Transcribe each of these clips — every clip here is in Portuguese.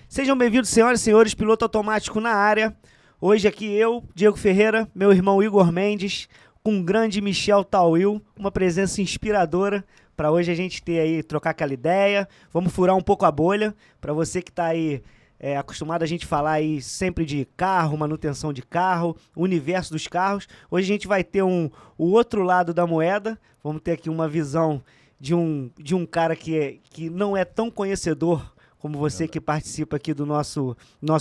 Sejam bem-vindos, senhoras e senhores, piloto automático na área. Hoje aqui eu, Diego Ferreira, meu irmão Igor Mendes, com o grande Michel Tawil, uma presença inspiradora para hoje a gente ter aí, trocar aquela ideia. Vamos furar um pouco a bolha, para você que está aí acostumado a gente falar aí sempre de carro, manutenção de carro, universo dos carros. Hoje a gente vai ter o outro lado da moeda, vamos ter aqui uma visão de um cara que não é tão conhecedor como você que participa aqui do nosso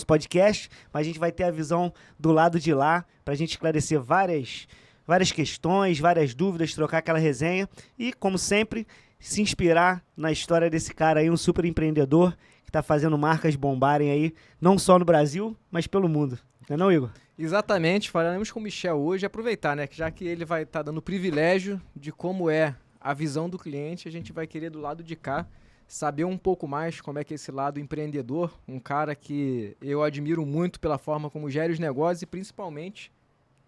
podcast, mas a gente vai ter a visão do lado de lá, para a gente esclarecer várias questões, várias dúvidas, trocar aquela resenha e, como sempre, se inspirar na história desse cara aí, um super empreendedor que está fazendo marcas bombarem aí, não só no Brasil, mas pelo mundo. Não é não, Igor? Exatamente, falaremos com o Michel hoje, aproveitar, né, que já que ele vai estar dando o privilégio de como é a visão do cliente, a gente vai querer do lado de cá saber um pouco mais como é que é esse lado empreendedor, um cara que eu admiro muito pela forma como gera os negócios e principalmente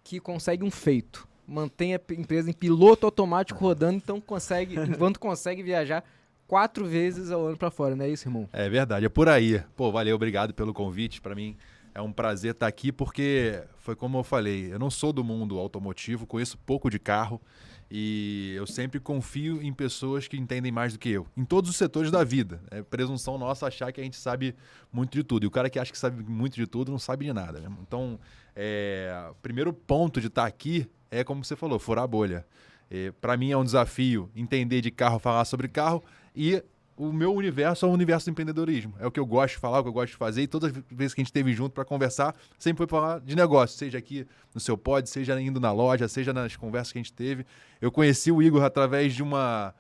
que consegue um feito. Mantém a empresa em piloto automático rodando, então enquanto consegue viajar 4 vezes ao ano para fora, não é isso, irmão? É verdade, é por aí. Pô, valeu, obrigado pelo convite. Para mim é um prazer estar aqui porque foi como eu falei, eu não sou do mundo automotivo, conheço pouco de carro. E eu sempre confio em pessoas que entendem mais do que eu, em todos os setores da vida. É presunção nossa achar que a gente sabe muito de tudo. E o cara que acha que sabe muito de tudo não sabe de nada, né? Então, o primeiro ponto de estar aqui é, como você falou, furar a bolha. Para mim é um desafio entender de carro, falar sobre carro, e o meu universo é o universo do empreendedorismo. É o que eu gosto de falar, o que eu gosto de fazer, e todas as vezes que a gente esteve junto para conversar, sempre foi falar de negócio, seja aqui no seu pod, seja indo na loja, seja nas conversas que a gente teve. Eu conheci o Igor através de uma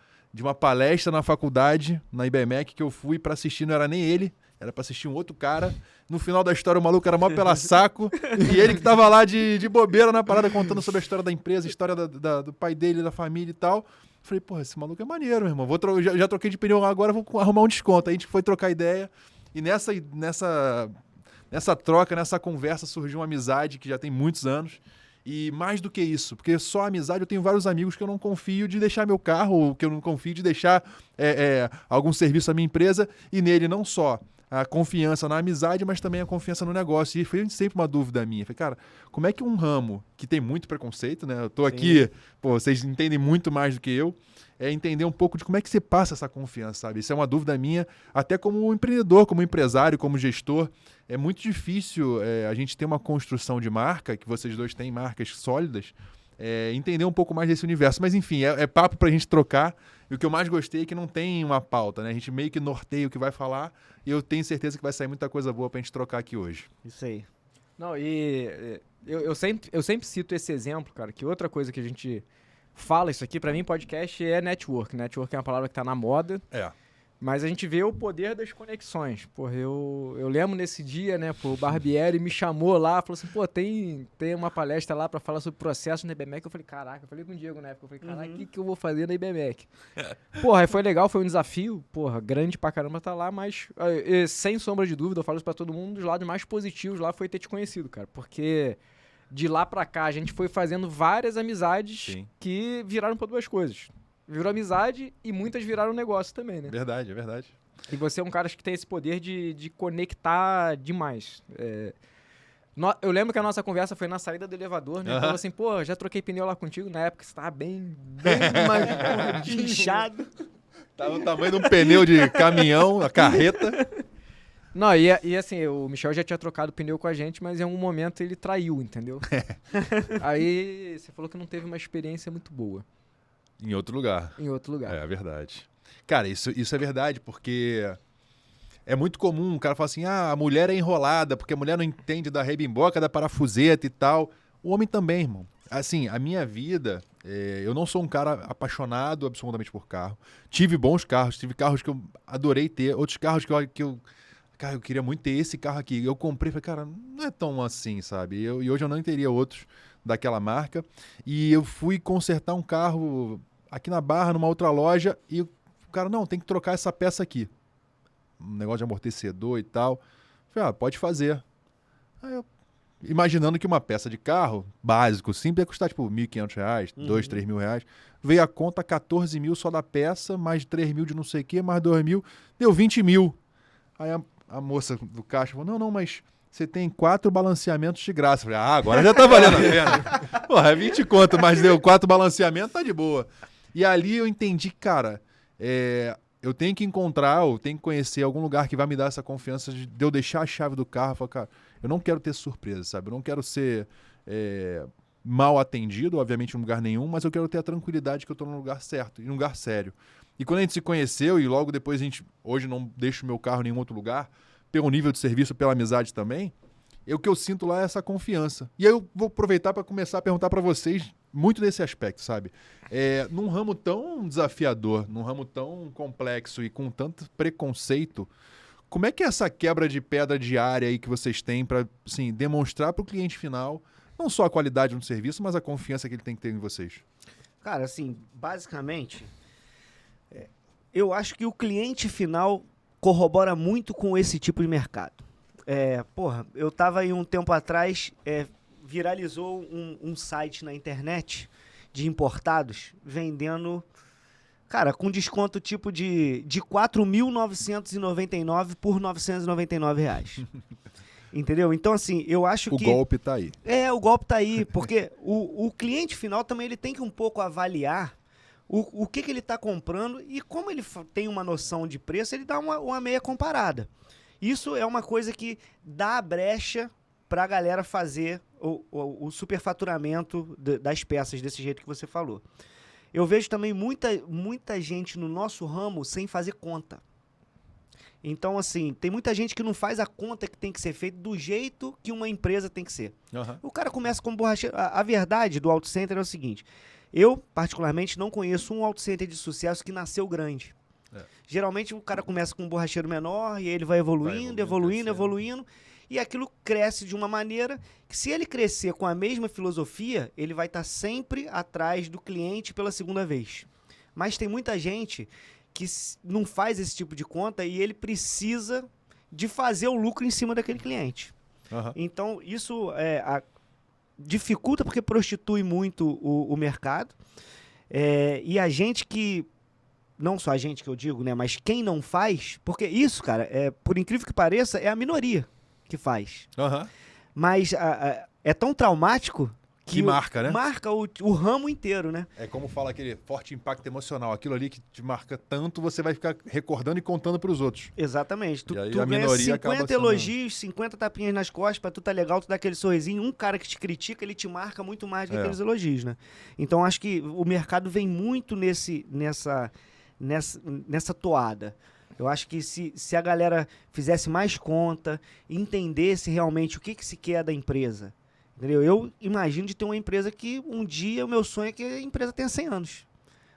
palestra na faculdade, na IBMEC, que eu fui para assistir, não era nem ele, era para assistir um outro cara. No final da história, o maluco era mó pela saco, e ele que tava lá de bobeira na parada, contando sobre a história da empresa, a história do pai dele, da família e tal. Falei, porra, esse maluco é maneiro, meu irmão. Já troquei de pneu agora, vou arrumar um desconto. Aí a gente foi trocar ideia, e nessa troca, nessa conversa, surgiu uma amizade que já tem muitos anos. E mais do que isso, porque só amizade, eu tenho vários amigos que eu não confio de deixar meu carro, ou que eu não confio de deixar algum serviço à minha empresa, e nele não só a confiança na amizade, mas também a confiança no negócio. E foi sempre uma dúvida minha. Falei, cara, como é que um ramo que tem muito preconceito, né? Eu tô aqui, pô, vocês entendem muito mais do que eu, entender um pouco de como é que você passa essa confiança, sabe? Isso é uma dúvida minha, até como empreendedor, como empresário, como gestor. É muito difícil a gente ter uma construção de marca, que vocês dois têm marcas sólidas, entender um pouco mais desse universo. Mas enfim, é papo pra gente trocar. E o que eu mais gostei é que não tem uma pauta, né? A gente meio que norteia o que vai falar, e eu tenho certeza que vai sair muita coisa boa pra gente trocar aqui hoje. Isso aí. Não, e eu sempre cito esse exemplo, cara, que outra coisa que a gente fala isso aqui, pra mim, podcast é network. Network é uma palavra que tá na moda. Mas a gente vê o poder das conexões. Porra, eu lembro nesse dia, né, o Barbieri me chamou lá, falou assim, pô, tem uma palestra lá pra falar sobre processo na IBMEC. Eu falei, caraca, eu falei com o Diego na época, eu falei, caraca, o que eu vou fazer na IBMEC? Porra, aí foi legal, foi um desafio, porra, grande pra caramba tá lá, mas sem sombra de dúvida, eu falo isso pra todo mundo, um dos lados mais positivos lá foi ter te conhecido, cara, porque de lá pra cá a gente foi fazendo várias amizades que viraram pra 2 coisas. Virou amizade e muitas viraram negócio também, né? Verdade, é verdade. E você é um cara que tem esse poder de conectar demais. Eu lembro que a nossa conversa foi na saída do elevador, né? Falou assim, pô, já troquei pneu lá contigo. Na época você tava bem mais inchado. Tava no tamanho de um pneu de caminhão, a carreta. Não, e assim, o Michel já tinha trocado pneu com a gente, mas em algum momento ele traiu, entendeu? Aí você falou que não teve uma experiência muito boa. Em outro lugar. Em outro lugar. É verdade. Cara, isso é verdade, porque é muito comum o cara falar assim, a mulher é enrolada, porque a mulher não entende da rebimboca, da parafuseta e tal. O homem também, irmão. Assim, a minha vida, eu não sou um cara apaixonado absolutamente por carro. Tive bons carros, tive carros que eu adorei ter, outros carros cara, eu queria muito ter esse carro aqui. Eu comprei, falei, cara, não é tão assim, sabe? E hoje eu não teria outros daquela marca. E eu fui consertar um carro aqui na Barra, numa outra loja, e o cara, não, tem que trocar essa peça aqui. Um negócio de amortecedor e tal. Falei, pode fazer. Aí eu, imaginando que uma peça de carro, básico, simples, ia custar tipo R$1.500, R$2.000, R$3.000. Veio a conta 14 mil só da peça, mais 3 mil de não sei o que, mais 2 mil, deu 20 mil. Aí a moça do caixa falou, não, mas você tem 4 balanceamentos de graça. Eu falei, agora já tá valendo a pena. Porra, é 20 conto, mas deu 4 balanceamentos, tá de boa. E ali eu entendi, cara, eu tenho que encontrar, eu tenho que conhecer algum lugar que vai me dar essa confiança de eu deixar a chave do carro. Eu falo, cara, eu não quero ter surpresa, sabe? Eu não quero ser mal atendido, obviamente, em lugar nenhum, mas eu quero ter a tranquilidade que eu tô no lugar certo, em um lugar sério. E quando a gente se conheceu e logo depois hoje não deixo o meu carro em nenhum outro lugar, pelo nível de serviço, pela amizade também, o que eu sinto lá é essa confiança. E aí eu vou aproveitar para começar a perguntar para vocês muito desse aspecto, sabe? Num ramo tão desafiador, num ramo tão complexo e com tanto preconceito, como é que é essa quebra de pedra diária aí que vocês têm para, assim, demonstrar para o cliente final não só a qualidade do serviço, mas a confiança que ele tem que ter em vocês? Cara, assim, basicamente, eu acho que o cliente final corrobora muito com esse tipo de mercado. Eu tava aí um tempo atrás, viralizou um site na internet de importados vendendo, cara, com desconto tipo de 4.999 por R$ 999. Entendeu? Então, assim, eu acho que... O golpe tá aí. O golpe tá aí, porque o cliente final também ele tem que um pouco avaliar o que ele está comprando e como ele tem uma noção de preço, ele dá uma meia comparada. Isso é uma coisa que dá brecha para a galera fazer o superfaturamento das peças desse jeito que você falou. Eu vejo também muita gente no nosso ramo sem fazer conta. Então, assim, tem muita gente que não faz a conta que tem que ser feita do jeito que uma empresa tem que ser. Uhum. O cara começa como borracheiro. A verdade do auto center é o seguinte: eu, particularmente, não conheço um auto center de sucesso que nasceu grande. Geralmente o cara começa com um borracheiro menor e ele vai evoluindo, e aquilo cresce de uma maneira que, se ele crescer com a mesma filosofia, ele vai estar sempre atrás do cliente pela segunda vez. Mas tem muita gente que não faz esse tipo de conta e ele precisa de fazer o lucro em cima daquele cliente. Uhum. Então, isso dificulta porque prostitui muito o mercado. E a gente que... Não só a gente que eu digo, né? Mas quem não faz... Porque isso, cara, por incrível que pareça, é a minoria que faz. Uhum. Mas é tão traumático que marca, né? Marca o ramo inteiro, né? É como fala aquele forte impacto emocional. Aquilo ali que te marca tanto, você vai ficar recordando e contando para os outros. Exatamente. Tu ganha 50 elogios, 50 tapinhas nas costas, pra tu tá legal, tu dá aquele sorrisinho. Um cara que te critica, ele te marca muito mais do que aqueles elogios, né? Então, acho que o mercado vem muito nessa toada. Eu acho que se a galera fizesse mais conta, entendesse realmente o que se quer da empresa, entendeu? Eu imagino de ter uma empresa que um dia o meu sonho é que a empresa tenha 100 anos.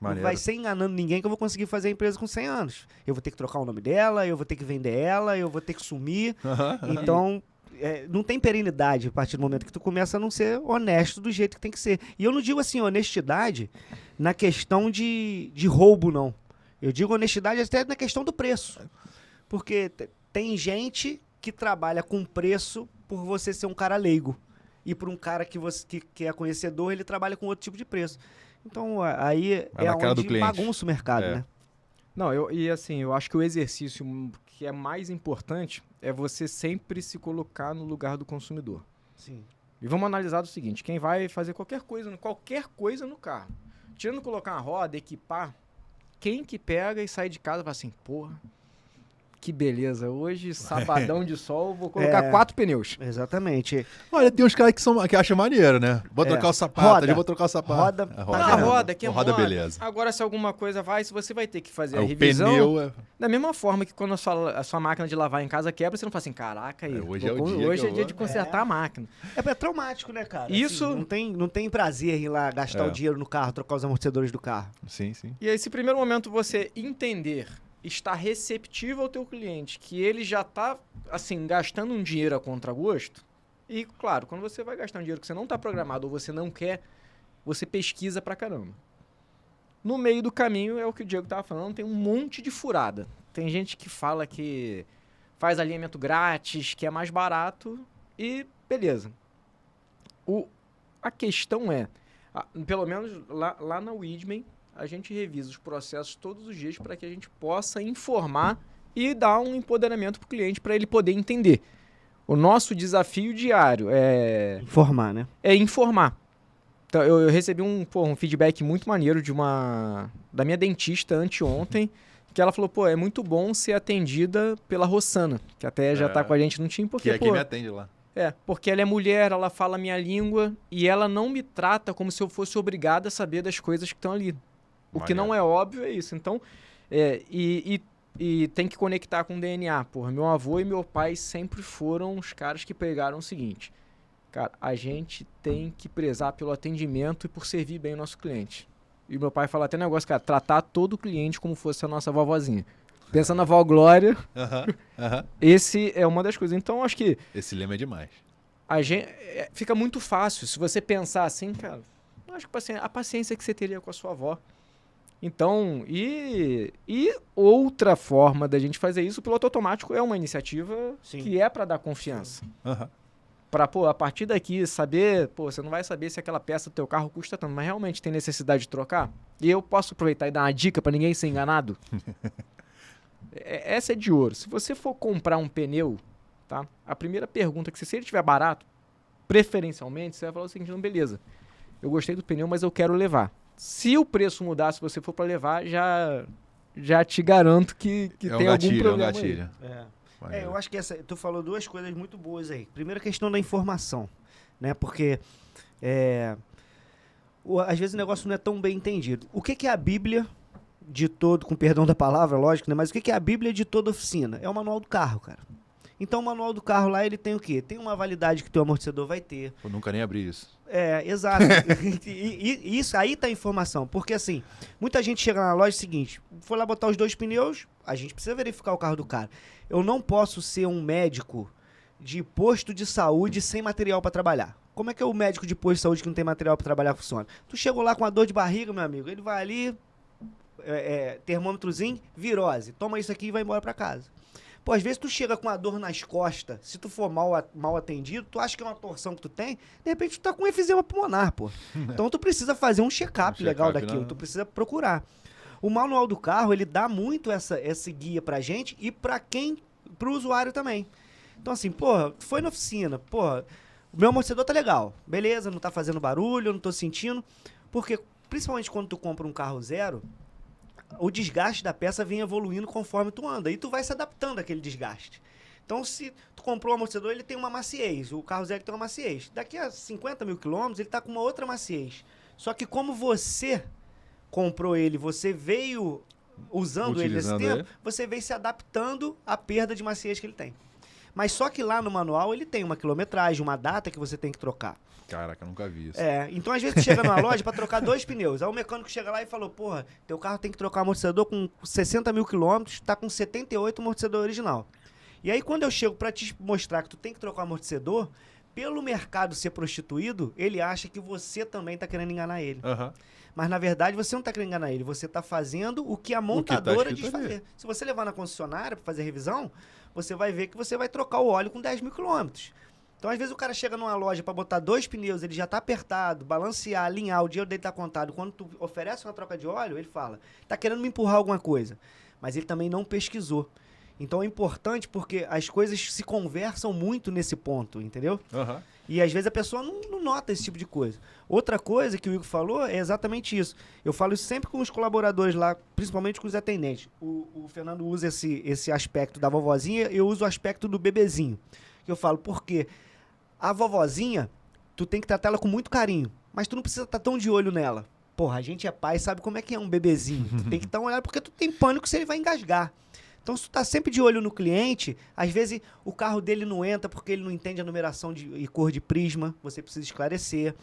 Maneiro. Não vai ser enganando ninguém que eu vou conseguir fazer a empresa com 100 anos. Eu vou ter que trocar o nome dela, eu vou ter que vender ela, eu vou ter que sumir. Então, não tem perenidade a partir do momento que tu começa a não ser honesto do jeito que tem que ser. E eu não digo assim, honestidade na questão de roubo, não. Eu digo honestidade até na questão do preço. Porque tem gente que trabalha com preço por você ser um cara leigo. E por um cara que é conhecedor, ele trabalha com outro tipo de preço. Então, aí onde bagunça o mercado, né? Não, eu acho que o exercício que é mais importante é você sempre se colocar no lugar do consumidor. Sim. E vamos analisar o seguinte: quem vai fazer qualquer coisa no carro, tirando colocar uma roda, equipar, quem que pega e sai de casa e fala assim, porra, que beleza, hoje, sabadão de sol, vou colocar 4 pneus. Exatamente. Olha, tem uns caras que acham maneiro, né? Vou trocar o sapato, eu vou trocar o sapato. Roda, que é roda, moda. beleza. Agora, se alguma coisa você vai ter que fazer a revisão. O pneu da mesma forma que quando a sua máquina de lavar em casa quebra, você não fala assim, caraca, hoje é dia de consertar a máquina. É traumático, né, cara? Isso... Assim, não tem prazer em ir lá gastar o dinheiro no carro, trocar os amortecedores do carro. Sim, sim. E aí, esse primeiro momento você entender, estar receptivo ao teu cliente, que ele já está, assim, gastando um dinheiro a contragosto. E, claro, quando você vai gastar um dinheiro que você não está programado ou você não quer, você pesquisa pra caramba. No meio do caminho, é o que o Diego estava falando, tem um monte de furada. Tem gente que fala que faz alinhamento grátis, que é mais barato e beleza. A questão é, pelo menos lá na Widman, a gente revisa os processos todos os dias para que a gente possa informar e dar um empoderamento para o cliente para ele poder entender. O nosso desafio diário é... Informar, né? É informar. Então, eu recebi um feedback muito maneiro da minha dentista anteontem, que ela falou, é muito bom ser atendida pela Rossana, que até já tá com a gente no time, porque, que é quem me atende lá. Porque ela é mulher, ela fala a minha língua, e ela não me trata como se eu fosse obrigada a saber das coisas que estão ali. O que não é óbvio é isso. Então, e tem que conectar com o DNA. Meu avô e meu pai sempre foram os caras que pegaram o seguinte, cara, a gente tem que prezar pelo atendimento e por servir bem o nosso cliente. E meu pai fala até um negócio, cara, tratar todo cliente como fosse a nossa vovozinha. Pensa na vó Glória. Esse é uma das coisas. Então, acho que... Esse lema é demais. Fica muito fácil. Se você pensar assim, cara, acho que a paciência que você teria com a sua avó. Então, e outra forma da gente fazer isso, o piloto automático é uma iniciativa que é para dar confiança. Para, a partir daqui, saber, você não vai saber se aquela peça do teu carro custa tanto, mas realmente tem necessidade de trocar? E eu posso aproveitar e dar uma dica para ninguém ser enganado? Essa é de ouro. Se você for comprar um pneu, tá? A primeira pergunta que se ele estiver barato, preferencialmente, você vai falar o seguinte, não, beleza, eu gostei do pneu, mas eu quero levar. Se o preço mudar, se você for para levar, já te garanto que tem algum problema. É um gatilho. Eu acho que tu falou duas coisas muito boas aí. Primeiro, a questão da informação, né? Porque às vezes o negócio não é tão bem entendido. O que é a Bíblia de todo, com perdão da palavra, lógico, né? Mas o que é a Bíblia de toda oficina? É o manual do carro, cara. Então o manual do carro lá, ele tem o quê? Tem uma validade que teu amortecedor vai ter. Eu nunca nem abri isso. Exato. e isso aí tá a informação. Porque assim, muita gente chega na loja seguinte, foi lá botar os 2 pneus, a gente precisa verificar o carro do cara. Eu não posso ser um médico de posto de saúde sem material para trabalhar. Como é que o médico de posto de saúde que não tem material para trabalhar funciona? Tu chegou lá com uma dor de barriga, meu amigo, ele vai ali, termômetrozinho, virose. Toma isso aqui e vai embora para casa. Às vezes tu chega com uma dor nas costas, se tu for mal atendido, tu acha que é uma torção que tu tem, de repente tu tá com efizema pulmonar, Então tu precisa fazer um check-up legal daquilo, tu precisa procurar. O manual do carro, ele dá muito esse guia pra gente e pro usuário também. Então assim, foi na oficina, o meu amortecedor tá legal, beleza, não tá fazendo barulho, eu não tô sentindo, porque principalmente quando tu compra um carro zero, o desgaste da peça vem evoluindo conforme tu anda. E tu vai se adaptando àquele desgaste. Então, se tu comprou um amortecedor, ele tem uma maciez. O carro zero tem uma maciez. Daqui a 50 mil quilômetros, ele tá com uma outra maciez. Só que como você comprou ele, você veio usando ele nesse tempo, você veio se adaptando à perda de maciez que ele tem. Mas só que lá no manual, ele tem uma quilometragem, uma data que você tem que trocar. Caraca, eu nunca vi isso. Então às vezes tu chega numa loja pra trocar 2 pneus. Aí o mecânico chega lá e falou, teu carro tem que trocar amortecedor com 60 mil quilômetros, tá com 78 amortecedor original. E aí quando eu chego pra te mostrar que tu tem que trocar o amortecedor, pelo mercado ser prostituído, ele acha que você também tá querendo enganar ele. Mas na verdade você não tá querendo enganar ele, você tá fazendo o que a montadora diz fazer. Se você levar na concessionária pra fazer revisão, você vai ver que você vai trocar o óleo com 10 mil quilômetros. Então, às vezes, o cara chega numa loja para botar 2 pneus, ele já tá apertado, balancear, alinhar, o dinheiro dele tá contado. Quando tu oferece uma troca de óleo, ele fala, tá querendo me empurrar alguma coisa. Mas ele também não pesquisou. Então, é importante porque as coisas se conversam muito nesse ponto, entendeu? E, às vezes, a pessoa não nota esse tipo de coisa. Outra coisa que o Igor falou é exatamente isso. Eu falo isso sempre com os colaboradores lá, principalmente com os atendentes. O Fernando usa esse aspecto da vovozinha, eu uso o aspecto do bebezinho. Que eu falo, porque a vovozinha, tu tem que tratar ela com muito carinho, mas tu não precisa estar tão de olho nela. A gente é pai, sabe como é que é um bebezinho. Tu tem que estar olhando porque tu tem pânico se ele vai engasgar. Então, se tu tá sempre de olho no cliente, às vezes o carro dele não entra porque ele não entende a numeração e cor de prisma, você precisa esclarecer.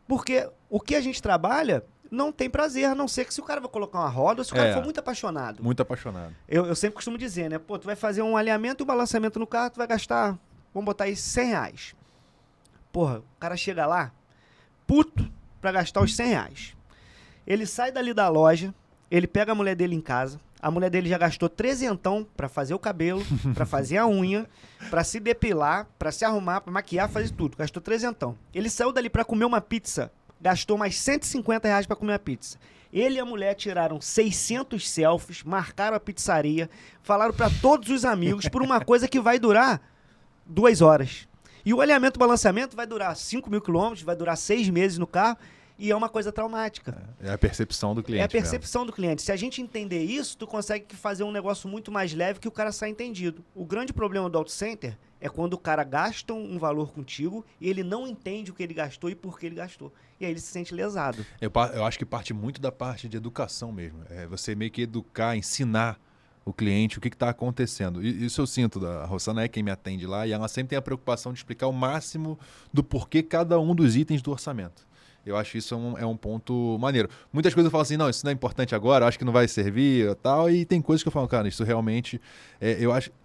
Porque o que a gente trabalha não tem prazer, a não ser que se o cara vai colocar uma roda ou se o cara for muito apaixonado. Muito apaixonado. Eu sempre costumo dizer, né? Tu vai fazer um alinhamento e um balanceamento no carro, tu vai gastar, vamos botar aí, R$100. O cara chega lá, puto, pra gastar os R$100. Ele sai dali da loja, ele pega a mulher dele em casa, a mulher dele já gastou trezentão pra fazer o cabelo, pra fazer a unha, pra se depilar, pra se arrumar, pra maquiar, fazer tudo. Gastou trezentão. Ele saiu dali pra comer uma pizza gastou mais R$150 para comer a pizza. Ele e a mulher tiraram 600 selfies, marcaram a pizzaria, falaram para todos os amigos por uma coisa que vai durar 2 horas. E o alinhamento e balanceamento vai durar 5.000 quilômetros, vai durar 6 meses no carro, e é uma coisa traumática. É a percepção do cliente. É a percepção do cliente. Se a gente entender isso, tu consegue fazer um negócio muito mais leve que o cara sai entendido. O grande problema do auto center é quando o cara gasta um valor contigo e ele não entende o que ele gastou e por que ele gastou. E aí ele se sente lesado. Eu acho que parte muito da parte de educação mesmo. É você meio que educar, ensinar o cliente o que está acontecendo. Isso eu sinto. A Rossana é quem me atende lá e ela sempre tem a preocupação de explicar o máximo do porquê cada um dos itens do orçamento. Eu acho que isso é um ponto maneiro. Muitas coisas eu falo assim, não, isso não é importante agora, eu acho que não vai servir e tal. E tem coisas que eu falo, cara, isso realmente...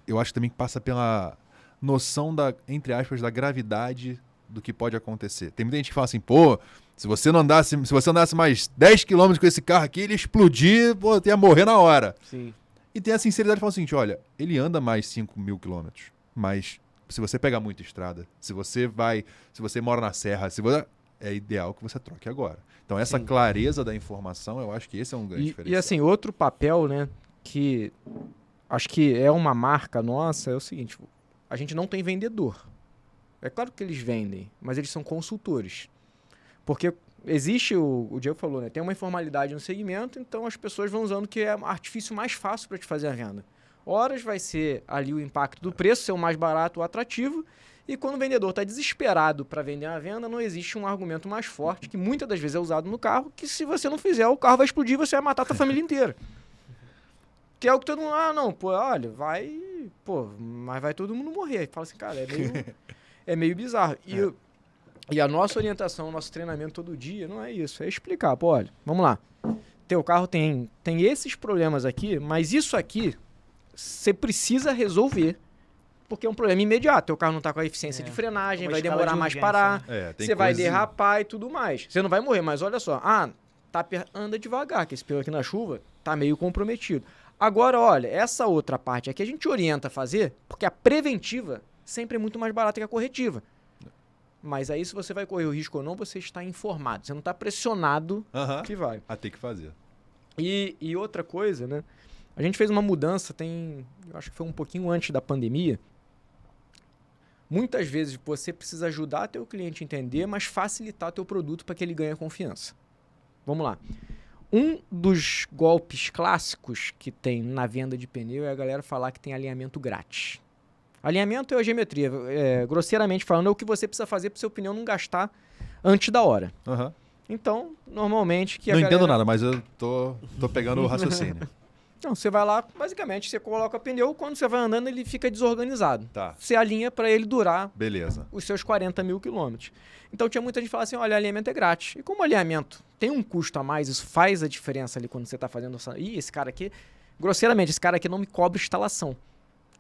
eu acho também que passa pela noção entre aspas, da gravidade do que pode acontecer. Tem muita gente que fala assim, pô, se você andasse mais 10 km com esse carro aqui, ele ia explodir, pô, ia morrer na hora. Sim. E tem a sinceridade de falar o seguinte, olha, ele anda mais 5.000 quilômetros, mas se você pegar muita estrada, se você mora na serra, é ideal que você troque agora. Então, essa clareza da informação, eu acho que esse é um grande diferencial. E assim, outro papel, né, que acho que é uma marca nossa, é o seguinte, a gente não tem vendedor. É claro que eles vendem, mas eles são consultores. Porque existe, o Diego falou, né, tem uma informalidade no segmento, então as pessoas vão usando que é o artifício mais fácil para te fazer a venda. Horas vai ser ali o impacto do preço, ser o mais barato ou atrativo, e quando o vendedor está desesperado para vender a venda, não existe um argumento mais forte, que muitas das vezes é usado no carro, que se você não fizer, o carro vai explodir e você vai matar a tua família inteira. Que é o que todo mundo, mas vai todo mundo morrer. Aí fala assim, cara, é meio bizarro. E a nossa orientação, o nosso treinamento todo dia não é isso, é explicar, pô, olha, vamos lá, teu carro tem esses problemas aqui, mas isso aqui você precisa resolver, porque é um problema imediato. Teu carro não está com a eficiência de frenagem, vai demorar mais parar, você vai derrapar e tudo mais. Você não vai morrer, mas olha só, anda devagar, que esse pneu aqui na chuva tá meio comprometido. Agora, olha, essa outra parte aqui a gente orienta a fazer, porque a preventiva sempre é muito mais barata que a corretiva. Mas aí, se você vai correr o risco ou não, você está informado. Você não está pressionado que vai. A ter que fazer. E outra coisa, né? A gente fez uma mudança, eu acho que foi um pouquinho antes da pandemia. Muitas vezes você precisa ajudar teu cliente a entender, mas facilitar teu produto para que ele ganhe confiança. Vamos lá. Um dos golpes clássicos que tem na venda de pneu é a galera falar que tem alinhamento grátis. Alinhamento é a geometria. Grosseiramente falando, é o que você precisa fazer para o seu pneu não gastar antes da hora. Então, normalmente... Não entendo nada, mas eu tô pegando o raciocínio. Então, você vai lá, basicamente, você coloca o pneu, quando você vai andando, ele fica desorganizado. Tá. Você alinha para ele durar os seus 40.000 quilômetros. Então, tinha muita gente que falava assim, olha, alinhamento é grátis. E como o alinhamento tem um custo a mais, isso faz a diferença ali quando você está fazendo... esse cara aqui, grosseiramente, esse cara aqui não me cobra instalação.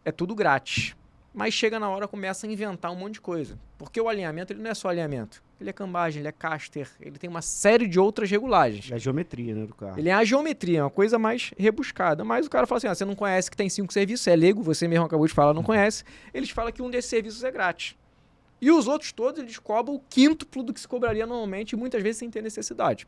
É tudo grátis. Mas chega na hora, começa a inventar um monte de coisa. Porque o alinhamento, ele não é só alinhamento. Ele é cambagem, ele é caster, ele tem uma série de outras regulagens. É a geometria, né, do carro. Ele é a geometria, é uma coisa mais rebuscada. Mas o cara fala assim, você não conhece que tem 5 serviços, é leigo, você mesmo acabou de falar, não conhece. Eles falam que um desses serviços é grátis. E os outros todos, eles cobram o quíntuplo do que se cobraria normalmente, e muitas vezes sem ter necessidade.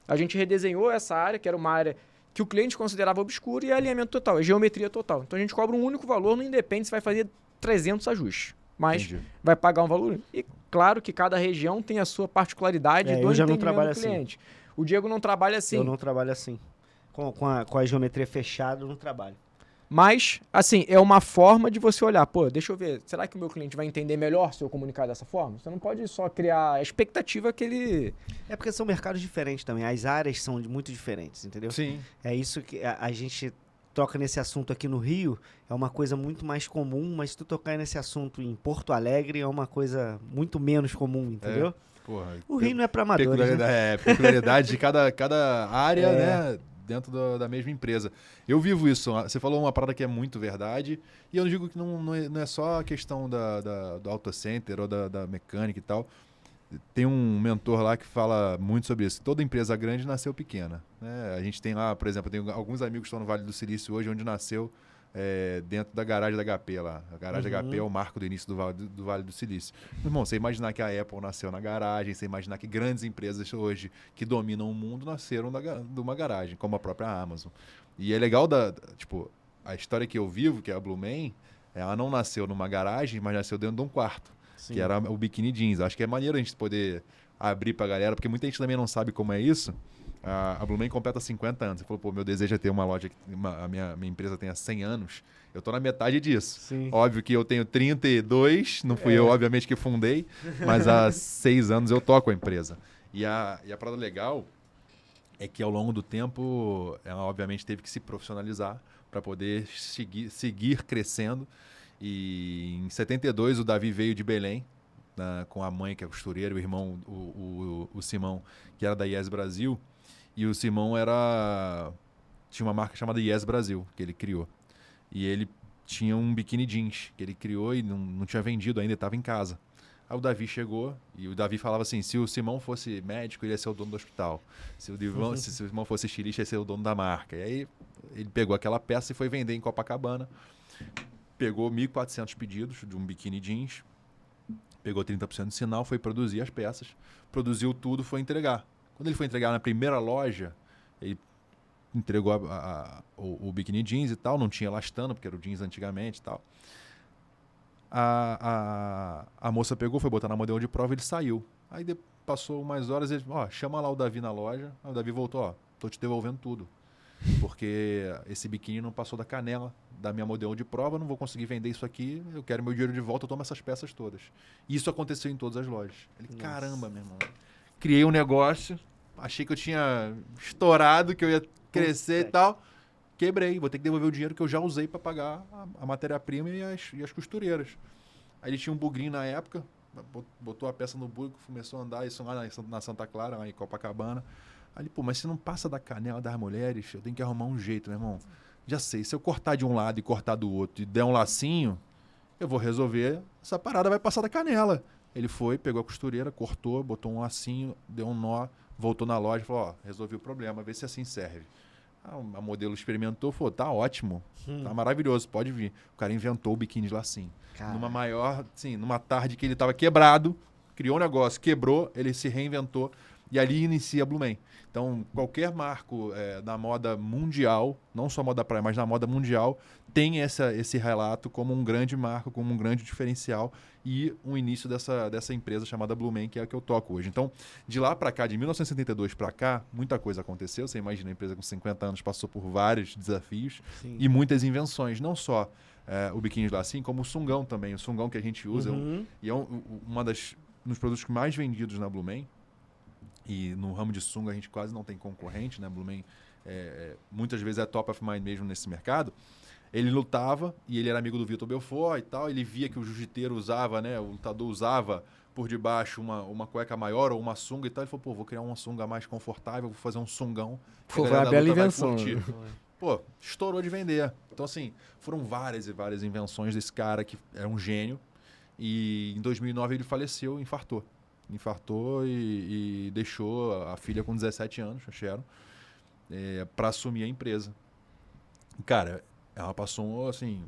A gente redesenhou essa área, que era uma área que o cliente considerava obscura, e é alinhamento total, é geometria total. Então a gente cobra um único valor, não independe se vai fazer 300 ajustes. Mas vai pagar um valor. E claro que cada região tem a sua particularidade do entendimento do cliente. Assim. O Diego não trabalha assim. Eu não trabalho assim. Com a geometria fechada, eu não trabalho. Mas, assim, é uma forma de você olhar, pô, deixa eu ver, será que o meu cliente vai entender melhor se eu comunicar dessa forma? Você não pode só criar a expectativa que ele... É porque são mercados diferentes também, as áreas são muito diferentes, entendeu? Sim. É isso que a gente toca nesse assunto aqui no Rio, é uma coisa muito mais comum, mas se tu tocar nesse assunto em Porto Alegre, é uma coisa muito menos comum, entendeu? Porra, o Rio não é para amadores, né? Peculiaridade de cada área, né? Dentro da mesma empresa. Eu vivo isso. Você falou uma parada que é muito verdade, e eu digo que não é só a questão do auto center ou da mecânica e tal. Tem um mentor lá que fala muito sobre isso. Toda empresa grande nasceu pequena, né? A gente tem lá, por exemplo, tem alguns amigos que estão no Vale do Silício hoje, onde nasceu dentro da garagem da HP lá. A garagem da HP é o marco do início do Vale do Silício. Irmão, você imaginar que a Apple nasceu na garagem, você imaginar que grandes empresas hoje que dominam o mundo nasceram de uma garagem, como a própria Amazon. E é legal, tipo, a história que eu vivo, que é a Blumen, ela não nasceu numa garagem, mas nasceu dentro de um quarto, que era o Bikini Jeans. Acho que é maneiro a gente poder abrir pra galera, porque muita gente também não sabe como é isso. A Blumen completa 50 anos. Você falou, pô, meu desejo é ter uma loja, a minha empresa tenha 100 anos. Eu tô na metade disso. Sim. Óbvio que eu tenho 32, não fui eu, obviamente, que fundei, mas há 6 anos eu toco a empresa. E a parada legal é que ao longo do tempo, ela obviamente teve que se profissionalizar para poder seguir crescendo. E em 72 o Davi veio de Belém, com a mãe, que é costureira, o irmão, o Simão, que era da Yes Brasil. E o Simão tinha uma marca chamada Yes Brasil, que ele criou. E ele tinha um biquíni jeans, que ele criou e não tinha vendido ainda, estava em casa. Aí o Davi chegou e o Davi falava assim, se o Simão fosse médico, ele ia ser o dono do hospital. Se o Simão fosse estilista, ele ia ser o dono da marca. E aí ele pegou aquela peça e foi vender em Copacabana. Pegou 1.400 pedidos de um biquíni jeans, pegou 30% de sinal, foi produzir as peças, produziu tudo, foi entregar. Quando ele foi entregar na primeira loja, ele entregou o biquíni jeans e tal, não tinha elastano, porque era o jeans antigamente e tal. A moça pegou, foi botar na modelo de prova e ele saiu. Aí passou umas horas, ele chama lá o Davi na loja. Aí o Davi voltou, tô te devolvendo tudo. Porque esse biquíni não passou da canela da minha modelo de prova, não vou conseguir vender isso aqui, eu quero meu dinheiro de volta, eu tomo essas peças todas. E isso aconteceu em todas as lojas. Ele, caramba, meu irmão. Criei um negócio, achei que eu tinha estourado, que eu ia crescer e tal. Quebrei, vou ter que devolver o dinheiro que eu já usei para pagar a matéria-prima e as costureiras. Aí ele tinha um bugrinho na época, botou a peça no bugre, começou a andar, isso lá na Santa Clara, lá em Copacabana. Aí ele, pô, mas se não passa da canela das mulheres, eu tenho que arrumar um jeito, meu irmão. Já sei, se eu cortar de um lado e cortar do outro e der um lacinho, eu vou resolver, essa parada vai passar da canela. Ele foi, pegou a costureira, cortou, botou um lacinho, deu um nó, voltou na loja e falou, resolvi o problema, vê se assim serve. A modelo experimentou, falou, tá ótimo, tá maravilhoso, pode vir. O cara inventou o biquíni de lacinho. Numa tarde que ele tava quebrado, criou um negócio, quebrou, ele se reinventou e ali inicia a Blumen. Então, qualquer marco da moda mundial, não só moda praia, mas na moda mundial, tem esse relato como um grande marco, como um grande diferencial e um início dessa empresa chamada Blumen, que é a que eu toco hoje. Então, de lá para cá, de 1972 para cá, muita coisa aconteceu. Você imagina, a empresa com 50 anos passou por vários desafios e muitas invenções. Não só o biquíni lá, assim como o sungão também. O sungão que a gente usa e é um dos produtos mais vendidos na Blumen. E no ramo de sunga a gente quase não tem concorrente, né? Blumen muitas vezes é top of mind mesmo nesse mercado. Ele lutava e ele era amigo do Vitor Belfort e tal. Ele via que o jiu-jiteiro usava, né? O lutador usava por debaixo uma cueca maior ou uma sunga e tal. Ele falou, pô, vou criar uma sunga mais confortável, vou fazer um sungão. Pô, foi uma bela invenção. Pô, estourou de vender. Então, assim, foram várias e várias invenções desse cara que era um gênio. E em 2009 ele faleceu, infartou e deixou a filha com 17 anos, a Sharon, para assumir a empresa. Cara, ela passou, assim,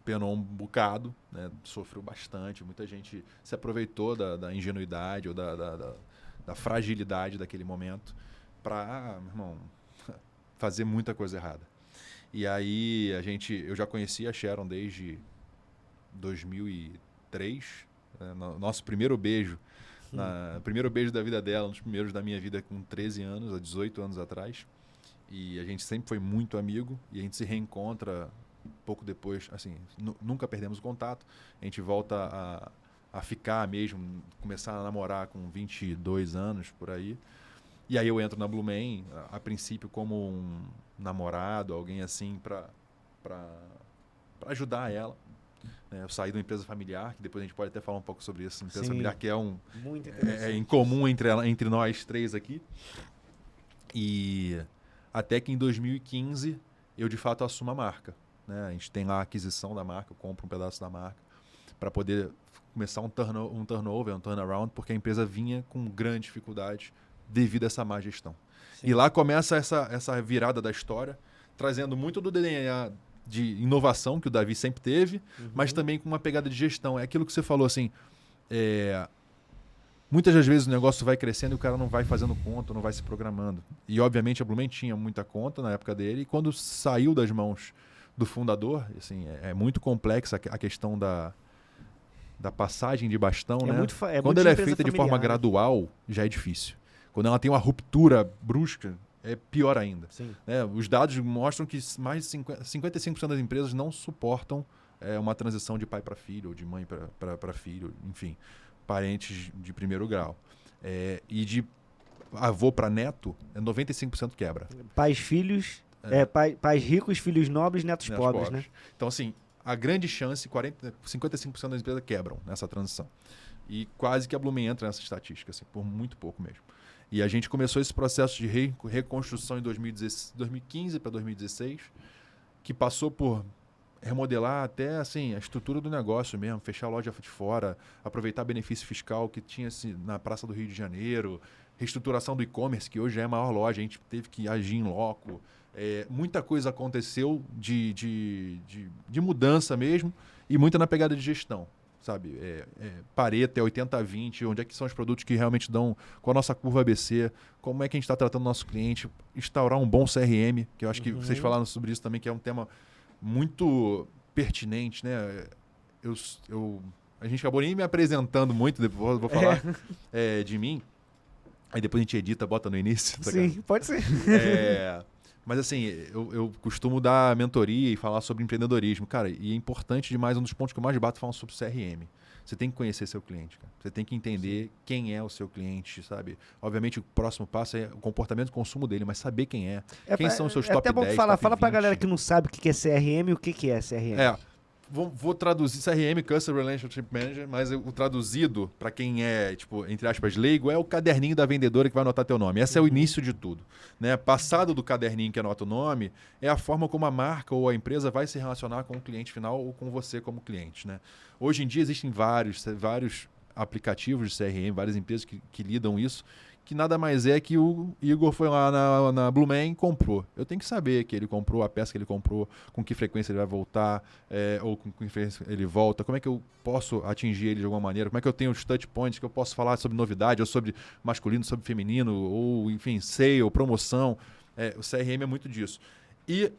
penou um bocado, né? Sofreu bastante, muita gente se aproveitou da ingenuidade ou da fragilidade daquele momento para, meu irmão, fazer muita coisa errada. E aí eu já conhecia a Sharon desde 2003, né? Nosso primeiro beijo, o primeiro beijo da vida dela, um dos primeiros da minha vida com 13 anos, há 18 anos atrás. E a gente sempre foi muito amigo e a gente se reencontra pouco depois, assim, nunca perdemos o contato. A gente volta a ficar mesmo, começar a namorar com 22 anos, por aí. E aí eu entro na Blumen, a princípio como um namorado, alguém assim, para ajudar ela. Eu saí de uma empresa familiar, que depois a gente pode até falar um pouco sobre isso. Empresa familiar que é incomum entre nós três aqui. E até que em 2015 eu de fato assumo a marca. Né? A gente tem lá a aquisição da marca, eu compro um pedaço da marca para poder começar um turnover, um turnaround, porque a empresa vinha com grande dificuldade devido a essa má gestão. Sim. E lá começa essa virada da história, trazendo muito do DNA de inovação que o Davi sempre teve, mas também com uma pegada de gestão. É aquilo que você falou, assim, muitas das vezes o negócio vai crescendo e o cara não vai fazendo conta, não vai se programando. E, obviamente, a Blumen tinha muita conta na época dele, e quando saiu das mãos do fundador, assim, é muito complexa a questão da passagem de bastão, né? Quando ela é feita de forma gradual, já é difícil. Quando ela tem uma ruptura brusca, é pior ainda. Né? Os dados mostram que mais de 55% das empresas não suportam uma transição de pai para filho, ou de mãe para filho, enfim, parentes de primeiro grau. E de avô para neto, 95% quebra. Pais, filhos, pais ricos, filhos nobres, netos pobres, né? Então, assim, a grande chance, 55% das empresas quebram nessa transição. E quase que a Blumen entra nessa estatística, assim, por muito pouco mesmo. E a gente começou esse processo de reconstrução em 2015 para 2016, que passou por remodelar até assim, a estrutura do negócio mesmo, fechar a loja de fora, aproveitar benefício fiscal que tinha na Praça do Rio de Janeiro, reestruturação do e-commerce, que hoje é a maior loja, a gente teve que agir em loco. Muita coisa aconteceu de mudança mesmo e muita na pegada de gestão, sabe? Pareto, 80-20, onde é que são os produtos que realmente dão com a nossa curva ABC, como é que a gente está tratando o nosso cliente, instaurar um bom CRM, que eu acho que vocês falaram sobre isso também, que é um tema muito pertinente, né? A gente acabou nem me apresentando muito, depois vou falar de mim, aí depois a gente edita, bota no início. Sim, pode ser. Mas assim, eu costumo dar mentoria e falar sobre empreendedorismo. Cara, e é importante demais, um dos pontos que eu mais bato falando sobre CRM. Você tem que conhecer seu cliente, cara. Você tem que entender quem é o seu cliente, sabe? Obviamente, o próximo passo é o comportamento de consumo dele, mas saber quem é. Quem são os seus top 10, até bom falar, top fala 20. Pra galera que não sabe o que é CRM e o que é CRM. Vou traduzir CRM, Customer Relationship Manager, mas o traduzido, para quem é, tipo, entre aspas, leigo, é o caderninho da vendedora que vai anotar teu nome. Esse é o início de tudo. Né? Passado do caderninho que anota o nome, é a forma como a marca ou a empresa vai se relacionar com o cliente final ou com você como cliente. Né? Hoje em dia existem vários aplicativos de CRM, várias empresas que lidam isso, que nada mais é que o Igor foi lá na Blumen e comprou. Eu tenho que saber que ele comprou, a peça que ele comprou, com que frequência ele vai voltar, ou com que frequência ele volta, como é que eu posso atingir ele de alguma maneira, como é que eu tenho os touch points, que eu posso falar sobre novidade, ou sobre masculino, sobre feminino, ou enfim, sale, promoção. O CRM é muito disso. E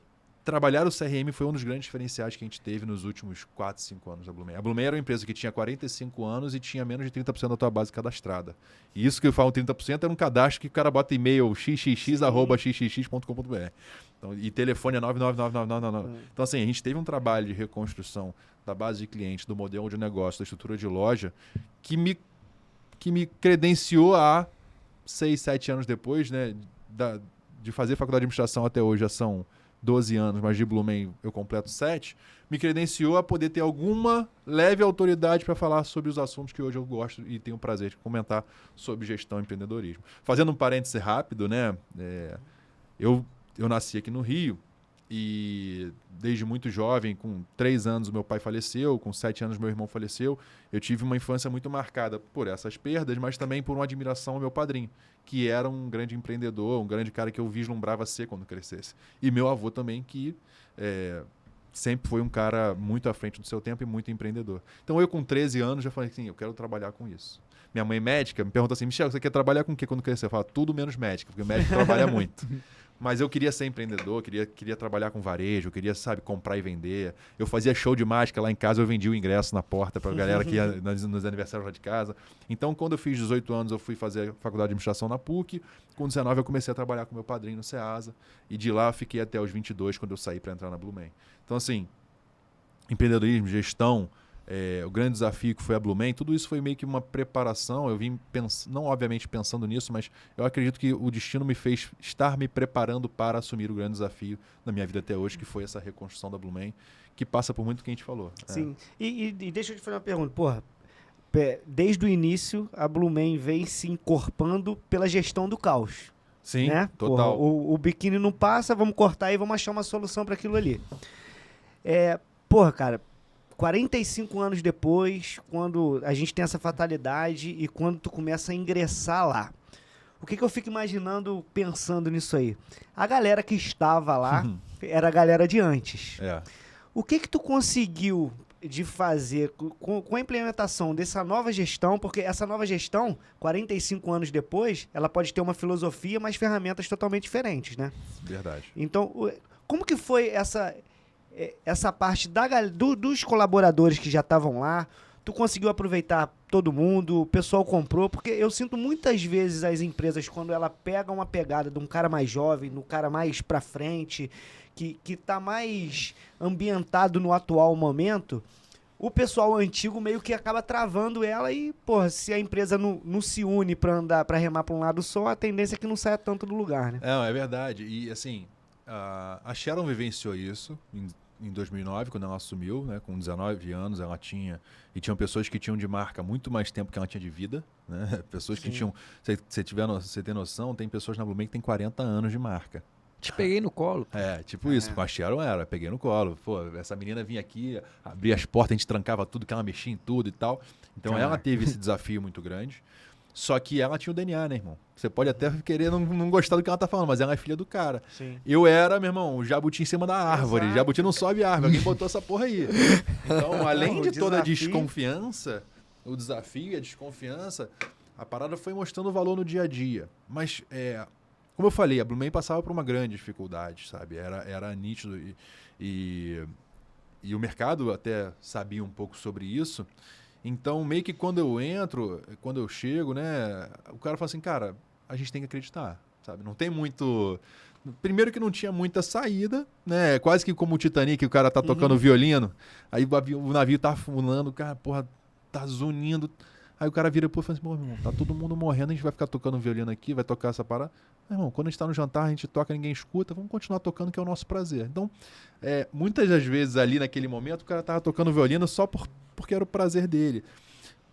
trabalhar o CRM foi um dos grandes diferenciais que a gente teve nos últimos 4, 5 anos da Blumen. A Blumen era uma empresa que tinha 45 anos e tinha menos de 30% da tua base cadastrada. E isso que eu falo 30% era um cadastro que o cara bota e-mail xxx@xxx.com.br. Então, e telefone é 9999999. Então, assim, a gente teve um trabalho de reconstrução da base de clientes, do modelo de negócio, da estrutura de loja, que me credenciou a 6, 7 anos depois, né, de fazer faculdade de administração até hoje, já são 12 anos, mas de Blumen eu completo 7, me credenciou a poder ter alguma leve autoridade para falar sobre os assuntos que hoje eu gosto e tenho o prazer de comentar sobre gestão e empreendedorismo. Fazendo um parêntese rápido, né? Eu nasci aqui no Rio e desde muito jovem, com 3 anos meu pai faleceu, com 7 anos meu irmão faleceu. Eu tive uma infância muito marcada por essas perdas, mas também por uma admiração ao meu padrinho, que era um grande empreendedor, um grande cara que eu vislumbrava ser quando crescesse. E meu avô também, que sempre foi um cara muito à frente do seu tempo e muito empreendedor. Então eu com 13 anos já falei assim, eu quero trabalhar com isso. Minha mãe médica me perguntou assim, Michel, você quer trabalhar com o quê quando crescer? Eu falo, tudo menos médica, porque o médico trabalha muito. Mas eu queria ser empreendedor, queria trabalhar com varejo, queria, sabe, comprar e vender. Eu fazia show de mágica lá em casa, eu vendia o ingresso na porta para a galera que ia nos aniversários lá de casa. Então, quando eu fiz 18 anos, eu fui fazer faculdade de administração na PUC. Com 19, eu comecei a trabalhar com meu padrinho no Ceasa. E de lá eu fiquei até os 22, quando eu saí para entrar na Blumen. Então, assim, empreendedorismo, gestão, o grande desafio que foi a Blumen, tudo isso foi meio que uma preparação. Eu vim não obviamente pensando nisso, mas eu acredito que o destino me fez estar me preparando para assumir o grande desafio da minha vida até hoje, que foi essa reconstrução da Blumen, que passa por muito o que a gente falou. Sim, e deixa eu te fazer uma pergunta. Porra, desde o início, a Blumen vem se encorpando pela gestão do caos. Sim, né? total. Porra, o biquíni não passa, vamos cortar e vamos achar uma solução para aquilo ali. Porra, cara, 45 anos depois, quando a gente tem essa fatalidade e quando tu começa a ingressar lá, O que eu fico imaginando, pensando nisso aí? A galera que estava lá era a galera de antes. O que tu conseguiu de fazer com a implementação dessa nova gestão? Porque essa nova gestão, 45 anos depois, ela pode ter uma filosofia, mas ferramentas totalmente diferentes, né? Verdade. Então, como que foi essa parte dos colaboradores que já estavam lá? Tu conseguiu aproveitar todo mundo, o pessoal comprou? Porque eu sinto muitas vezes as empresas, quando ela pega uma pegada de um cara mais jovem, do cara mais pra frente, que tá mais ambientado no atual momento, o pessoal antigo meio que acaba travando ela e, porra, se a empresa não se une pra remar pra um lado só, a tendência é que não saia tanto do lugar, né? É verdade. E, assim, a Sharon vivenciou isso em 2009, quando ela assumiu, né, com 19 anos, ela tinha... E tinham pessoas que tinham de marca muito mais tempo que ela tinha de vida, né? Pessoas que tinham... Você tem noção, tem pessoas na Blumen que tem 40 anos de marca. Te peguei no colo. Tipo isso. Com a Sharon peguei no colo. Pô, essa menina vinha aqui, abria as portas, a gente trancava tudo, que ela mexia em tudo e tal. Então ela teve esse desafio muito grande. Só que ela tinha o DNA, né, irmão? Você pode até querer não gostar do que ela tá falando, mas ela é filha do cara. Sim. Eu era, meu irmão, o jabuti em cima da árvore. Exato. Jabuti não sobe árvore. Alguém botou essa porra aí. Então, além de toda a desconfiança, o desafio e a desconfiança, a parada foi mostrando o valor no dia a dia. Mas, como eu falei, a Blumen passava por uma grande dificuldade, sabe? Era nítido e o mercado até sabia um pouco sobre isso. Então, meio que quando eu chego, né, o cara fala assim, cara, a gente tem que acreditar, sabe? Não tem muito... Primeiro que não tinha muita saída, né? Quase que como o Titanic, o cara tá tocando violino, aí o navio tá afundando, o cara, porra, tá zunindo. Aí o cara vira e fala assim, pô, meu irmão, tá todo mundo morrendo, a gente vai ficar tocando violino aqui, vai tocar essa parada. Meu irmão, quando a gente tá no jantar, a gente toca, ninguém escuta, vamos continuar tocando, que é o nosso prazer. Então, muitas das vezes ali naquele momento, o cara tava tocando violino só porque era o prazer dele.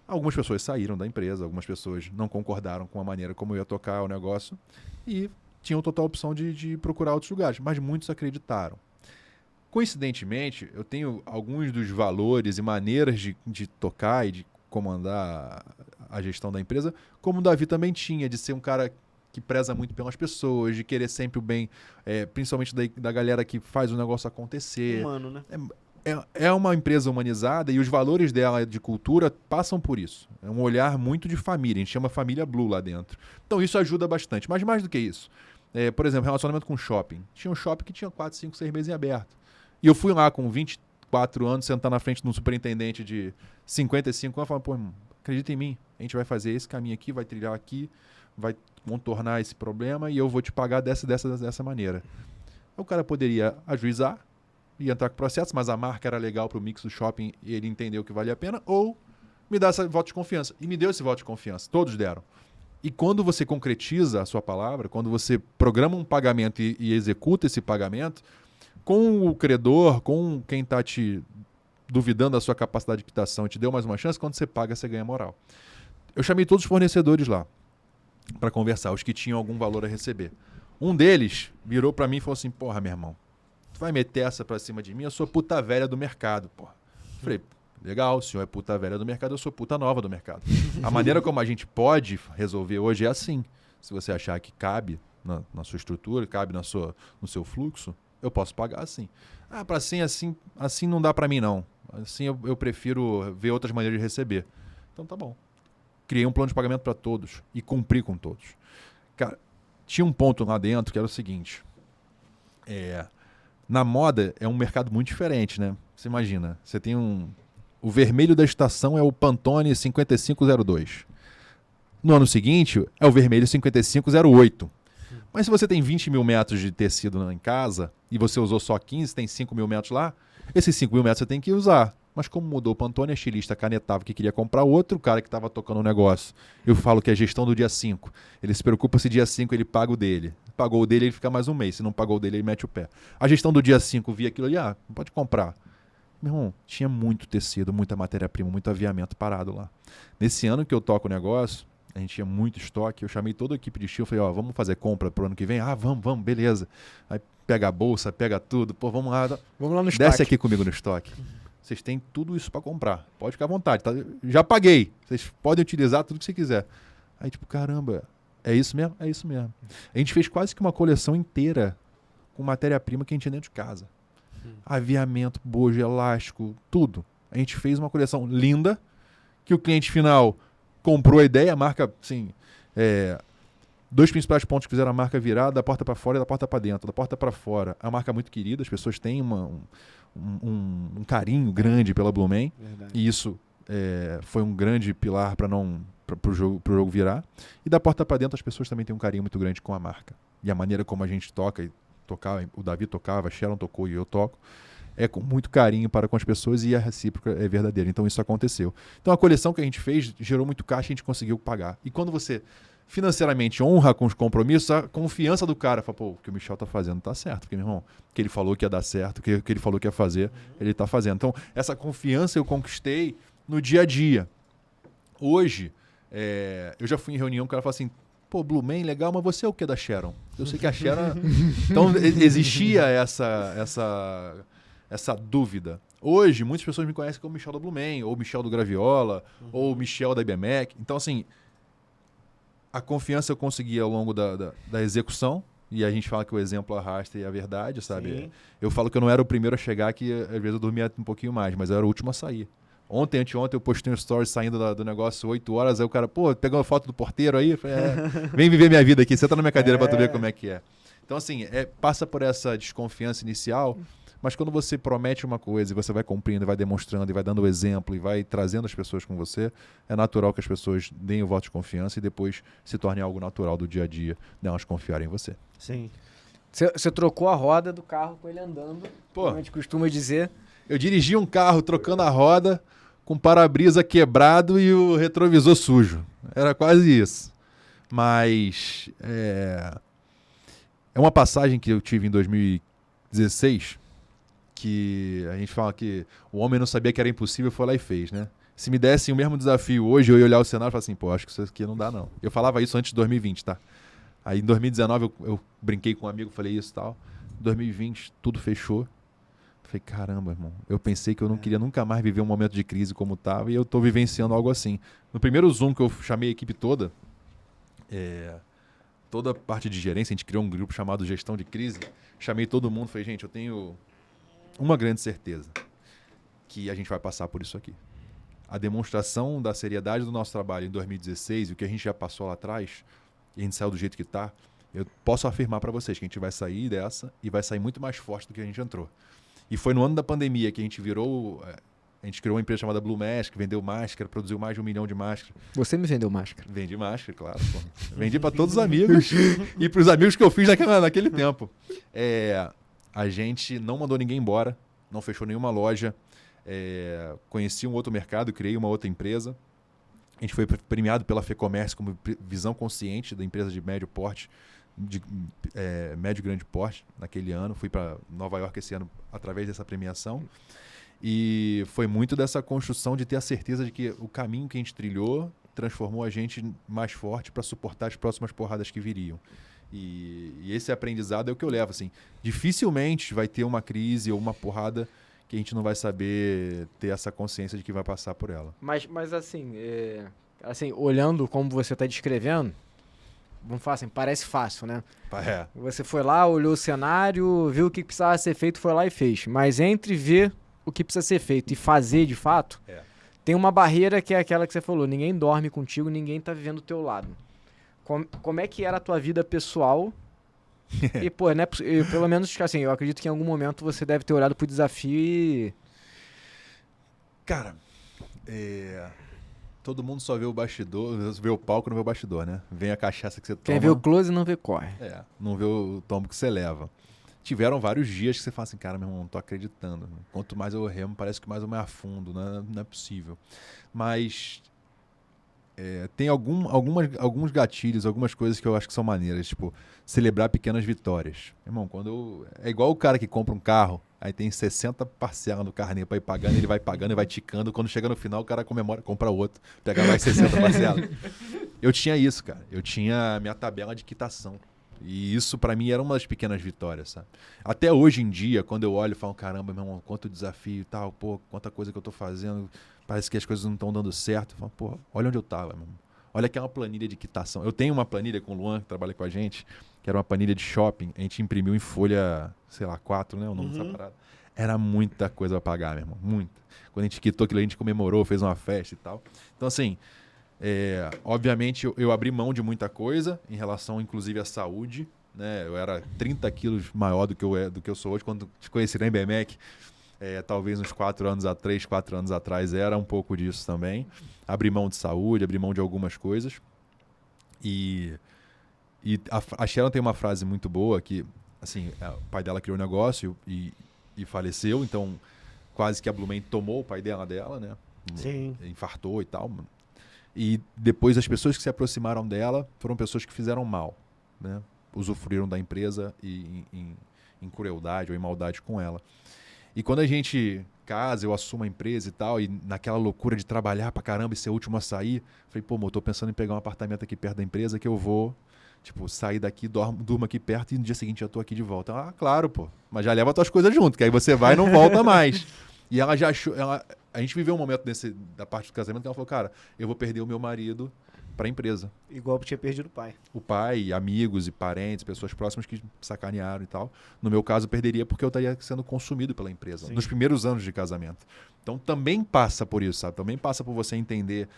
Algumas pessoas saíram da empresa, algumas pessoas não concordaram com a maneira como eu ia tocar o negócio e tinham total opção de procurar outros lugares, mas muitos acreditaram. Coincidentemente, eu tenho alguns dos valores e maneiras de tocar e de comandar a gestão da empresa, como o Davi também tinha, de ser um cara que preza muito pelas pessoas, de querer sempre o bem, principalmente da galera que faz o negócio acontecer. Humano, né? É uma empresa humanizada e os valores dela de cultura passam por isso. É um olhar muito de família, a gente chama família Blue lá dentro. Então isso ajuda bastante, mas mais do que isso. Por exemplo, relacionamento com shopping. Tinha um shopping que tinha 4, 5, 6 meses em aberto. E eu fui lá com 24 anos, sentar na frente de um superintendente de 55 anos e falar, pô, irmão, acredita em mim, a gente vai fazer esse caminho aqui, vai trilhar aqui, vai contornar esse problema e eu vou te pagar dessa maneira. O cara poderia ajuizar e entrar com processo, mas a marca era legal para o mix do shopping e ele entendeu que valia a pena, ou me dar esse voto de confiança. E me deu esse voto de confiança, todos deram. E quando você concretiza a sua palavra, quando você programa um pagamento e executa esse pagamento, com o credor, com quem está te duvidando da sua capacidade de quitação e te deu mais uma chance, quando você paga, você ganha moral. Eu chamei todos os fornecedores lá para conversar, os que tinham algum valor a receber. Um deles virou para mim e falou assim, porra, meu irmão, tu vai meter essa para cima de mim? Eu sou puta velha do mercado, porra. Falei, legal, o senhor é puta velha do mercado, eu sou puta nova do mercado. A maneira como a gente pode resolver hoje é assim. Se você achar que cabe na sua estrutura, cabe no seu fluxo, eu posso pagar assim. Ah, para assim não dá para mim não. Assim eu prefiro ver outras maneiras de receber. Então tá bom. Criei um plano de pagamento para todos e cumpri com todos. Cara, tinha um ponto lá dentro que era o seguinte. Na moda é um mercado muito diferente, né? Você imagina, você tem o vermelho da estação é o Pantone 5502. No ano seguinte é o vermelho 5508. Mas se você tem 20 mil metros de tecido em casa e você usou só 15, tem 5 mil metros lá, esses 5 mil metros você tem que usar. Mas como mudou o Pantone, a estilista canetava que queria comprar outro, o cara que estava tocando o negócio. Eu falo que é gestão do dia 5. Ele se preocupa se dia 5 ele paga o dele. Pagou o dele, ele fica mais um mês. Se não pagou o dele, ele mete o pé. A gestão do dia 5 via aquilo ali, pode comprar. Meu irmão, tinha muito tecido, muita matéria-prima, muito aviamento parado lá. Nesse ano que eu toco o negócio, a gente tinha muito estoque, eu chamei toda a equipe de estilo, falei, vamos fazer compra pro ano que vem? Vamos, beleza. Aí pega a bolsa, pega tudo, pô, vamos lá. Vamos lá no estoque. Desce aqui comigo no estoque. Vocês têm tudo isso para comprar, pode ficar à vontade, tá? Já paguei, vocês podem utilizar tudo que você quiser. Aí tipo, caramba, É isso mesmo? É isso mesmo. A gente fez quase que uma coleção inteira com matéria-prima que a gente tinha dentro de casa. Aviamento, bojo, elástico, tudo. A gente fez uma coleção linda, que o cliente final comprou a ideia, a marca, assim, 2 principais pontos que fizeram a marca virar da porta para fora e da porta para dentro. Da porta para fora, a marca é muito querida, as pessoas têm um carinho grande pela Blumen, e isso foi um grande pilar para o jogo virar. E da porta para dentro, as pessoas também têm um carinho muito grande com a marca. E a maneira como a gente toca, o Davi tocava, a Sharon tocou e eu toco, é com muito carinho para com as pessoas e a recíproca é verdadeira. Então isso aconteceu. Então a coleção que a gente fez gerou muito caixa e a gente conseguiu pagar. E quando você financeiramente honra com os compromissos, a confiança do cara, fala, pô, o que o Michel tá fazendo tá certo, porque, meu irmão, o que ele falou que ia dar certo, o que ele falou que ia fazer, ele tá fazendo. Então essa confiança eu conquistei no dia a dia. Hoje, eu já fui em reunião, o cara fala assim, pô, Blumen, legal, mas você é o que da Sharon? Eu sei que a Sharon... Então existia essa dúvida. Hoje, muitas pessoas me conhecem como Michel da Blumen, ou Michel do Graviola, ou Michel da IBMEC. Então, assim, a confiança eu consegui ao longo da execução, e a gente fala que o exemplo arrasta e é a verdade, sabe? Sim. Eu falo que eu não era o primeiro a chegar, que às vezes eu dormia um pouquinho mais, mas eu era o último a sair. Anteontem, eu postei um story saindo do negócio 8 horas, aí o cara, pô, pegou uma foto do porteiro aí, falei, vem viver minha vida aqui, senta na minha cadeira pra tu ver como é que é. Então, assim, passa por essa desconfiança inicial, mas quando você promete uma coisa e você vai cumprindo, vai demonstrando, e vai dando o exemplo, e vai trazendo as pessoas com você, é natural que as pessoas deem o voto de confiança e depois se torne algo natural do dia a dia, elas confiarem em você. Sim. Você trocou a roda do carro com ele andando, como a gente costuma dizer. Eu dirigi um carro trocando a roda, com o para-brisa quebrado e o retrovisor sujo. Era quase isso. Mas é uma passagem que eu tive em 2016, que a gente fala que o homem não sabia que era impossível, foi lá e fez, né? Se me dessem o mesmo desafio hoje, eu ia olhar o cenário e falar assim, pô, acho que isso aqui não dá não. Eu falava isso antes de 2020, tá? Aí em 2019 eu brinquei com um amigo, falei isso e tal. Em 2020 tudo fechou. Falei, caramba, irmão, eu pensei que eu não queria nunca mais viver um momento de crise como estava e eu estou vivenciando algo assim. No primeiro Zoom que eu chamei a equipe toda, toda a parte de gerência, a gente criou um grupo chamado Gestão de Crise, chamei todo mundo, falei, gente, eu tenho uma grande certeza, que a gente vai passar por isso aqui. A demonstração da seriedade do nosso trabalho em 2016 e o que a gente já passou lá atrás, e a gente saiu do jeito que está, eu posso afirmar para vocês que a gente vai sair dessa e vai sair muito mais forte do que a gente entrou. E foi no ano da pandemia que a gente a gente criou uma empresa chamada Blue Mask, vendeu máscara, produziu mais de 1 milhão de máscaras. Você me vendeu máscara? Vendi máscara, claro. Pô. Vendi para todos os amigos e para os amigos que eu fiz naquele tempo. A gente não mandou ninguém embora, não fechou nenhuma loja. Conheci um outro mercado, criei uma outra empresa. A gente foi premiado pela FEComércio como visão consciente da empresa de médio porte, de médio e grande porte naquele ano. Fui para Nova York esse ano através dessa premiação. E foi muito dessa construção de ter a certeza de que o caminho que a gente trilhou transformou a gente mais forte para suportar as próximas porradas que viriam. E esse aprendizado é o que eu levo. Assim, dificilmente vai ter uma crise ou uma porrada que a gente não vai saber ter essa consciência de que vai passar por ela. Mas assim, olhando como você está descrevendo, vamos falar assim, parece fácil, né? Você foi lá, olhou o cenário, viu o que precisava ser feito, foi lá e fez. Mas entre ver o que precisa ser feito e fazer de fato, tem uma barreira que é aquela que você falou, ninguém dorme contigo, ninguém tá vivendo do teu lado. Como é que era a tua vida pessoal? E, pô, né, pelo menos, assim, eu acredito que em algum momento você deve ter olhado pro desafio e... Cara, todo mundo só vê o bastidor, vê o palco, não vê o bastidor, né? Vem a cachaça que você toma. Quem vê o close não vê corre. Não vê o tombo que você leva. Tiveram vários dias que você fala assim, cara, meu irmão, não tô acreditando. Quanto mais eu remo, parece que mais eu me afundo, não é possível. Mas tem alguns gatilhos, algumas coisas que eu acho que são maneiras, tipo, celebrar pequenas vitórias. Irmão, é igual o cara que compra um carro, aí tem 60 parcelas no carnê para ir pagando, ele vai pagando e vai ticando, quando chega no final o cara comemora, compra outro, pega mais 60 parcelas. Eu tinha isso, cara. Eu tinha a minha tabela de quitação. E isso pra mim era uma das pequenas vitórias, sabe? Até hoje em dia, quando eu olho e falo, caramba, meu irmão, quanto desafio e tal, pô, quanta coisa que eu tô fazendo, parece que as coisas não estão dando certo. Eu falo, pô, olha onde eu tava, meu irmão. Olha que é uma planilha de quitação. Eu tenho uma planilha com o Luan, que trabalha com a gente, que era uma planilha de shopping. A gente imprimiu em folha, sei lá, 4, né? O nome dessa parada. Era muita coisa pra pagar, meu irmão. Muita. Quando a gente quitou aquilo, a gente comemorou, fez uma festa e tal. Então, assim, obviamente eu abri mão de muita coisa em relação, inclusive, à saúde. Né? Eu era 30 quilos maior do que eu sou hoje. Quando te conheci na IBMEC, talvez uns 4 anos atrás, era um pouco disso também. Abri mão de saúde, abri mão de algumas coisas. E a Sharon tem uma frase muito boa que, assim, o pai dela criou um negócio e faleceu, então quase que a Blue Man tomou o pai dela, né? Sim. Infartou e tal. E depois as pessoas que se aproximaram dela foram pessoas que fizeram mal, né? Usufruíram da empresa em crueldade ou em maldade com ela. E quando a gente casa, eu assumo a empresa e tal, e naquela loucura de trabalhar pra caramba e ser o último a sair, falei, pô, eu tô pensando em pegar um apartamento aqui perto da empresa que eu vou, tipo, sair daqui, durmo aqui perto e no dia seguinte já tô aqui de volta. Ah, claro, pô, mas já leva as tuas coisas junto, que aí você vai e não volta mais. E ela já achou, a gente viveu um momento da parte do casamento que ela falou, cara, eu vou perder o meu marido para a empresa. Igual eu tinha perdido o pai. O pai, amigos e parentes, pessoas próximas que sacanearam e tal. No meu caso, perderia porque eu estaria sendo consumido pela empresa. Sim. Nos primeiros anos de casamento. Então, também passa por isso, sabe? Também passa por você entender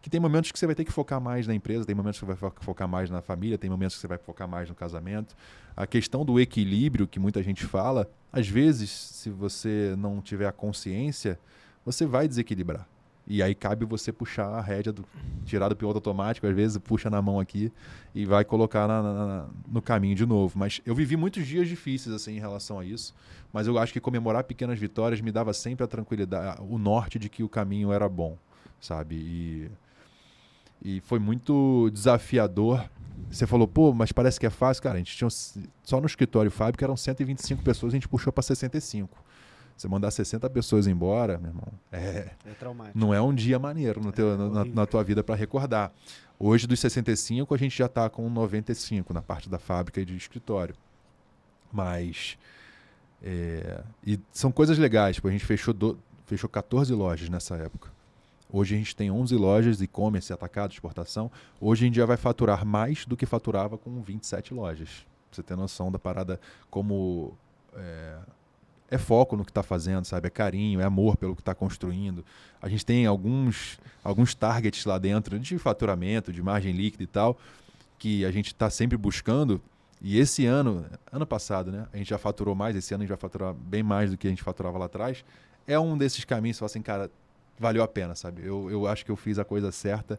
que tem momentos que você vai ter que focar mais na empresa, tem momentos que você vai focar mais na família, tem momentos que você vai focar mais no casamento. A questão do equilíbrio, que muita gente fala, às vezes, se você não tiver a consciência, você vai desequilibrar. E aí cabe você puxar a rédea, tirar do piloto automático, às vezes puxa na mão aqui e vai colocar no caminho de novo. Mas eu vivi muitos dias difíceis assim, em relação a isso, mas eu acho que comemorar pequenas vitórias me dava sempre a tranquilidade, o norte de que o caminho era bom, sabe? E foi muito desafiador. Você falou, pô, mas parece que é fácil. Cara, a gente tinha só no escritório fábrica eram 125 pessoas, a gente puxou para 65. Você mandar 60 pessoas embora, meu irmão, é traumático. Não é um dia maneiro na tua vida para recordar. Hoje, dos 65, a gente já está com 95 na parte da fábrica e de escritório. Mas e são coisas legais. Tipo, a gente fechou 14 lojas nessa época. Hoje a gente tem 11 lojas, e-commerce, atacado, exportação. Hoje a gente já vai faturar mais do que faturava com 27 lojas. Pra você ter noção da parada como... É foco no que está fazendo, sabe? É carinho, é amor pelo que está construindo. A gente tem alguns targets lá dentro de faturamento, de margem líquida e tal, que a gente está sempre buscando. E esse ano passado, né? A gente já faturou mais, esse ano a gente vai faturar bem mais do que a gente faturava lá atrás. É um desses caminhos, você fala assim, cara, valeu a pena, sabe? Eu acho que eu fiz a coisa certa.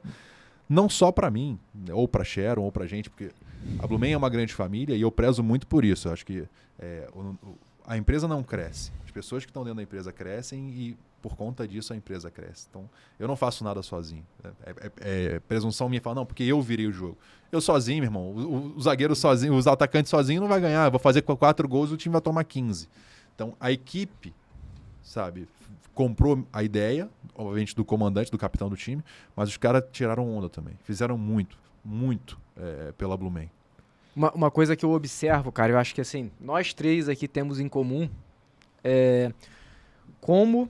Não só para mim, ou para Sharon, ou para a gente, porque a Blue Man é uma grande família e eu prezo muito por isso. Eu acho que a empresa não cresce. As pessoas que estão dentro da empresa crescem e, por conta disso, a empresa cresce. Então, eu não faço nada sozinho. Presunção minha falar, não, porque eu virei o jogo. Eu sozinho, meu irmão, o zagueiro sozinho, os atacantes sozinho não vai ganhar. Eu vou fazer 4 gols e o time vai tomar 15. Então, a equipe, sabe, comprou a ideia, obviamente, do comandante, do capitão do time, mas os caras tiraram onda também. Fizeram muito pela Blue Man. Uma coisa que eu observo, cara, eu acho que assim, nós três aqui temos em comum como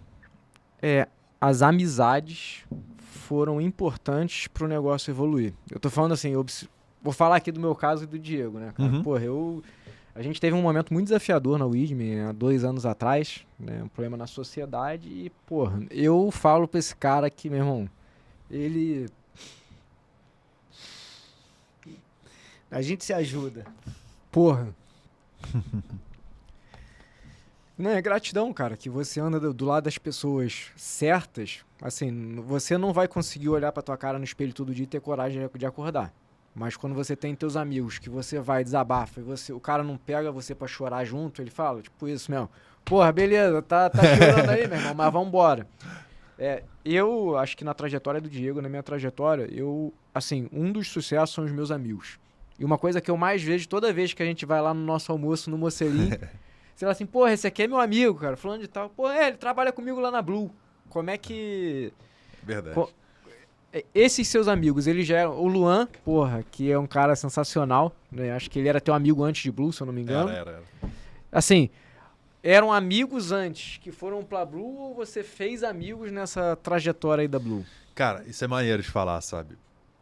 as amizades foram importantes para o negócio evoluir. Eu tô falando assim, vou falar aqui do meu caso e do Diego, né, cara? Porra, a gente teve um momento muito desafiador na Widme há 2 anos atrás, né, um problema na sociedade e, porra, eu falo pra esse cara que, meu irmão, ele... A gente se ajuda. Porra. Não, é gratidão, cara, que você anda do lado das pessoas certas. Assim, você não vai conseguir olhar pra tua cara no espelho todo dia e ter coragem de acordar. Mas quando você tem teus amigos, que você vai, desabafa, e o cara não pega você pra chorar junto, ele fala, tipo isso mesmo. Porra, beleza, tá chorando aí, meu irmão, mas vambora. Eu acho que na trajetória do Diego, na minha trajetória, assim, um dos sucessos são os meus amigos. E uma coisa que eu mais vejo toda vez que a gente vai lá no nosso almoço no Mocelim, você fala assim, porra, esse aqui é meu amigo, cara, falando de tal. Pô, ele trabalha comigo lá na Blue. Como é que... Verdade. Esses seus amigos, ele já eram... O Luan, porra, que é um cara sensacional, né? Acho que ele era teu amigo antes de Blue, se eu não me engano. Era. Assim, eram amigos antes que foram pra Blue ou você fez amigos nessa trajetória aí da Blue? Cara, isso é maneiro de falar, sabe?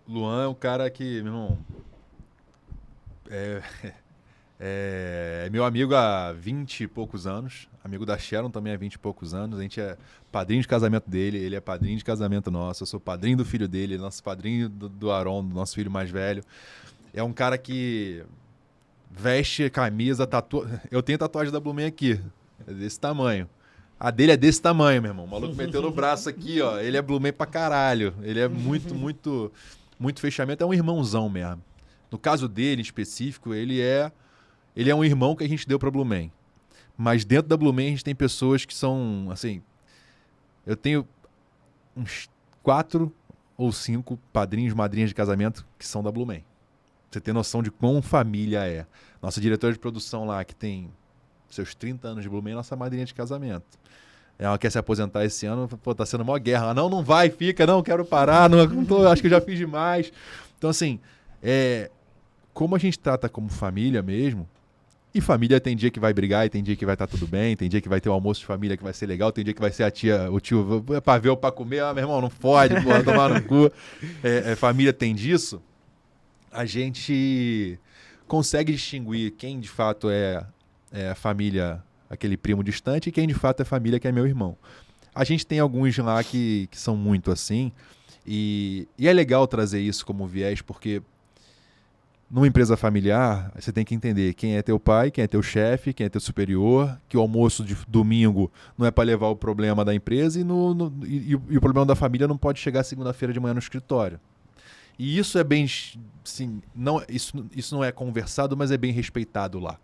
Luan é um cara que, meu irmão, é meu amigo há 20 e poucos anos, amigo da Sharon também há 20 e poucos anos, a gente é padrinho de casamento dele, ele é padrinho de casamento nosso, eu sou padrinho do filho dele, nosso padrinho do Aron, do nosso filho mais velho. É um cara que veste camisa, eu tenho tatuagem da Blumen aqui, é desse tamanho. A dele é desse tamanho, meu irmão. O maluco meteu no braço aqui, ó. Ele é Blumen pra caralho. Ele é muito fechamento. É um irmãozão mesmo. No caso dele, em específico, ele é um irmão que a gente deu pra Blumen. Mas dentro da Blumen a gente tem pessoas que são, assim... Eu tenho uns 4 ou 5 padrinhos, madrinhas de casamento que são da Blumen. Você tem noção de quão família é. Nossa diretora de produção lá, que tem seus 30 anos de Blumen, é nossa madrinha de casamento. Ela quer se aposentar esse ano, pô, tá sendo uma guerra. Ela, não vai, fica, não, quero parar, não tô, acho que eu já fiz demais. Então, assim, como a gente trata como família mesmo, e família tem dia que vai brigar, e tem dia que vai estar tudo bem, tem dia que vai ter um almoço de família que vai ser legal, tem dia que vai ser a tia, o tio, pra ver ou pra comer, meu irmão, não fode, porra, tomar no cu. Família tem disso, a gente consegue distinguir quem de fato é a família, aquele primo distante, e quem de fato é família, que é meu irmão. A gente tem alguns lá que são muito assim, e é legal trazer isso como viés, porque numa empresa familiar, você tem que entender quem é teu pai, quem é teu chefe, quem é teu superior, que o almoço de domingo não é para levar o problema da empresa e o problema da família não pode chegar segunda-feira de manhã no escritório. E isso é bem, assim, isso não é conversado, mas é bem respeitado lá.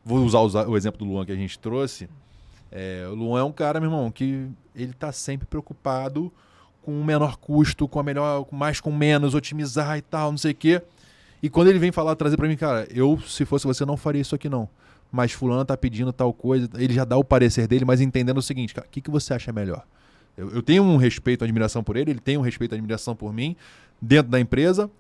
Vou usar o exemplo do Luan que a gente trouxe. O Luan é um cara, meu irmão, que ele tá sempre preocupado com o menor custo, com a melhor, mais com menos, otimizar e tal, não sei o quê. E quando ele vem trazer pra mim, cara, se fosse você, não faria isso aqui não. Mas fulano tá pedindo tal coisa, ele já dá o parecer dele, mas entendendo o seguinte, cara, o que você acha melhor? Eu tenho um respeito, uma admiração por ele tem um respeito, uma admiração por mim, dentro da empresa,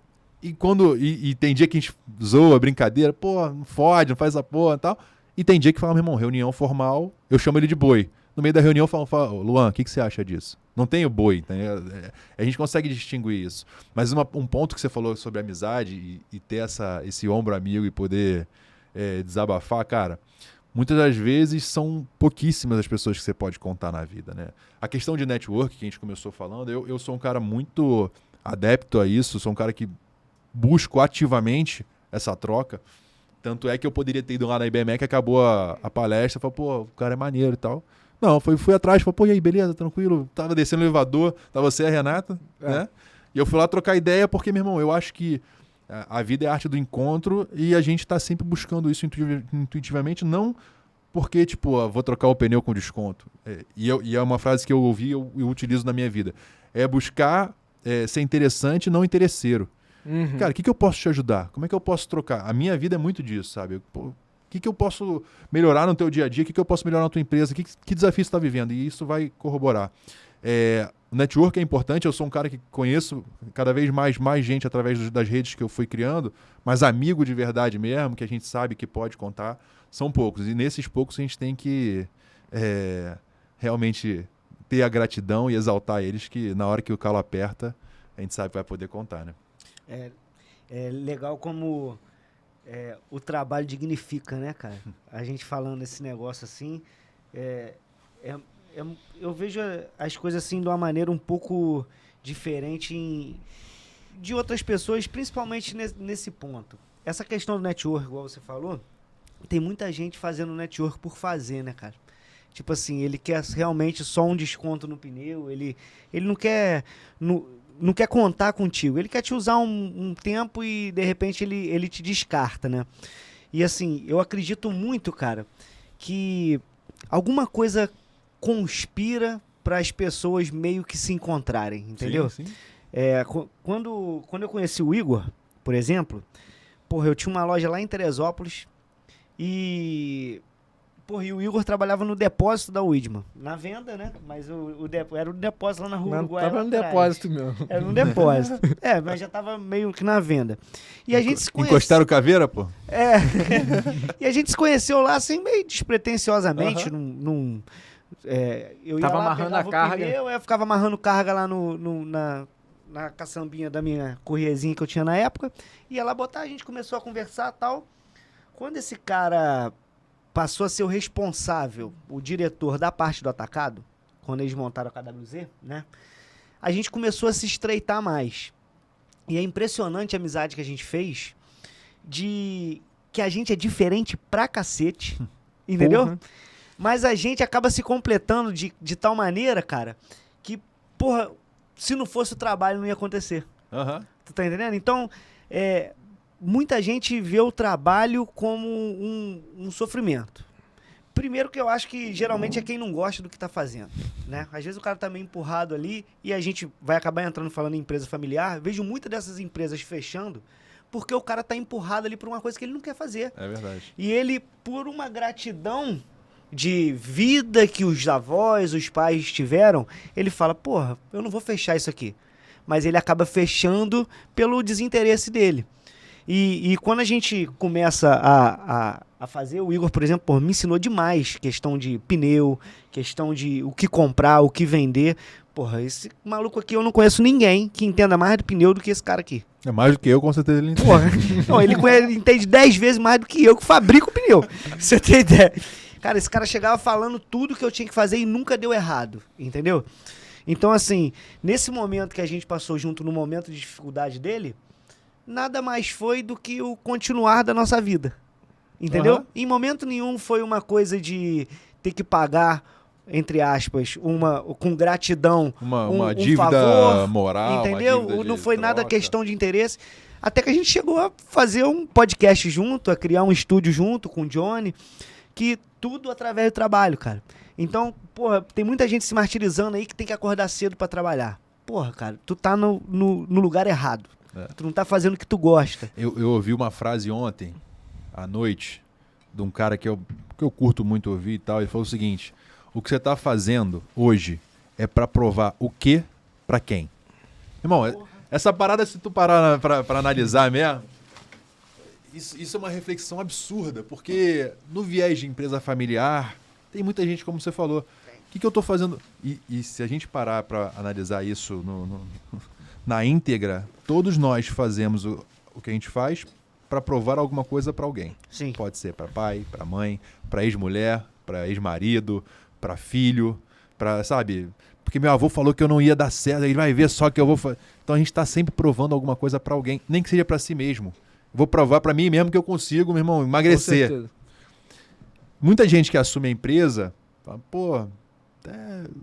e tem dia que a gente zoa, brincadeira, pô, não fode, não faz essa porra e tal. E tem dia que fala, meu irmão, reunião formal, eu chamo ele de boi. No meio da reunião eu falo, Luan, o que você acha disso? Não tem o boi, tá? A gente consegue distinguir isso. Mas um ponto que você falou sobre amizade e ter esse ombro amigo e poder desabafar, cara, muitas das vezes são pouquíssimas as pessoas que você pode contar na vida, né? A questão de network que a gente começou falando, eu sou um cara muito adepto a isso, sou um cara que busco ativamente essa troca. Tanto é que eu poderia ter ido lá na IBMEC, acabou a palestra, falei, pô, o cara é maneiro e tal. Não, fui atrás, falei, pô, e aí, beleza, tranquilo? Tava descendo o elevador, tava você e a Renata, né? E eu fui lá trocar ideia porque, meu irmão, eu acho que a vida é a arte do encontro e a gente tá sempre buscando isso intuitivamente, não porque, tipo, vou trocar o pneu com desconto. E é uma frase que eu ouvi e eu utilizo na minha vida. É buscar ser interessante, não interesseiro. Uhum. Cara, o que eu posso te ajudar? Como é que eu posso trocar? A minha vida é muito disso, sabe? O que eu posso melhorar no teu dia a dia? O que eu posso melhorar na tua empresa? Que desafio você está vivendo? E isso vai corroborar. O network é importante. Eu sou um cara que conheço cada vez mais gente através das redes que eu fui criando, mas amigo de verdade mesmo, que a gente sabe que pode contar, são poucos. E nesses poucos a gente tem que realmente ter a gratidão e exaltar eles, que na hora que o calo aperta, a gente sabe que vai poder contar, né? É legal como o trabalho dignifica, né, cara? A gente falando esse negócio assim, eu vejo as coisas assim de uma maneira um pouco diferente de outras pessoas, principalmente nesse ponto. Essa questão do network, igual você falou, tem muita gente fazendo network por fazer, né, cara? Tipo assim, ele quer realmente só um desconto no pneu, ele não quer... não quer contar contigo, ele quer te usar um tempo e de repente ele te descarta, né? E assim, eu acredito muito, cara, que alguma coisa conspira para as pessoas meio que se encontrarem, entendeu? Sim, sim. Quando eu conheci o Igor, por exemplo, porra, eu tinha uma loja lá em Teresópolis e o Igor trabalhava no depósito da Widman, na venda, né? Mas era o depósito lá na Rua Uruguai. Tava no depósito mesmo. Era no depósito. Mas já tava meio que na venda. E a gente se conheceu... Encostaram caveira, pô? E a gente se conheceu lá, assim, meio despretensiosamente. Eu tava ia lá, amarrando a carga. Eu ficava amarrando carga lá na caçambinha da minha courrierzinha que eu tinha na época, ia lá botar, a gente começou a conversar e tal. Quando esse cara passou a ser o responsável, o diretor da parte do atacado, quando eles montaram a KWZ, né? A gente começou a se estreitar mais. E é impressionante a amizade que a gente fez, de que a gente é diferente pra cacete, entendeu? Porra. Mas a gente acaba se completando de tal maneira, cara, que, porra, se não fosse o trabalho não ia acontecer. Aham. Tu tá entendendo? Então, muita gente vê o trabalho como um sofrimento. Primeiro que eu acho que geralmente é quem não gosta do que tá fazendo, né? Às vezes o cara tá meio empurrado ali e a gente vai acabar entrando falando em empresa familiar. Vejo muitas dessas empresas fechando porque o cara tá empurrado ali por uma coisa que ele não quer fazer. É verdade. E ele, por uma gratidão de vida que os avós, os pais tiveram, ele fala, porra, eu não vou fechar isso aqui. Mas ele acaba fechando pelo desinteresse dele. E quando a gente começa a fazer, o Igor, por exemplo, me ensinou demais questão de pneu, questão de o que comprar, o que vender. Porra, esse maluco aqui eu não conheço ninguém que entenda mais de pneu do que esse cara aqui. É mais do que eu, com certeza ele entende. Porra, não, ele entende 10 vezes mais do que eu que fabrico o pneu. Você tem ideia? Cara, esse cara chegava falando tudo que eu tinha que fazer e nunca deu errado, entendeu? Então, assim, nesse momento que a gente passou junto, no momento de dificuldade dele, nada mais foi do que o continuar da nossa vida, entendeu? Uhum. Em momento nenhum foi uma coisa de ter que pagar, entre aspas, com gratidão, Uma dívida favor, moral, entendeu? uma dívida Não de foi nada troca. questão de interesse. Até que a gente chegou a fazer um podcast junto, a criar um estúdio junto com o Johnny, que tudo através do trabalho, cara. Então, porra, tem muita gente se martirizando aí que tem que acordar cedo pra trabalhar. Porra, cara, tu tá no lugar errado. Tu não tá fazendo o que tu gosta. Eu ouvi uma frase ontem, à noite, de um cara que eu curto muito ouvir e tal. Ele falou o seguinte: o que você tá fazendo hoje é pra provar o quê pra quem? Irmão, essa parada, se tu parar pra analisar mesmo, isso é uma reflexão absurda, porque no viés de empresa familiar, tem muita gente, como você falou, o que eu tô fazendo? E se a gente parar pra analisar isso na íntegra, todos nós fazemos o que a gente faz para provar alguma coisa para alguém. Sim. Pode ser para pai, para mãe, para ex-mulher, para ex-marido, para filho, para, sabe? Porque meu avô falou que eu não ia dar certo, ele vai ver só que eu vou fazer. Então a gente está sempre provando alguma coisa para alguém, nem que seja para si mesmo. Vou provar para mim mesmo que eu consigo, meu irmão, emagrecer. Com certeza. Muita gente que assume a empresa, fala, pô,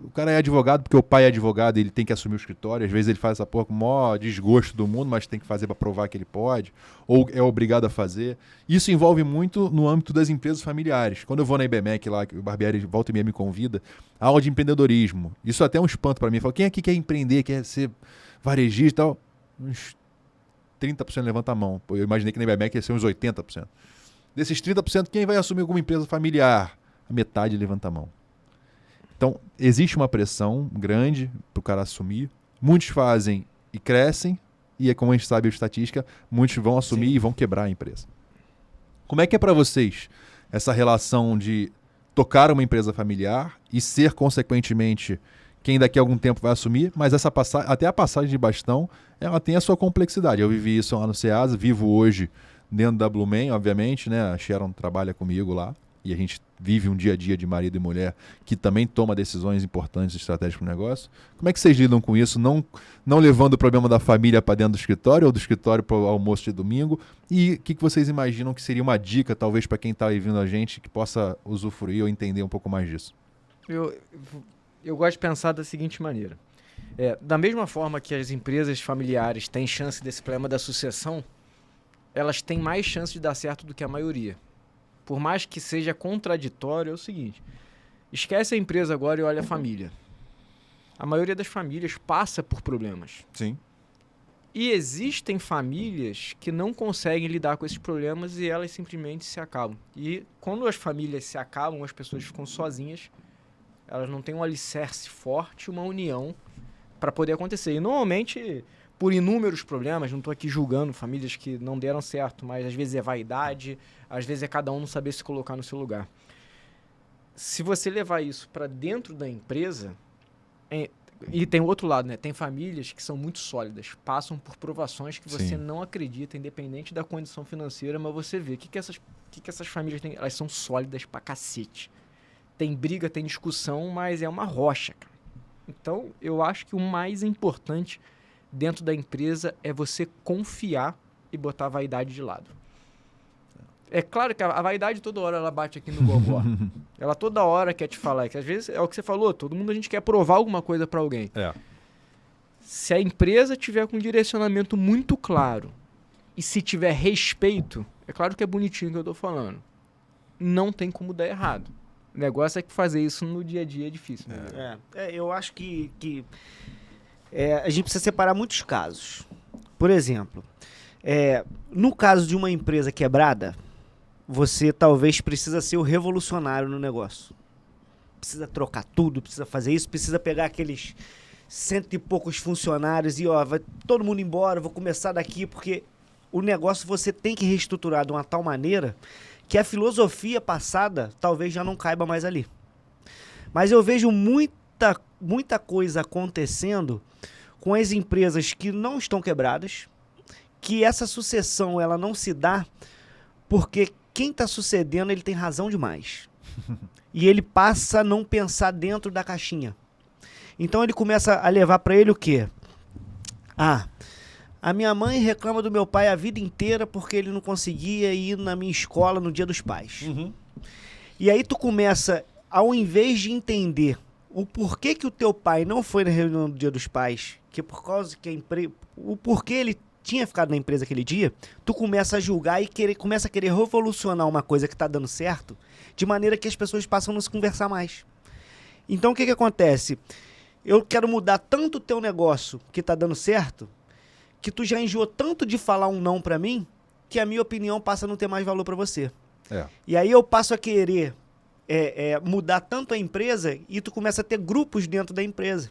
o cara é advogado porque o pai é advogado e ele tem que assumir o escritório. Às vezes ele faz essa porra com o maior desgosto do mundo, mas tem que fazer para provar que ele pode, ou é obrigado a fazer. Isso envolve muito no âmbito das empresas familiares. Quando eu vou na IBMEC lá, que o Barbieri volta e meia me convida, aula de empreendedorismo. Isso até é um espanto para mim. Falo, quem aqui quer empreender, quer ser varejista e tal? Uns 30% levanta a mão. Eu imaginei que na IBMEC ia ser uns 80%. Desses 30%, quem vai assumir alguma empresa familiar? A metade levanta a mão. Então, existe uma pressão grande para o cara assumir. Muitos fazem e crescem, e é como a gente sabe a estatística, muitos vão assumir e vão quebrar a empresa. Como é que é para vocês essa relação de tocar uma empresa familiar e ser, consequentemente, quem daqui a algum tempo vai assumir, mas até a passagem de bastão, ela tem a sua complexidade. Eu vivi isso lá no Ceasa, vivo hoje dentro da Blumen, obviamente, né? A Sharon trabalha comigo lá. E a gente vive um dia a dia de marido e mulher que também toma decisões importantes e estratégicas para o negócio. Como é que vocês lidam com isso? Não levando o problema da família para dentro do escritório ou do escritório para o almoço de domingo? E o que vocês imaginam que seria uma dica, talvez, para quem está aí vindo a gente, que possa usufruir ou entender um pouco mais disso? Eu gosto de pensar da seguinte maneira. Da mesma forma que as empresas familiares têm chance desse problema da sucessão, elas têm mais chance de dar certo do que a maioria. Por mais que seja contraditório, é o seguinte: esquece a empresa agora e olha a família. A maioria das famílias passa por problemas. Sim. E existem famílias que não conseguem lidar com esses problemas e elas simplesmente se acabam. E quando as famílias se acabam, as pessoas ficam sozinhas, elas não têm um alicerce forte, uma união para poder acontecer. E normalmente, por inúmeros problemas, não estou aqui julgando famílias que não deram certo, mas às vezes é vaidade, às vezes é cada um não saber se colocar no seu lugar. Se você levar isso para dentro da empresa, E tem o outro lado, né? Tem famílias que são muito sólidas, passam por provações que você não acredita, independente da condição financeira, mas você vê que essas famílias têm. Elas são sólidas pra cacete. Tem briga, tem discussão, mas é uma rocha, cara. Então, eu acho que o mais importante dentro da empresa é você confiar e botar a vaidade de lado. É claro que a vaidade toda hora ela bate aqui no gogó. Ela toda hora quer te falar, que às vezes é o que você falou, todo mundo a gente quer provar alguma coisa para alguém. Se a empresa tiver com um direcionamento muito claro e se tiver respeito, é claro que é bonitinho o que eu tô falando, não tem como dar errado. O negócio é que fazer isso no dia a dia é difícil. Né? Eu acho que a gente precisa separar muitos casos. Por exemplo, no caso de uma empresa quebrada, você talvez precisa ser o revolucionário no negócio. Precisa trocar tudo, precisa fazer isso, precisa pegar aqueles 100 e poucos funcionários e vai todo mundo embora, vou começar daqui, porque o negócio você tem que reestruturar de uma tal maneira que a filosofia passada talvez já não caiba mais ali. Mas eu vejo muita coisa acontecendo com as empresas que não estão quebradas, que essa sucessão ela não se dá porque quem está sucedendo ele tem razão demais. E ele passa a não pensar dentro da caixinha. Então ele começa a levar para ele o quê? A minha mãe reclama do meu pai a vida inteira porque ele não conseguia ir na minha escola no Dia dos Pais. E aí tu começa, ao invés de entender o porquê que o teu pai não foi na reunião do Dia dos Pais, que por causa que o porquê ele tinha ficado na empresa aquele dia, tu começa a julgar e começa a querer revolucionar uma coisa que tá dando certo, de maneira que as pessoas passam a não se conversar mais. Então o que acontece? Eu quero mudar tanto o teu negócio que tá dando certo, que tu já enjoou tanto de falar um não pra mim, que a minha opinião passa a não ter mais valor pra você. E aí eu passo a querer mudar tanto a empresa e tu começa a ter grupos dentro da empresa.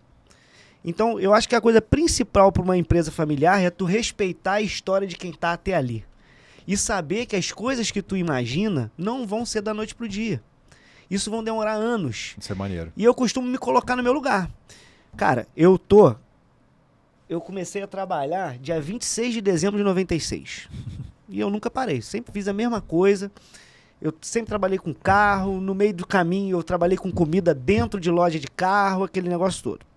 Então, eu acho que a coisa principal para uma empresa familiar é tu respeitar a história de quem tá até ali. E saber que as coisas que tu imagina não vão ser da noite pro dia. Isso vão demorar anos. Isso é maneiro. E eu costumo me colocar no meu lugar. Cara, eu comecei a trabalhar dia 26 de dezembro de 96. E eu nunca parei. Sempre fiz a mesma coisa. Eu sempre trabalhei com carro. No meio do caminho eu trabalhei com comida dentro de loja de carro. Aquele negócio todo.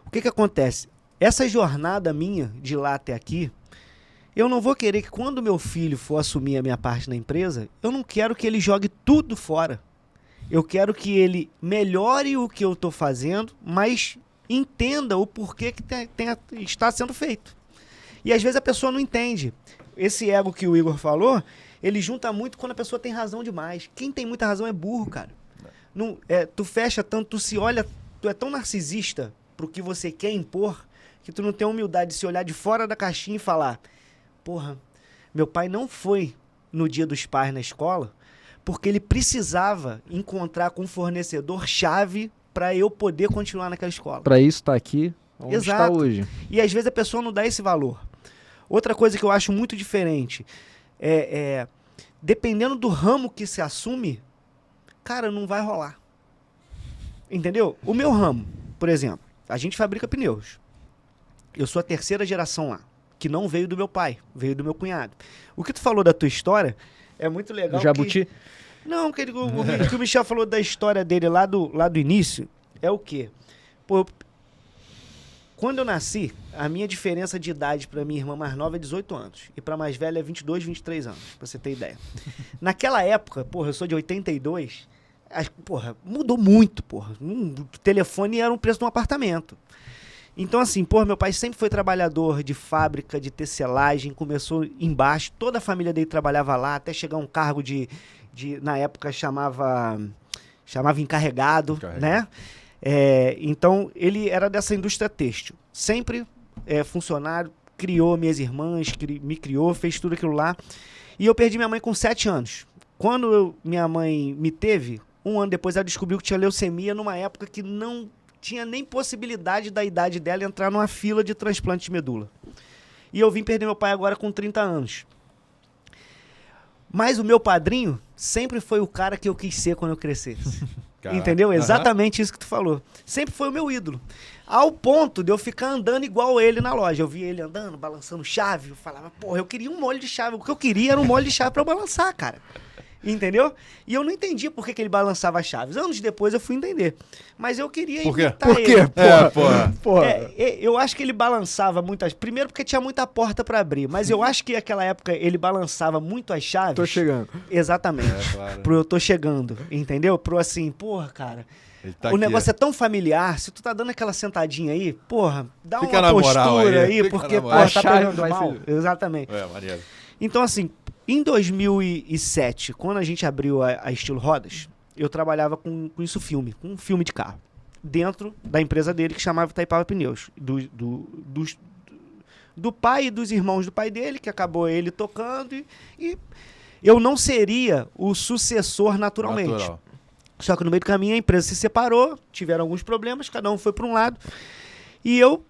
O que acontece? Essa jornada minha de lá até aqui, eu não vou querer que quando meu filho for assumir a minha parte na empresa, eu não quero que ele jogue tudo fora. Eu quero que ele melhore o que eu estou fazendo, mas entenda o porquê que está sendo feito. E às vezes a pessoa não entende. Esse ego que o Igor falou, ele junta muito quando a pessoa tem razão demais. Quem tem muita razão é burro, cara. Não, tu fecha tanto, tu se olha, tu é tão narcisista pro que você quer impor, que tu não tem a humildade de se olhar de fora da caixinha e falar, porra, meu pai não foi no Dia dos Pais na escola porque ele precisava encontrar com um fornecedor-chave para eu poder continuar naquela escola. Para isso tá aqui onde está hoje. E às vezes a pessoa não dá esse valor. Outra coisa que eu acho muito diferente dependendo do ramo que se assume, cara, não vai rolar. Entendeu? O meu ramo, por exemplo, a gente fabrica pneus. Eu sou a 3ª geração lá, que não veio do meu pai, veio do meu cunhado. O que tu falou da tua história é muito legal. Do Jabuti? Não, que o Michel falou da história dele lá do início, é o quê? Pô, quando eu nasci, a minha diferença de idade pra minha irmã mais nova é 18 anos. E pra mais velha é 22, 23 anos, pra você ter ideia. Naquela época, porra, eu sou de 82... Porra, mudou muito, porra. O telefone era um preço de um apartamento. Então, assim, porra, meu pai sempre foi trabalhador de fábrica, de tecelagem, começou embaixo, toda a família dele trabalhava lá, até chegar um cargo na época chamava encarregado, né? Então, ele era dessa indústria têxtil. Sempre funcionário, criou minhas irmãs, me criou, fez tudo aquilo lá. E eu perdi minha mãe com 7 anos. Quando minha mãe me teve, um ano depois ela descobriu que tinha leucemia numa época que não tinha nem possibilidade da idade dela entrar numa fila de transplante de medula. E eu vim perder meu pai agora com 30 anos. Mas o meu padrinho sempre foi o cara que eu quis ser quando eu crescesse. Caraca. Entendeu? Exatamente isso que tu falou. Sempre foi o meu ídolo. Ao ponto de eu ficar andando igual ele na loja. Eu via ele andando, balançando chave. Eu falava, porra, eu queria um molho de chave. O que eu queria era um molho de chave pra eu balançar, cara. Entendeu? E eu não entendia por que ele balançava as chaves. Anos depois eu fui entender. Mas eu queria imitar ele. Porra. Eu acho que ele balançava muitas... Primeiro porque tinha muita porta pra abrir. Mas eu acho que naquela época ele balançava muito as chaves. Tô chegando. Exatamente. Claro. Pro eu tô chegando. Entendeu? Pro assim, porra, cara... Tá o negócio é tão familiar, se tu tá dando aquela sentadinha aí, porra, dá fica uma postura moral aí, porque porra, tá pegando mal. Exatamente. Maneiro. Então, assim, em 2007, quando a gente abriu a Estilo Rodas, eu trabalhava com isso filme, com um filme de carro, dentro da empresa dele que chamava Itaipava Pneus, do pai e dos irmãos do pai dele, que acabou ele tocando, e eu não seria o sucessor naturalmente. Natural. Só que no meio do caminho a empresa se separou, tiveram alguns problemas, cada um foi para um lado. E eu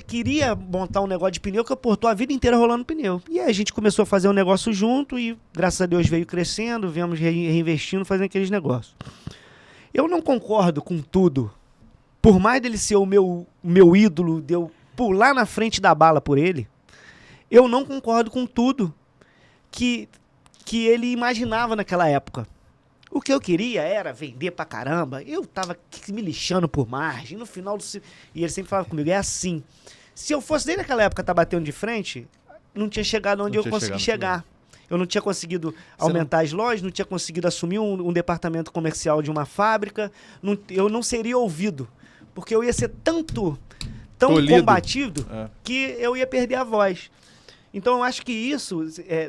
queria montar um negócio de pneu que eu tô a vida inteira rolando pneu. E aí a gente começou a fazer um negócio junto e, graças a Deus, veio crescendo, viemos reinvestindo, fazendo aqueles negócios. Eu não concordo com tudo. Por mais dele ser o meu ídolo, de eu pular na frente da bala por ele, eu não concordo com tudo que ele imaginava naquela época. O que eu queria era vender pra caramba. Eu tava me lixando por margem. No final E ele sempre falava comigo, é assim. Se eu fosse desde aquela época tá batendo de frente, não tinha chegado onde eu consegui chegar. Eu não tinha conseguido aumentar as lojas, não tinha conseguido assumir um departamento comercial de uma fábrica. Eu não seria ouvido. Porque eu ia ser tão combatido que eu ia perder a voz. Então eu acho que isso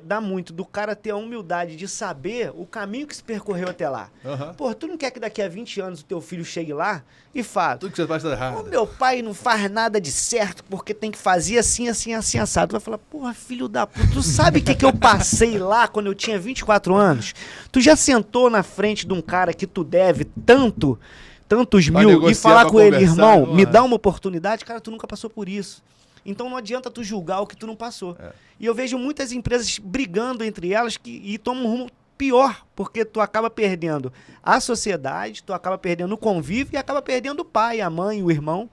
dá muito do cara ter a humildade de saber o caminho que se percorreu até lá. Pô, tu não quer que daqui a 20 anos o teu filho chegue lá e fale, tudo que você faz tá errado. O meu pai não faz nada de certo porque tem que fazer assim, assim, assim, assado. Tu vai falar, porra, filho da puta, tu sabe o que eu passei lá quando eu tinha 24 anos? Tu já sentou na frente de um cara que tu deve tantos mil e falar com ele, irmão, me dá uma oportunidade? Cara, tu nunca passou por isso. Então não adianta tu julgar o que tu não passou. E eu vejo muitas empresas brigando entre elas e tomam um rumo pior, porque tu acaba perdendo a sociedade, tu acaba perdendo o convívio e acaba perdendo o pai, a mãe, o irmão,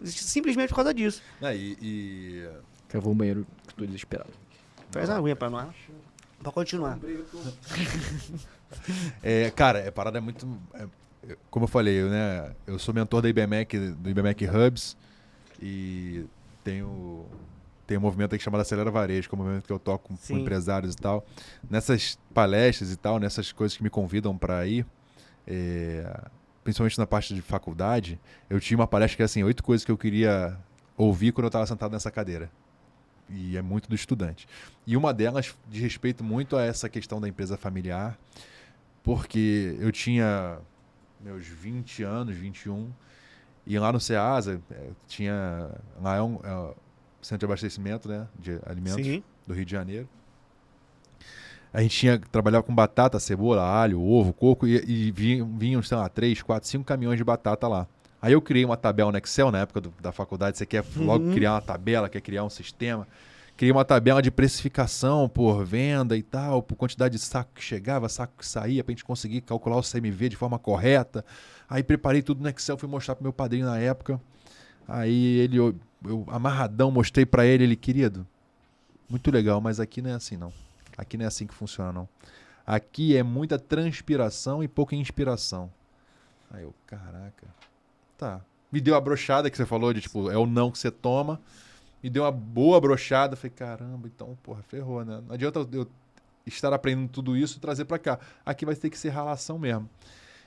simplesmente por causa disso. Eu vou ao banheiro que tô desesperado. Faz a unha pra nós. Pra continuar. Cara, a parada é muito... como eu falei, eu sou mentor da IBMEC, do IBMEC Hubs, e tem um movimento aí chamado Acelera Varejo, que é um movimento que eu toco com empresários e tal. Nessas palestras e tal, nessas coisas que me convidam para ir, principalmente na parte de faculdade, eu tinha uma palestra que era assim, 8 coisas que eu queria ouvir quando eu estava sentado nessa cadeira. E é muito do estudante. E uma delas diz respeito muito a essa questão da empresa familiar, porque eu tinha meus 20 anos, 21, e lá no Ceasa, lá é um centro de abastecimento, né, de alimentos do Rio de Janeiro. A gente trabalhava com batata, cebola, alho, ovo, coco, e vinham, sei lá, 3, 4, 5 caminhões de batata lá. Aí eu criei uma tabela no Excel, na época da faculdade, você quer logo criar uma tabela, quer criar um sistema. Criei uma tabela de precificação por venda e tal, por quantidade de saco que chegava, saco que saía, pra gente conseguir calcular o CMV de forma correta. Aí preparei tudo no Excel, fui mostrar pro meu padrinho na época. Aí eu amarradão, mostrei pra ele, querido, muito legal, mas aqui não é assim não. Aqui não é assim que funciona não. Aqui é muita transpiração e pouca inspiração. Aí eu, caraca, tá. Me deu a brochada que você falou de tipo, é o não que você toma. Me deu uma boa brochada. Falei, caramba, então, porra, ferrou, né? Não adianta eu estar aprendendo tudo isso e trazer pra cá. Aqui vai ter que ser ralação mesmo.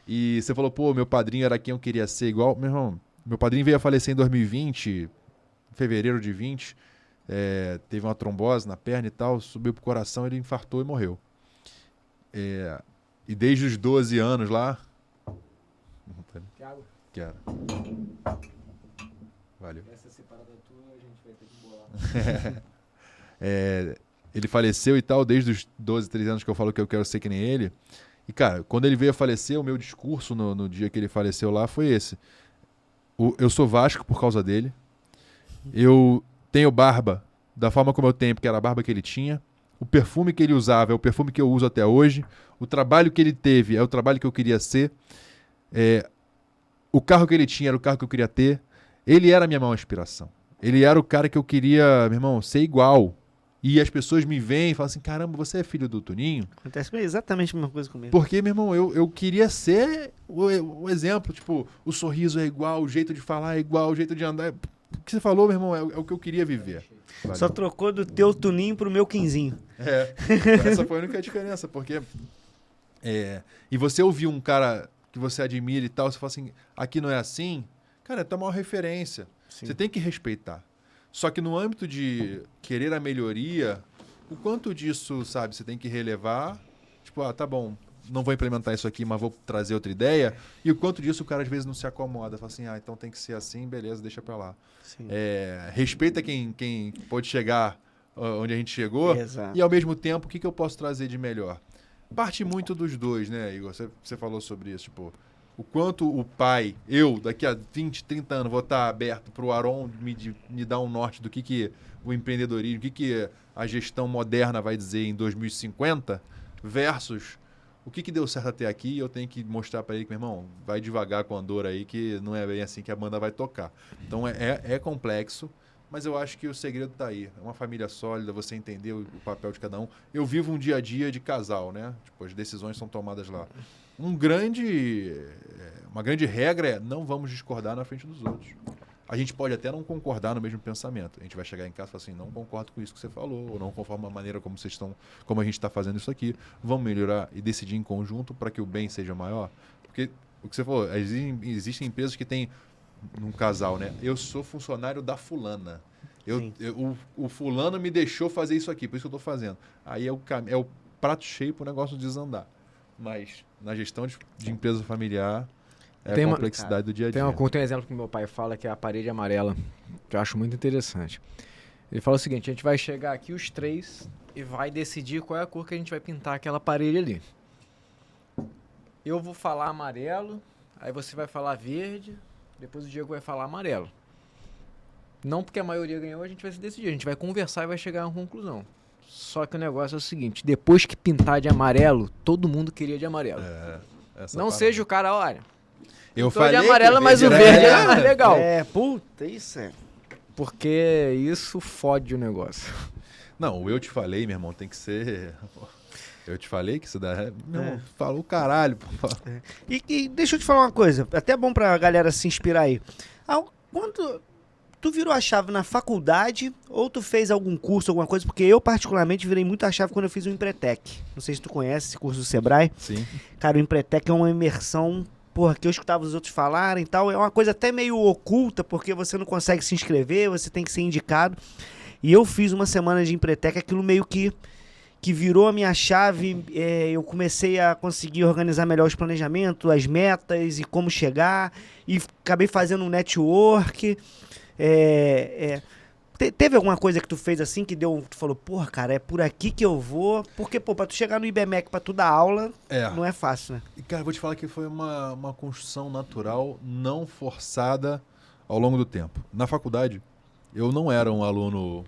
E você falou, pô, meu padrinho era quem eu queria ser igual. Meu irmão, meu padrinho veio a falecer em 2020, em fevereiro de 20. Teve uma trombose na perna e tal, subiu pro coração, ele infartou e morreu. E desde os 12 anos lá... Quer água? Quero. Valeu. Essa separada tua, a gente vai ter que bolar. Ele faleceu e tal, desde os 12, 13 anos que eu falo que eu quero ser que nem ele. E, cara, quando ele veio a falecer, o meu discurso no dia que ele faleceu lá foi esse. Eu sou Vasco por causa dele. Eu tenho barba da forma como eu tenho, porque era a barba que ele tinha. o perfume que ele usava é o perfume que eu uso até hoje, o trabalho que ele teve é o trabalho que eu queria ser, o carro que ele tinha era o carro que eu queria ter. Ele era a minha maior inspiração. Ele era o cara que eu queria, meu irmão, ser igual. E as pessoas me veem e falam assim, caramba, você é filho do Toninho? Acontece exatamente a mesma coisa comigo. Porque, meu irmão, eu queria ser o exemplo, tipo, o sorriso é igual, o jeito de falar é igual, o jeito de andar. O que você falou, meu irmão, é o que eu queria viver. Valeu. Só trocou do teu Toninho pro meu Quinzinho. Essa foi a única diferença, porque... e você ouvir um cara que você admira e tal, você fala assim, aqui não é assim, cara, é tua maior referência. Sim. Você tem que respeitar. Só que no âmbito de querer a melhoria, o quanto disso, sabe, você tem que relevar, tipo, tá bom, não vou implementar isso aqui, mas vou trazer outra ideia, e o quanto disso o cara às vezes não se acomoda, fala assim, então tem que ser assim, beleza, deixa pra lá. Respeita quem pode chegar onde a gente chegou. Exato. E ao mesmo tempo, o que eu posso trazer de melhor? Parte muito dos dois, né, Igor? Você falou sobre isso, tipo, o quanto o pai, eu, daqui a 20, 30 anos, vou estar aberto para o Aron me dar um norte do que o empreendedorismo, o que a gestão moderna vai dizer em 2050, versus o que deu certo até aqui, e eu tenho que mostrar para ele que, meu irmão, vai devagar com a dor aí, que não é bem assim que a banda vai tocar. Então é complexo, mas eu acho que o segredo está aí. É uma família sólida, você entender o papel de cada um. Eu vivo um dia a dia de casal, né? Tipo, as decisões são tomadas lá. Uma grande regra é não vamos discordar na frente dos outros. A gente pode até não concordar no mesmo pensamento. A gente vai chegar em casa e falar assim, não concordo com isso que você falou, ou não conforme a maneira como a gente está fazendo isso aqui. Vamos melhorar e decidir em conjunto para que o bem seja maior. Porque o que você falou, existem empresas que têm num casal, né? Eu sou funcionário da fulana. O fulano me deixou fazer isso aqui, por isso que eu estou fazendo. Aí é o prato cheio para o negócio desandar. Mas na gestão de empresa familiar é a complexidade do dia a dia. Tem um exemplo que meu pai fala, que é a parede amarela, que eu acho muito interessante. Ele fala o seguinte, a gente vai chegar aqui os três e vai decidir qual é a cor que a gente vai pintar aquela parede ali. Eu vou falar amarelo, aí você vai falar verde, depois o Diego vai falar amarelo. Não porque a maioria ganhou, a gente vai se decidir. A gente vai conversar e vai chegar a uma conclusão. Só que o negócio é o seguinte, depois que pintar de amarelo, todo mundo queria de amarelo. Não seja o cara, olha, eu falei de amarelo, mas o verde é mais legal. Puta, isso é... Porque isso fode o negócio. Não, o eu te falei, meu irmão, tem que ser... Eu te falei que isso dá... Meu irmão, falou caralho. E deixa eu te falar uma coisa, até bom pra galera se inspirar aí. Quando... Tu virou a chave na faculdade ou tu fez algum curso, alguma coisa? Porque eu, particularmente, virei muito a chave quando eu fiz o Empretec. Não sei se tu conhece esse curso do Sebrae. Sim. Cara, o Empretec é uma imersão, que eu escutava os outros falarem e tal. É uma coisa até meio oculta, porque você não consegue se inscrever, você tem que ser indicado. E eu fiz uma semana de Empretec, aquilo meio que virou a minha chave. Eu comecei a conseguir organizar melhor os planejamentos, as metas e como chegar. E acabei fazendo um network. Teve alguma coisa que tu fez assim que tu falou, porra, cara, é por aqui que eu vou? Porque, pra tu chegar no IBMEC pra tu dar aula, não é fácil, né? E, cara, vou te falar que foi uma construção natural, não forçada ao longo do tempo. Na faculdade, eu não era um aluno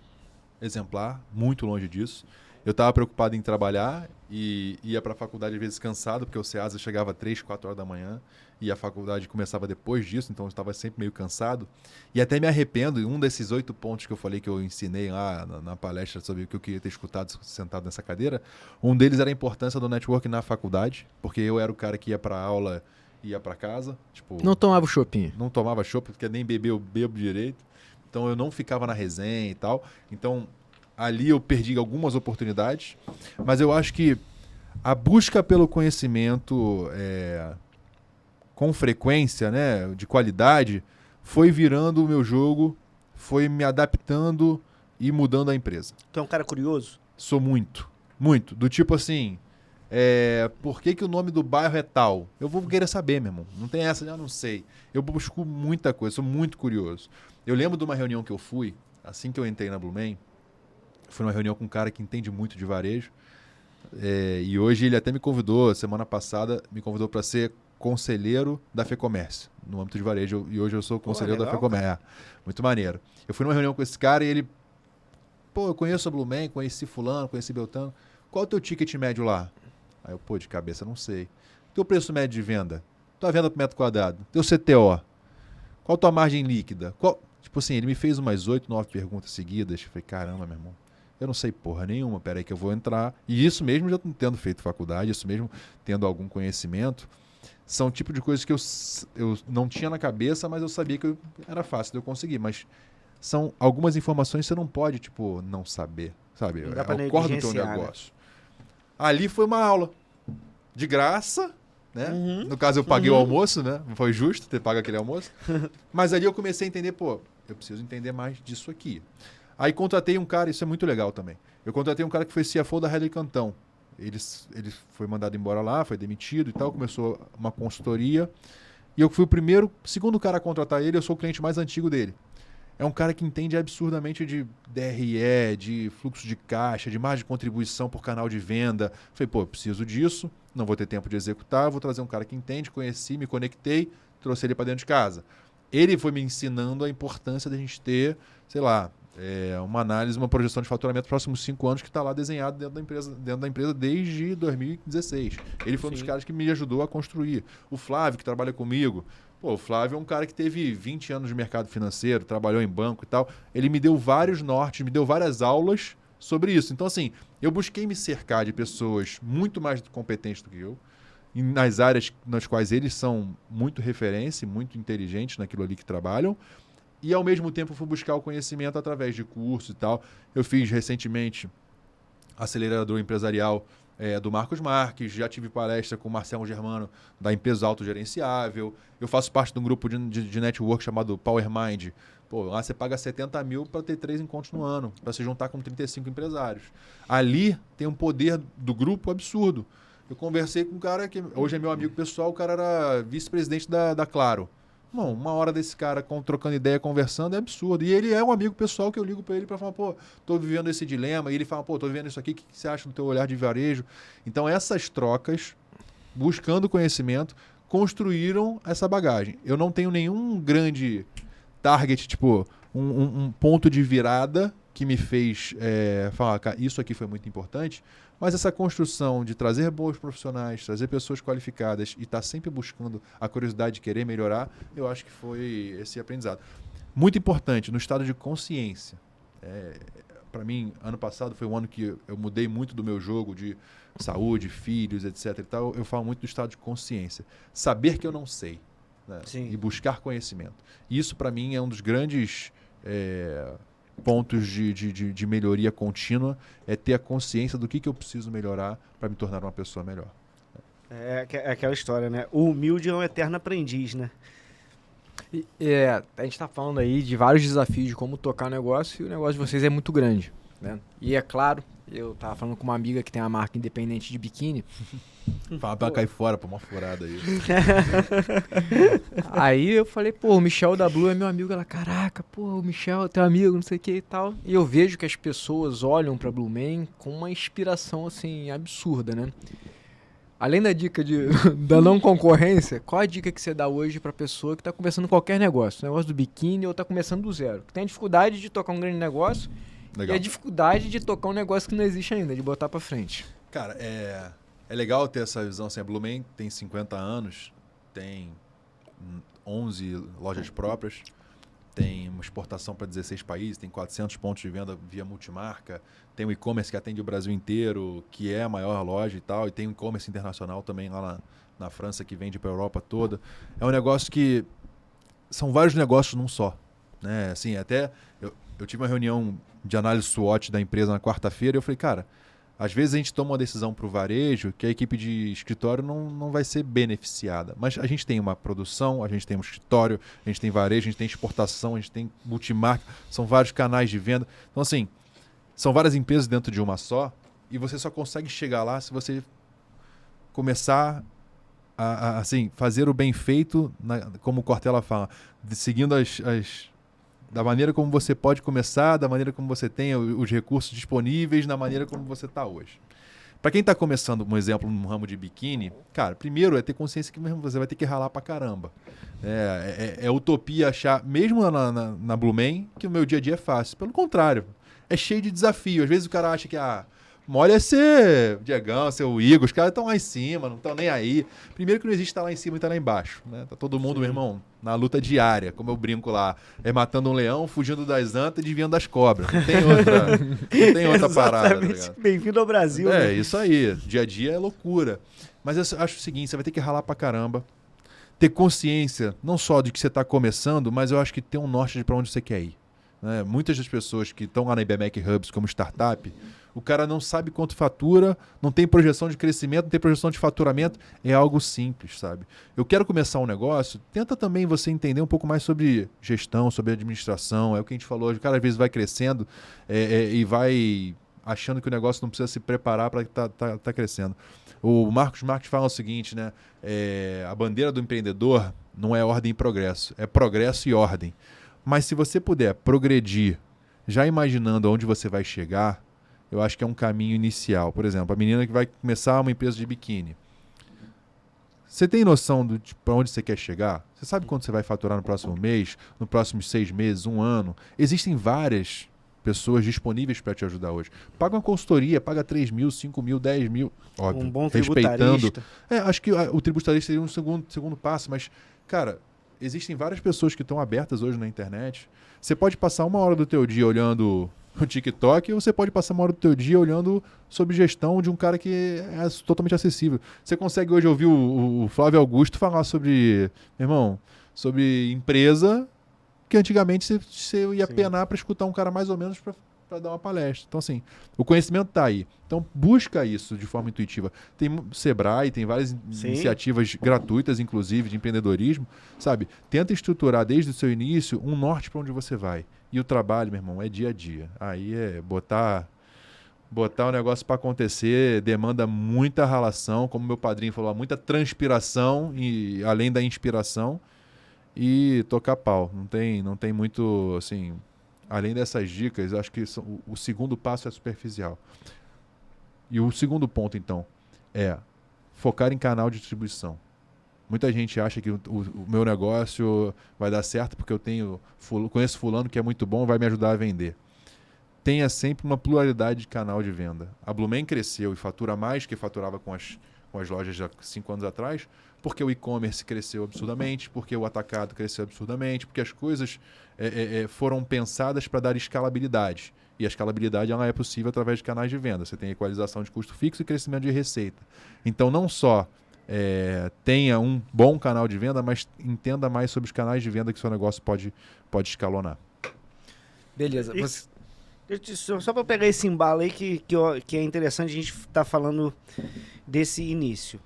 exemplar, muito longe disso. Eu estava preocupado em trabalhar e ia para a faculdade às vezes cansado, porque o CEASA chegava 3, 4 horas da manhã e a faculdade começava depois disso, então eu estava sempre meio cansado. E até me arrependo, um desses 8 pontos que eu falei que eu ensinei lá na palestra sobre o que eu queria ter escutado sentado nessa cadeira, um deles era a importância do network na faculdade, porque eu era o cara que ia para aula e ia para casa. Tipo, não tomava chopinho. Não tomava chopp, porque nem bebo direito. Então eu não ficava na resenha e tal. Então... ali eu perdi algumas oportunidades, mas eu acho que a busca pelo conhecimento com frequência, né, de qualidade, foi virando o meu jogo, foi me adaptando e mudando a empresa. Tu é um cara curioso? Sou muito, muito. Do tipo assim, por que o nome do bairro é tal? Eu vou querer saber, meu irmão. Não tem essa, eu não sei. Eu busco muita coisa, sou muito curioso. Eu lembro de uma reunião que eu fui, assim que eu entrei na Blumen. Foi numa reunião com um cara que entende muito de varejo. E hoje ele até me convidou, semana passada, para ser conselheiro da FEComércio, no âmbito de varejo. E hoje eu sou conselheiro da FEComércio. Muito maneiro. Eu fui numa reunião com esse cara e ele Pô, eu conheço a Blumen, conheci fulano, conheci Beltrano. Qual é o teu ticket médio lá? Aí eu, pô, de cabeça não sei. Teu preço médio de venda? Tua venda por metro quadrado? Teu CTO? Qual a tua margem líquida? Tipo assim, ele me fez umas 8, 9 perguntas seguidas. Eu falei, caramba, meu irmão, eu não sei porra nenhuma, peraí que eu vou entrar. E isso mesmo já tendo feito faculdade, isso mesmo tendo algum conhecimento, são tipo de coisas que eu não tinha na cabeça, mas eu sabia que era fácil de eu conseguir. Mas são algumas informações que você não pode, tipo, não saber, sabe? Não dá pra É o core do teu negligenciar, negócio. Ali foi uma aula de graça, né? No caso eu paguei o almoço, né? Não foi justo ter pago aquele almoço. Mas ali eu comecei a entender, pô, eu preciso entender mais disso aqui. Aí contratei um cara, isso é muito legal também. Eu contratei um cara que foi CFO da Redley Cantão. Ele foi mandado embora lá, foi demitido e tal, começou uma consultoria. E eu fui o segundo cara a contratar ele, eu sou o cliente mais antigo dele. É um cara que entende absurdamente de DRE, de fluxo de caixa, de margem de contribuição por canal de venda. Falei, pô, eu preciso disso, não vou ter tempo de executar, vou trazer um cara que entende, conheci, me conectei, trouxe ele para dentro de casa. Ele foi me ensinando a importância da gente ter, sei lá, uma análise, uma projeção de faturamento nos próximos 5 anos que está lá desenhado dentro da empresa desde 2016. Ele foi um dos caras que me ajudou a construir. O Flávio, que trabalha comigo, pô, o Flávio é um cara que teve 20 anos de mercado financeiro, trabalhou em banco e tal. Ele me deu vários nortes, me deu várias aulas sobre isso. Então, assim, eu busquei me cercar de pessoas muito mais competentes do que eu, nas áreas nas quais eles são muito referência, muito inteligentes naquilo ali que trabalham. E, ao mesmo tempo, fui buscar o conhecimento através de cursos e tal. Eu fiz, recentemente, acelerador empresarial do Marcos Marques, já tive palestra com o Marcelo Germano, da empresa autogerenciável. Eu faço parte de um grupo de network chamado Power Mind. Pô, lá você paga 70 mil para ter 3 encontros no ano, para se juntar com 35 empresários. Ali tem um poder do grupo absurdo. Eu conversei com um cara que hoje é meu amigo pessoal, o cara era vice-presidente da Claro. Bom, uma hora desse cara trocando ideia, conversando, é absurdo. E ele é um amigo pessoal que eu ligo para ele para falar, pô, tô vivendo esse dilema. E ele fala, pô, tô vivendo isso aqui, o que você acha do teu olhar de varejo? Então, essas trocas, buscando conhecimento, construíram essa bagagem. Eu não tenho nenhum grande target, tipo, um ponto de virada que me fez falar, cara, isso aqui foi muito importante. Mas essa construção de trazer bons profissionais, trazer pessoas qualificadas e estar sempre buscando a curiosidade de querer melhorar, eu acho que foi esse aprendizado. Muito importante, no estado de consciência. Para mim, ano passado foi um ano que eu mudei muito do meu jogo de saúde, filhos, etc. E tal. Eu falo muito do estado de consciência. Saber que eu não sei, né? E buscar conhecimento. Isso, para mim, é um dos grandes pontos de melhoria contínua, é ter a consciência do que eu preciso melhorar para me tornar uma pessoa melhor. É aquela história, né? O humilde é um eterno aprendiz, né? A gente está falando aí de vários desafios de como tocar o negócio, e o negócio de vocês é muito grande, né? E é claro, eu tava falando com uma amiga que tem uma marca independente de biquíni. Fala pra cair fora, pra uma furada aí. Aí eu falei, pô, o Michel da Blue é meu amigo. Ela, caraca, pô, o Michel é teu amigo, não sei o que e tal. E eu vejo que as pessoas olham pra Blumen com uma inspiração, assim, absurda, né? Além da dica da não concorrência, qual a dica que você dá hoje pra pessoa que tá começando qualquer negócio? Negócio do biquíni ou tá começando do zero? Que tem a dificuldade de tocar um grande negócio. Legal. E a dificuldade de tocar um negócio que não existe ainda, de botar pra frente. Cara, é legal ter essa visão. Assim, a Blumen tem 50 anos, tem 11 lojas próprias, tem uma exportação para 16 países, tem 400 pontos de venda via multimarca, tem o e-commerce que atende o Brasil inteiro, que é a maior loja e tal, e tem o e-commerce internacional também lá na França, que vende para a Europa toda. É um negócio que... São vários negócios num só, né? Assim, até... Eu tive uma reunião de análise SWOT da empresa na quarta-feira e eu falei, cara, às vezes a gente toma uma decisão para o varejo que a equipe de escritório não vai ser beneficiada. Mas a gente tem uma produção, a gente tem um escritório, a gente tem varejo, a gente tem exportação, a gente tem multimarca, são vários canais de venda. Então, assim, são várias empresas dentro de uma só e você só consegue chegar lá se você começar a assim, fazer o bem feito, como o Cortella fala, seguindo da maneira como você pode começar, da maneira como você tem os recursos disponíveis, na maneira como você está hoje. Para quem está começando, um exemplo, no ramo de biquíni, cara, primeiro é ter consciência que mesmo você vai ter que ralar para caramba. É utopia achar, mesmo na Blumen, que o meu dia a dia é fácil. Pelo contrário, é cheio de desafio. Às vezes o cara acha que mole é ser Diegão, ser o Igor, os caras estão lá em cima, não estão nem aí. Primeiro que não existe estar lá em cima e estar lá embaixo, né? Tá todo mundo, meu irmão, na luta diária, como eu brinco lá, matando um leão, fugindo das antas e desviando das cobras. Não tem outra parada. Tá ligado? Bem-vindo ao Brasil. É, isso aí. Dia a dia é loucura. Mas eu acho o seguinte, você vai ter que ralar pra caramba, ter consciência, não só de que você está começando, mas eu acho que ter um norte de para onde você quer ir. Né? Muitas das pessoas que estão lá na IBMEC Hubs como startup, o cara não sabe quanto fatura, não tem projeção de crescimento, não tem projeção de faturamento, é algo simples, sabe? Eu quero começar um negócio, tenta também você entender um pouco mais sobre gestão, sobre administração, é o que a gente falou, o cara às vezes vai crescendo e vai achando que o negócio não precisa se preparar para tá crescendo. O Marcos Marques fala o seguinte, né? A bandeira do empreendedor não é ordem e progresso, é progresso e ordem. Mas se você puder progredir, já imaginando aonde você vai chegar, eu acho que é um caminho inicial. Por exemplo, a menina que vai começar uma empresa de biquíni. Você tem noção de para onde você quer chegar? Você sabe quanto você vai faturar no próximo mês, nos próximos 6 meses, 1 ano? Existem várias pessoas disponíveis para te ajudar hoje. Paga uma consultoria, paga 3 mil, 5 mil, 10 mil. Óbvio, um bom respeitando. tributarista. Acho que o tributarista seria um segundo passo, mas, cara, existem várias pessoas que estão abertas hoje na internet. Você pode passar 1 hora do teu dia olhando o TikTok ou você pode passar 1 hora do teu dia olhando sobre gestão de um cara que é totalmente acessível. Você consegue hoje ouvir o Flávio Augusto falar sobre, meu irmão, sobre empresa que antigamente você ia penar para escutar um cara mais ou menos para dar uma palestra. Então, assim, o conhecimento está aí. Então, busca isso de forma intuitiva. Tem Sebrae, tem várias iniciativas gratuitas, inclusive, de empreendedorismo, sabe? Tenta estruturar desde o seu início um norte para onde você vai. E o trabalho, meu irmão, é dia a dia. Aí é botar o negócio para acontecer, demanda muita ralação, como meu padrinho falou, muita transpiração, e além da inspiração, e tocar pau. Não tem muito, assim... Além dessas dicas, acho que o segundo passo é superficial. E o segundo ponto, então, é focar em canal de distribuição. Muita gente acha que o meu negócio vai dar certo porque eu conheço fulano que é muito bom, vai me ajudar a vender. Tenha sempre uma pluralidade de canal de venda. A Blumen cresceu e fatura mais que faturava com as lojas de 5 anos atrás, porque o e-commerce cresceu absurdamente, porque o atacado cresceu absurdamente, porque as coisas foram pensadas para dar escalabilidade. E a escalabilidade ela é possível através de canais de venda. Você tem equalização de custo fixo e crescimento de receita. Então, não só tenha um bom canal de venda, mas entenda mais sobre os canais de venda que o seu negócio pode escalonar. Beleza. Só para pegar esse embalo aí que é interessante a gente estar falando desse início.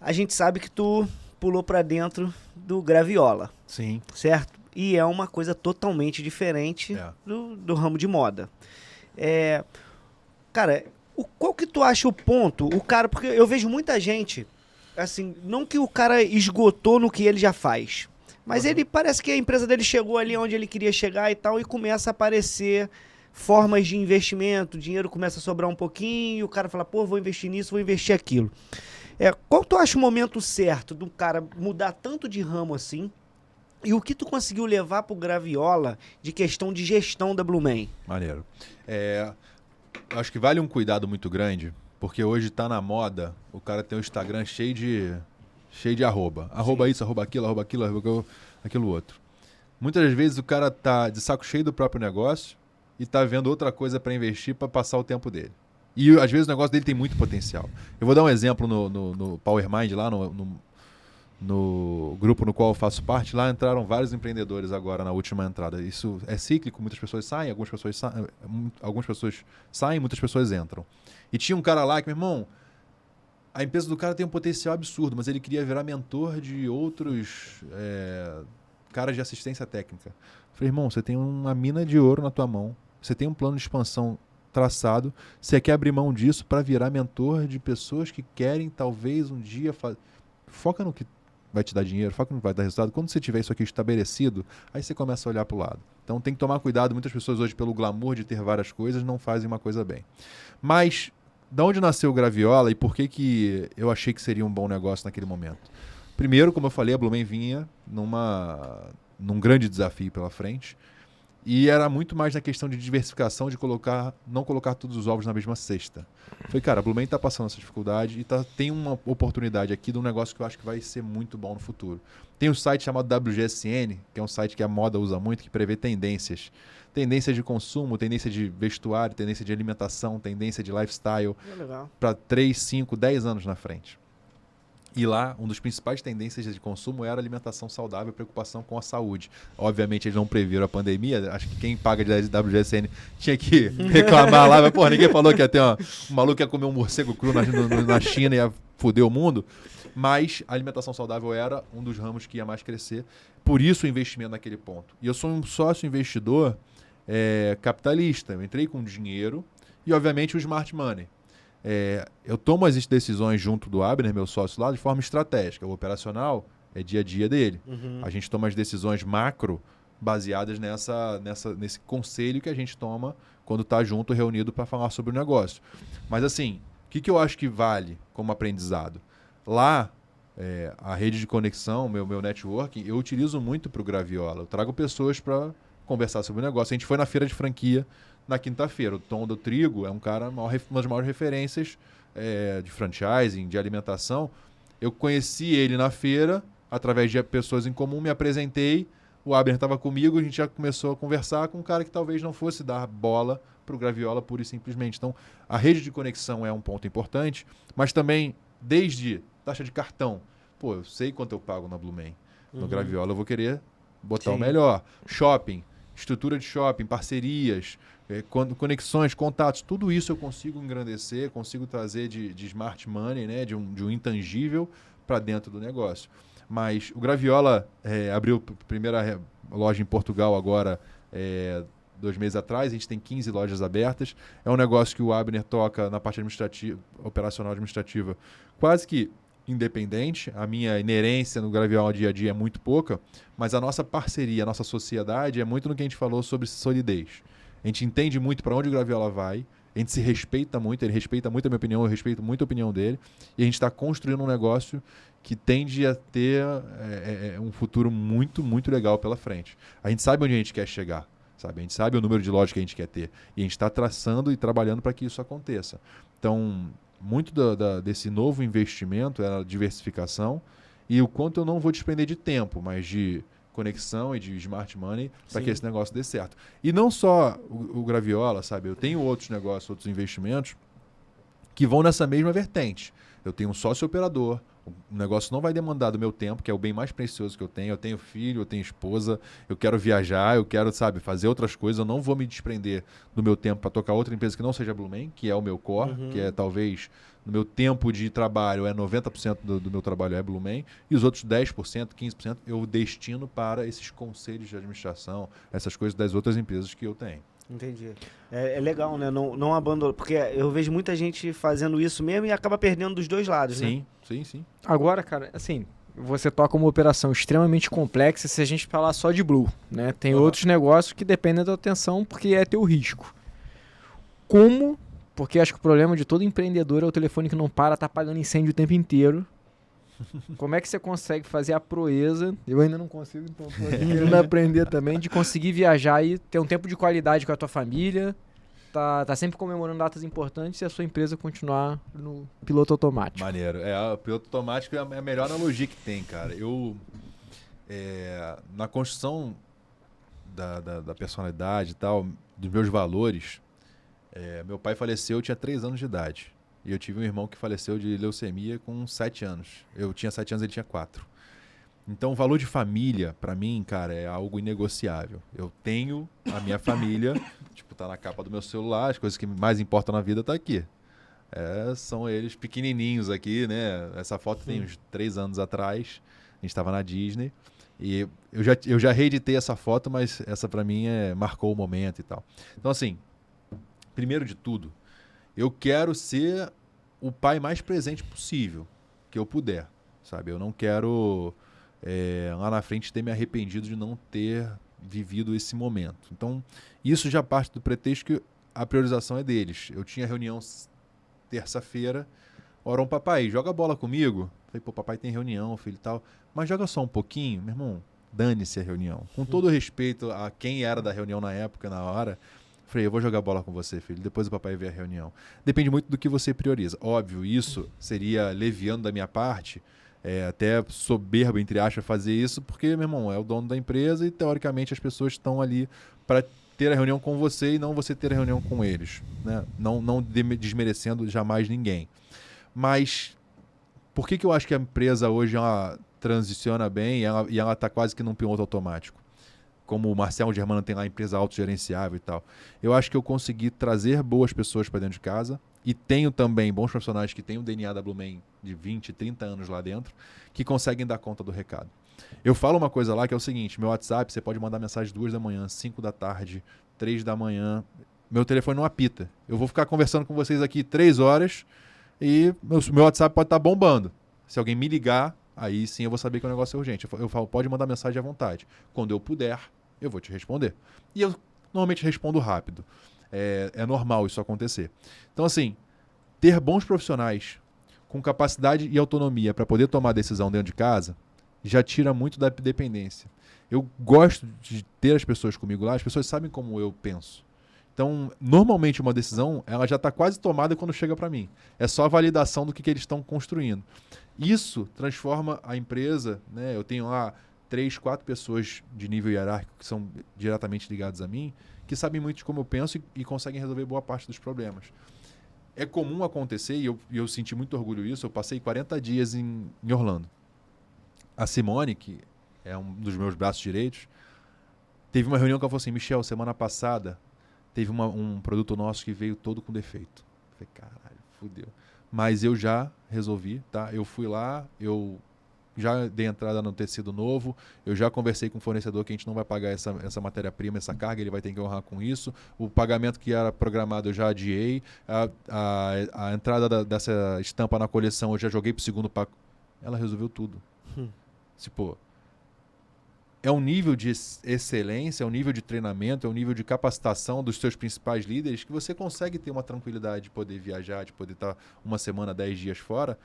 A gente sabe que tu pulou para dentro do Graviola. Sim. Certo? E é uma coisa totalmente diferente do ramo de moda. Cara, qual que tu acha o ponto? O cara, porque eu vejo muita gente, assim, não que o cara esgotou no que ele já faz, mas ele parece que a empresa dele chegou ali onde ele queria chegar e tal, e começa a aparecer formas de investimento, o dinheiro começa a sobrar um pouquinho, e o cara fala, pô, vou investir nisso, vou investir aquilo. Qual tu acha o momento certo do cara mudar tanto de ramo assim? E o que tu conseguiu levar pro Graviola de questão de gestão da Blumen? Maneiro. Acho que vale um cuidado muito grande, porque hoje tá na moda, o cara tem um Instagram cheio de arroba. Arroba isso, arroba aquilo, aquilo outro. Muitas das vezes o cara tá de saco cheio do próprio negócio e tá vendo outra coisa para investir para passar o tempo dele. E às vezes o negócio dele tem muito potencial. Eu vou dar um exemplo no Power Mind, lá no grupo no qual eu faço parte. Lá entraram vários empreendedores agora na última entrada. Isso é cíclico, muitas pessoas saem, algumas pessoas saem, muitas pessoas entram. E tinha um cara lá que, meu irmão, a empresa do cara tem um potencial absurdo, mas ele queria virar mentor de outros caras de assistência técnica. Eu falei, irmão, você tem uma mina de ouro na tua mão, você tem um plano de expansão traçado, você quer abrir mão disso para virar mentor de pessoas que querem talvez um dia foca no que vai te dar dinheiro, foca no que vai dar resultado. Quando você tiver isso aqui estabelecido, aí você começa a olhar para o lado. Então tem que tomar cuidado. Muitas pessoas hoje, pelo glamour de ter várias coisas, não fazem uma coisa bem. Mas de onde nasceu o Graviola e por que eu achei que seria um bom negócio naquele momento? Primeiro, como eu falei, a Blumen vinha num grande desafio pela frente. E era muito mais na questão de diversificação, de não colocar todos os ovos na mesma cesta. Falei, cara, a Blue Man está passando essa dificuldade e tem uma oportunidade aqui de um negócio que eu acho que vai ser muito bom no futuro. Tem um site chamado WGSN, que é um site que a moda usa muito, que prevê tendências. Tendência de consumo, tendência de vestuário, tendência de alimentação, tendência de lifestyle para 3, 5, 10 anos na frente. E lá, uma das principais tendências de consumo era alimentação saudável e preocupação com a saúde. Obviamente, eles não previram a pandemia. Acho que quem paga de WGSN tinha que reclamar lá. Mas, porra, ninguém falou que ia ter um maluco que ia comer um morcego cru na China e ia foder o mundo. Mas a alimentação saudável era um dos ramos que ia mais crescer. Por isso o investimento naquele ponto. E eu sou um sócio investidor capitalista. Eu entrei com dinheiro e, obviamente, o smart money. Eu tomo as decisões junto do Abner, meu sócio lá, de forma estratégica. O operacional é dia a dia dele. Uhum. A gente toma as decisões macro baseadas nesse conselho que a gente toma quando está junto, reunido para falar sobre o negócio. Mas assim, o que eu acho que vale como aprendizado? Lá, a rede de conexão, meu networking, eu utilizo muito para o Graviola. Eu trago pessoas para conversar sobre o negócio. A gente foi na feira de franquia na quinta-feira. O Tom do Trigo é um cara, uma das maiores referências de franchising, de alimentação. Eu conheci ele na feira, através de pessoas em comum, me apresentei, o Abner estava comigo, a gente já começou a conversar com um cara que talvez não fosse dar bola para o Graviola pura e simplesmente. Então, a rede de conexão é um ponto importante, mas também, desde taxa de cartão. Pô, eu sei quanto eu pago na Blue Man. No Graviola eu vou querer botar o melhor. Shopping, estrutura de shopping, parcerias, conexões, contatos, tudo isso eu consigo engrandecer, consigo trazer de smart money, né, de um intangível para dentro do negócio. Mas o Graviola abriu a primeira loja em Portugal agora 2 meses atrás, a gente tem 15 lojas abertas. É um negócio que o Abner toca na parte administrativa, operacional administrativa, quase que independente. A minha inerência no Graviola dia a dia é muito pouca, mas a nossa parceria, a nossa sociedade é muito no que a gente falou sobre solidez. A gente entende muito para onde o Graviola vai, a gente se respeita muito, ele respeita muito a minha opinião, eu respeito muito a opinião dele, e a gente está construindo um negócio que tende a ter um futuro muito, muito legal pela frente. A gente sabe onde a gente quer chegar, sabe? A gente sabe o número de lojas que a gente quer ter, e a gente está traçando e trabalhando para que isso aconteça. Então, muito desse novo investimento é a diversificação e o quanto eu não vou despender de tempo, mas de conexão e de smart money para que esse negócio dê certo. E não só o Graviola, sabe? Eu tenho outros negócios, outros investimentos que vão nessa mesma vertente. Eu tenho um sócio operador, o negócio não vai demandar do meu tempo, que é o bem mais precioso que eu tenho filho, eu tenho esposa, eu quero viajar, eu quero, sabe, fazer outras coisas, eu não vou me desprender do meu tempo para tocar outra empresa que não seja a Blue Man, que é o meu core, que é talvez no meu tempo de trabalho, 90% do meu trabalho é Blue Man, e os outros 10%, 15% eu destino para esses conselhos de administração, essas coisas das outras empresas que eu tenho. Entendi. É legal, né? Não abandonar, porque eu vejo muita gente fazendo isso mesmo e acaba perdendo dos dois lados, né? Sim. Agora, cara, assim, você toca uma operação extremamente complexa se a gente falar só de Blue, né? Tem outros negócios que dependem da atenção porque é teu risco. Como? Porque acho que o problema de todo empreendedor é o telefone que não para, tá apagando incêndio o tempo inteiro. Como é que você consegue fazer a proeza? Eu ainda não consigo, então tô querendo aprender também, de conseguir viajar e ter um tempo de qualidade com a tua família, tá sempre comemorando datas importantes e a sua empresa continuar no piloto automático. Maneiro. O piloto automático é a melhor analogia que tem, cara. Na construção da personalidade e tal, dos meus valores, meu pai faleceu, eu tinha 3 anos de idade. E eu tive um irmão que faleceu de leucemia com 7 anos. Eu tinha 7 anos, ele tinha 4. Então, o valor de família, pra mim, cara, é algo inegociável. Eu tenho a minha família, tá na capa do meu celular, as coisas que mais importam na vida tá aqui. São eles pequenininhos aqui, né? Essa foto tem uns 3 anos atrás. A gente estava na Disney. E eu já reeditei essa foto, mas essa pra mim marcou o momento e tal. Então, assim, primeiro de tudo, eu quero ser o pai mais presente possível que eu puder, sabe? Eu não quero lá na frente ter me arrependido de não ter vivido esse momento. Então, isso já parte do pretexto que a priorização é deles. Eu tinha reunião terça-feira, papai, joga bola comigo. Falei, papai tem reunião, filho e tal, mas joga só um pouquinho, meu irmão. Dane-se a reunião. Com todo respeito a quem era da reunião na época, na hora, falei, eu vou jogar bola com você, filho, depois o papai vê a reunião. Depende muito do que você prioriza. Óbvio, isso seria leviano da minha parte, até soberbo, entre aspas, fazer isso, porque, meu irmão, é o dono da empresa e, teoricamente, as pessoas estão ali para ter a reunião com você e não você ter a reunião com eles. Né? Não desmerecendo jamais ninguém. Mas por que eu acho que a empresa hoje ela transiciona bem e ela está quase que num piloto automático? Como o Marcelo Germano tem lá a empresa autogerenciável e tal. Eu acho que eu consegui trazer boas pessoas para dentro de casa e tenho também bons profissionais que têm o DNA da Blumen de 20, 30 anos lá dentro, que conseguem dar conta do recado. Eu falo uma coisa lá que é o seguinte, meu WhatsApp, você pode mandar mensagem 2 da manhã, 5 da tarde, 3 da manhã, meu telefone não apita. Eu vou ficar conversando com vocês aqui 3 horas e meu WhatsApp pode estar bombando. Se alguém me ligar, aí sim eu vou saber que o negócio é urgente. Eu falo, pode mandar mensagem à vontade. Quando eu puder, eu vou te responder. E eu normalmente respondo rápido. É normal isso acontecer. Então, assim, ter bons profissionais com capacidade e autonomia para poder tomar decisão dentro de casa já tira muito da dependência. Eu gosto de ter as pessoas comigo lá, as pessoas sabem como eu penso. Então, normalmente uma decisão, ela já está quase tomada quando chega para mim. É só a validação do que eles estão construindo. Isso transforma a empresa, né? Eu tenho lá 3, 4 pessoas de nível hierárquico que são diretamente ligadas a mim, que sabem muito de como eu penso e conseguem resolver boa parte dos problemas. É comum acontecer, e eu senti muito orgulho disso, eu passei 40 dias em Orlando. A Simone, que é um dos meus braços direitos, teve uma reunião que ela falou assim, Michel, semana passada teve um produto nosso que veio todo com defeito. Eu falei, caralho, fudeu. Mas eu já resolvi, tá? Eu fui lá, eu já dei entrada no tecido novo, eu já conversei com o fornecedor que a gente não vai pagar essa matéria-prima, essa carga, ele vai ter que honrar com isso. O pagamento que era programado eu já adiei. A entrada dessa estampa na coleção eu já joguei para o segundo pacote. Ela resolveu tudo. Tipo, é um nível de excelência, é um nível de treinamento, é um nível de capacitação dos seus principais líderes que você consegue ter uma tranquilidade de poder viajar, de poder estar uma semana, 10 dias fora,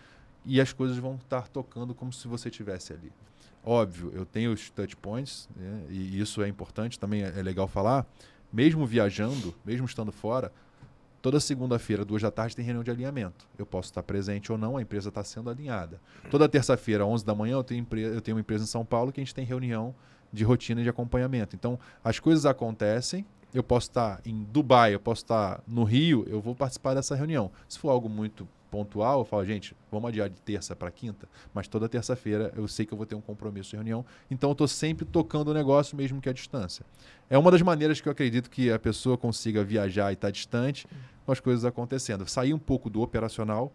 e as coisas vão estar tocando como se você estivesse ali. Óbvio, eu tenho os touch points, né, e isso é importante, também é legal falar. Mesmo viajando, mesmo estando fora, toda segunda-feira, 2 da tarde, tem reunião de alinhamento. Eu posso estar presente ou não, a empresa está sendo alinhada. Toda terça-feira, 11 da manhã, eu tenho uma empresa em São Paulo que a gente tem reunião de rotina e de acompanhamento. Então, as coisas acontecem, eu posso estar em Dubai, eu posso estar no Rio, eu vou participar dessa reunião. Se for algo muito pontual, eu falo, gente, vamos adiar de terça para quinta, mas toda terça-feira eu sei que eu vou ter um compromisso de reunião, então eu estou sempre tocando o negócio mesmo que à distância. É uma das maneiras que eu acredito que a pessoa consiga viajar e estar distante com as coisas acontecendo. Sair um pouco do operacional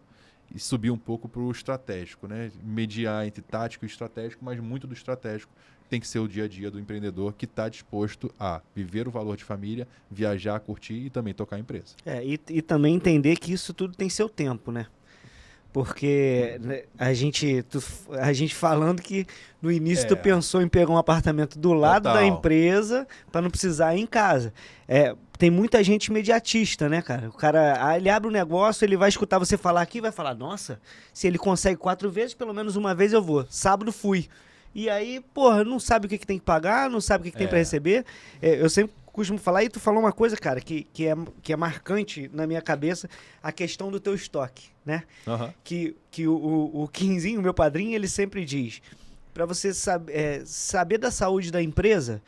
e subir um pouco para o estratégico, né? Mediar entre tático e estratégico, mas muito do estratégico tem que ser o dia a dia do empreendedor que está disposto a viver o valor de família, viajar, curtir e também tocar a empresa. E também entender que isso tudo tem seu tempo, né? Porque né, a gente falando que no início tu pensou em pegar um apartamento do lado da empresa para não precisar ir em casa. Tem muita gente imediatista, né, cara? O cara, ele abre um negócio, ele vai escutar você falar aqui e vai falar, nossa, se ele consegue 4 vezes, pelo menos uma vez eu vou. Sábado fui. E aí, porra, não sabe o que tem que pagar, não sabe o que tem para receber. Eu sempre costumo falar, e tu falou uma coisa, cara, que é marcante na minha cabeça, a questão do teu estoque, né? Uhum. Que o Quinzinho, meu padrinho, ele sempre diz, para você saber da saúde da empresa,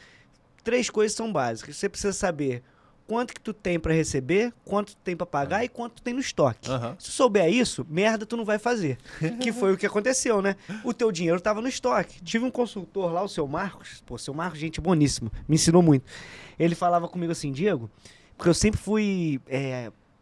3 coisas são básicas. Você precisa saber quanto que tu tem para receber, quanto tu tem para pagar e quanto tu tem no estoque. Se souber isso, merda tu não vai fazer. Que foi o que aconteceu, né? O teu dinheiro tava no estoque. Tive um consultor lá, o seu Marcos. Pô, seu Marcos, gente boníssimo. Me ensinou muito. Ele falava comigo assim, Diego, porque eu sempre fui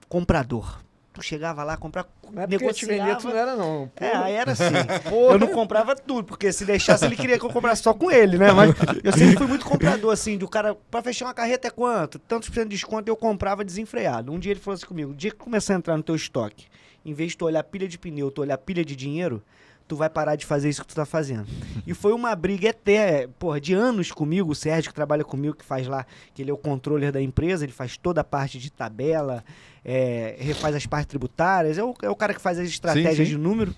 comprador. Tu chegava lá, comprar, negociava. Tu não era não. Aí era assim. Eu não comprava tudo, porque se deixasse ele queria que eu comprasse só com ele, né? Mas eu sempre fui muito comprador, assim, do cara, pra fechar uma carreta é quanto? Tantos % de desconto, eu comprava desenfreado. Um dia ele falou assim comigo, o dia que começar a entrar no teu estoque, em vez de tu olhar pilha de pneu, tu olhar pilha de dinheiro, tu vai parar de fazer isso que tu tá fazendo. E foi uma briga até, de anos comigo, o Sérgio que trabalha comigo, que faz lá, que ele é o controller da empresa, ele faz toda a parte de tabela, refaz as partes tributárias, é o cara que faz as estratégias de número.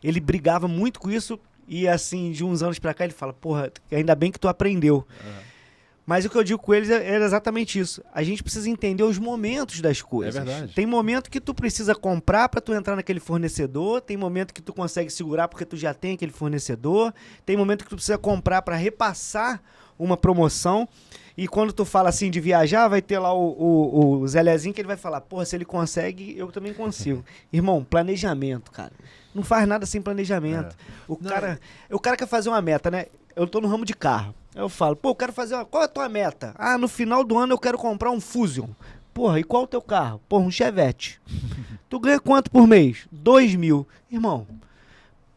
Ele brigava muito com isso E assim, de uns anos pra cá, ele fala, porra, ainda bem que tu aprendeu. Mas o que eu digo com eles é exatamente isso. A gente precisa entender os momentos das coisas. É verdade. Tem momento que tu precisa comprar pra tu entrar naquele fornecedor, tem momento que tu consegue segurar porque tu já tem aquele fornecedor, tem momento que tu precisa comprar pra repassar uma promoção. E quando tu fala assim de viajar, vai ter lá o Zelezinho que ele vai falar, porra, se ele consegue, eu também consigo. Irmão, planejamento, cara. Não faz nada sem planejamento. O cara quer fazer uma meta, né? Eu tô no ramo de carro. Eu falo, pô, eu quero fazer qual é a tua meta? Ah, no final do ano eu quero comprar um Fusion. Porra, e qual o teu carro? Porra, um Chevette. Tu ganha quanto por mês? 2.000. Irmão,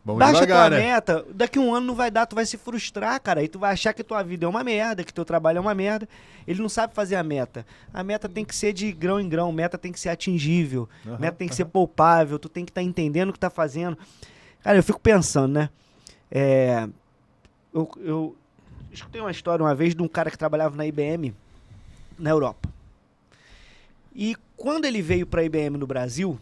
Vamos baixa devagar, tua né? meta, daqui um ano não vai dar, tu vai se frustrar, cara. Aí tu vai achar que tua vida é uma merda, que teu trabalho é uma merda. Ele não sabe fazer a meta. A meta tem que ser de grão em grão, meta tem que ser atingível, meta tem que ser poupável, tu tem que estar entendendo o que tá fazendo. Cara, eu fico pensando, né? Eu escutei uma história uma vez de um cara que trabalhava na IBM na Europa. E quando ele veio pra IBM no Brasil,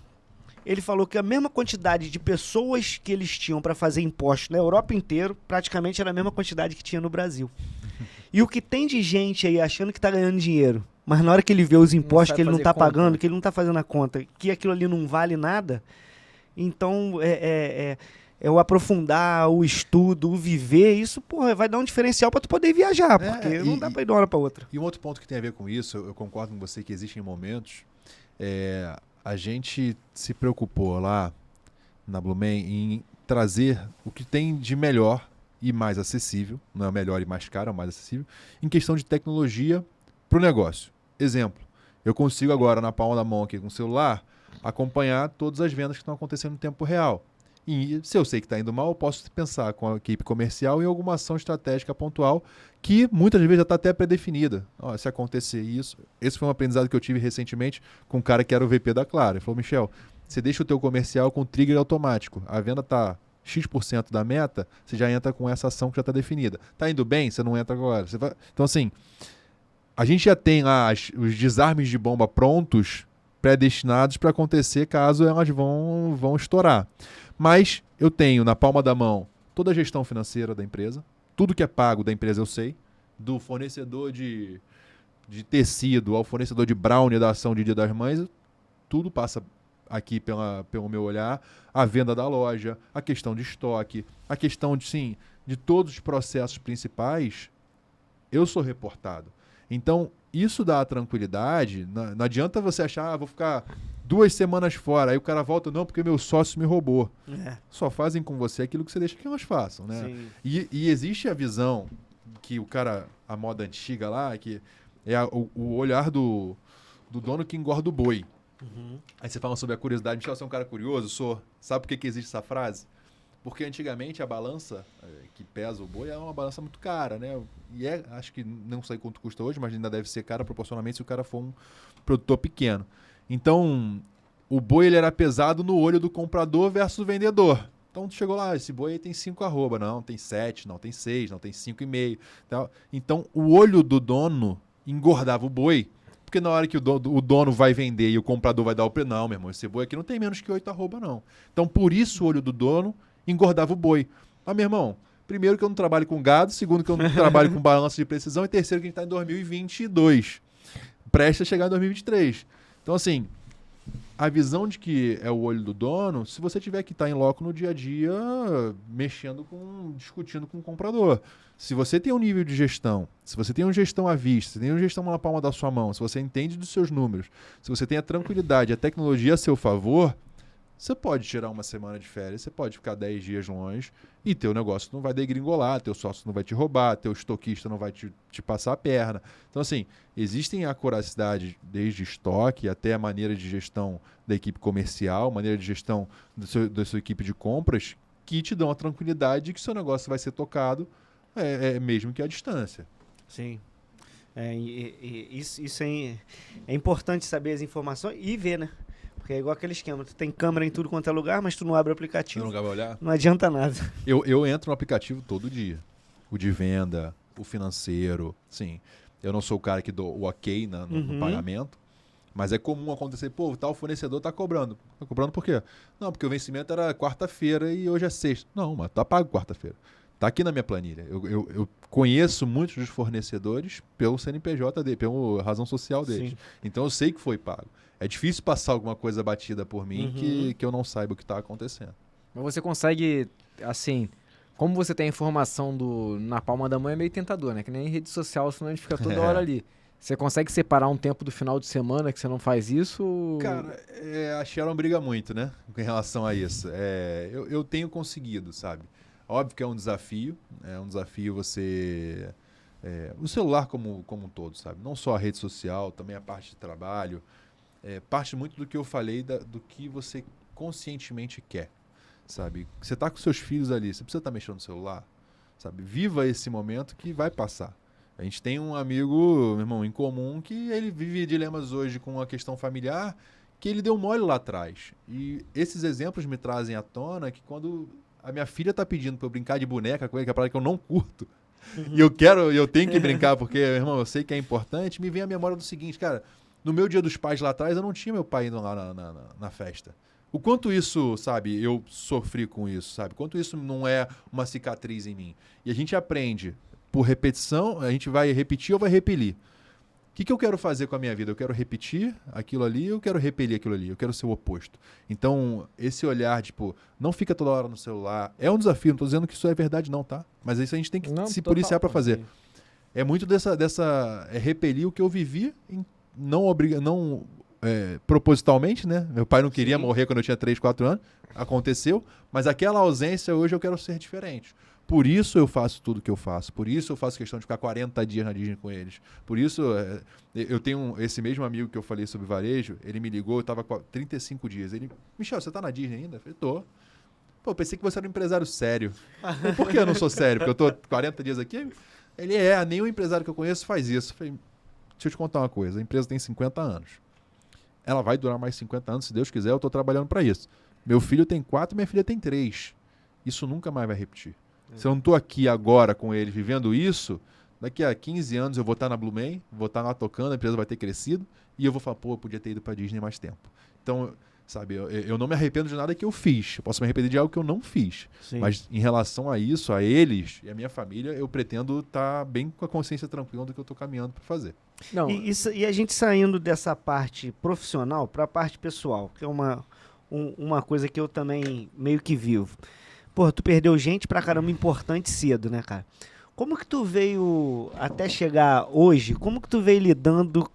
ele falou que a mesma quantidade de pessoas que eles tinham para fazer impostos na Europa inteira, praticamente era a mesma quantidade que tinha no Brasil. E o que tem de gente aí achando que tá ganhando dinheiro, mas na hora que ele vê os impostos que ele não tá pagando, que ele não tá fazendo a conta, que aquilo ali não vale nada, então é o aprofundar, o estudo, o viver, isso, porra, vai dar um diferencial para tu poder viajar, porque não dá para ir de uma hora para outra. E um outro ponto que tem a ver com isso, eu concordo com você que existem momentos, a gente se preocupou lá na Blumen em trazer o que tem de melhor e mais acessível, não é o melhor e mais caro, é o mais acessível, em questão de tecnologia para o negócio. Exemplo, eu consigo agora na palma da mão aqui com o celular acompanhar todas as vendas que estão acontecendo no tempo real. E se eu sei que está indo mal, eu posso pensar com a equipe comercial em alguma ação estratégica pontual que muitas vezes já está até pré-definida. Se acontecer isso... Esse foi um aprendizado que eu tive recentemente com um cara que era o VP da Claro. Ele falou, Michel, você deixa o teu comercial com trigger automático. A venda está X% da meta, você já entra com essa ação que já está definida. Está indo bem? Você não entra agora. Então, assim, a gente já tem lá os desarmes de bomba prontos, pré-destinados para acontecer caso elas vão estourar. Mas eu tenho na palma da mão toda a gestão financeira da empresa, tudo que é pago da empresa eu sei, do fornecedor de tecido ao fornecedor de brownie da ação de Dia das Mães, tudo passa aqui pelo meu olhar, a venda da loja, a questão de estoque, a questão de todos os processos principais, eu sou reportado. Então, isso dá a tranquilidade, não adianta você achar, vou ficar 2 semanas fora, aí o cara volta, não, porque meu sócio me roubou. Só fazem com você aquilo que você deixa que elas façam, né? E existe a visão que o cara, a moda antiga lá, que é o olhar do dono que engorda o boi. Aí você fala sobre a curiosidade, Michel, você é um cara curioso, sabe por que existe essa frase? Porque antigamente a balança que pesa o boi é uma balança muito cara, né? E acho que não sei quanto custa hoje, mas ainda deve ser cara proporcionalmente se o cara for um produtor pequeno. Então, o boi ele era pesado no olho do comprador versus o vendedor. Então, tu chegou lá, esse boi aí tem 5 arroba, não, tem 7, não, tem 6, não, tem 5,5. Então, o olho do dono engordava o boi, porque na hora que o dono vai vender e o comprador vai dar o preço, não, meu irmão, esse boi aqui não tem menos que 8 arroba, não. Então, por isso o olho do dono engordava o boi. Meu irmão, primeiro que eu não trabalho com gado, segundo que eu não trabalho com balança de precisão e terceiro que a gente está em 2022. Presta a chegar em 2023. Então, assim, a visão de que é o olho do dono, se você tiver que estar em loco no dia a dia, discutindo com o comprador. Se você tem um nível de gestão, se você tem uma gestão à vista, se tem uma gestão na palma da sua mão, se você entende dos seus números, se você tem a tranquilidade, a tecnologia a seu favor, você pode tirar uma semana de férias, você pode ficar 10 dias longe e teu negócio não vai degringolar, teu sócio não vai te roubar, teu estoquista não vai te passar a perna. Então, assim, existem a acuracidade desde estoque até a maneira de gestão da equipe comercial, maneira de gestão da sua equipe de compras, que te dão a tranquilidade de que seu negócio vai ser tocado mesmo que à distância. Sim. Isso é importante saber as informações e ver, né? Porque é igual aquele esquema, tu tem câmera em tudo quanto é lugar, mas tu não abre o aplicativo. Não vai olhar? Não adianta nada. Eu entro no aplicativo todo dia. O de venda, o financeiro, sim. Eu não sou o cara que dou o ok no pagamento, Mas é comum acontecer, pô, tal fornecedor tá cobrando. Tá cobrando por quê? Não, porque o vencimento era quarta-feira e hoje é sexta. Não, mas tá pago quarta-feira. Tá aqui na minha planilha. Eu conheço muitos dos fornecedores pelo CNPJ dele, pela razão social deles. Sim. Então eu sei que foi pago. É difícil passar alguma coisa batida por mim que eu não saiba o que está acontecendo. Mas você consegue, assim, como você tem a informação na palma da mão, é meio tentador, né? Que nem em rede social, senão a gente fica toda hora ali. Você consegue separar um tempo do final de semana que você não faz isso? Cara, a Sharon briga muito, né? Com relação a isso. Eu tenho conseguido, sabe? Óbvio que é um desafio. É um desafio você... o celular como um todo, sabe? Não só a rede social, também a parte de trabalho. Parte muito do que eu falei, do que você conscientemente quer, sabe? Você tá com seus filhos ali, você precisa estar mexendo no celular, sabe? Viva esse momento que vai passar. A gente tem um amigo, meu irmão, em comum, que ele vive dilemas hoje com a questão familiar, que ele deu mole lá atrás. E esses exemplos me trazem à tona que quando a minha filha tá pedindo para eu brincar de boneca com ele, que é a parada que eu não curto, e eu tenho que brincar porque, meu irmão, eu sei que é importante, me vem a memória do seguinte, cara, no meu Dia dos Pais lá atrás, eu não tinha meu pai indo lá na festa. O quanto isso, sabe, eu sofri com isso, sabe? Quanto isso não é uma cicatriz em mim. E a gente aprende por repetição, a gente vai repetir ou vai repelir. O que eu quero fazer com a minha vida? Eu quero repetir aquilo ali, eu quero repelir aquilo ali, eu quero ser o oposto. Então, esse olhar, tipo, não fica toda hora no celular. É um desafio, não tô dizendo que isso é verdade não, tá? Mas isso a gente tem que se policiar para fazer. É muito repelir o que eu vivi, não propositalmente, né? Meu pai não queria morrer quando eu tinha 3, 4 anos, aconteceu, mas aquela ausência hoje eu quero ser diferente. Por isso eu faço tudo que eu faço. Por isso eu faço questão de ficar 40 dias na Disney com eles. Por isso eu tenho esse mesmo amigo que eu falei sobre varejo, ele me ligou, eu estava com 35 dias. Ele, Michel, você está na Disney ainda? Eu falei, tô. Pô, eu pensei que você era um empresário sério. Falei, por que eu não sou sério? Porque eu tô 40 dias aqui? Ele nenhum empresário que eu conheço faz isso. Eu falei, deixa eu te contar uma coisa, a empresa tem 50 anos. Ela vai durar mais 50 anos, se Deus quiser, eu estou trabalhando para isso. Meu filho tem 4, minha filha tem 3. Isso nunca mais vai repetir. Se eu não estou aqui agora com eles vivendo isso, daqui a 15 anos eu vou estar na Blue Man, vou estar lá tocando, a empresa vai ter crescido e eu vou falar, pô, eu podia ter ido para Disney mais tempo. Então, sabe, eu não me arrependo de nada que eu fiz. Eu posso me arrepender de algo que eu não fiz. Sim. Mas em relação a isso, a eles e a minha família, eu pretendo estar bem com a consciência tranquila do que eu estou caminhando para fazer. Não. E a gente saindo dessa parte profissional para a parte pessoal, que é uma coisa que eu também meio que vivo. Pô, tu perdeu gente pra caramba importante cedo, né, cara? Como que tu veio até chegar hoje? Como que tu veio lidando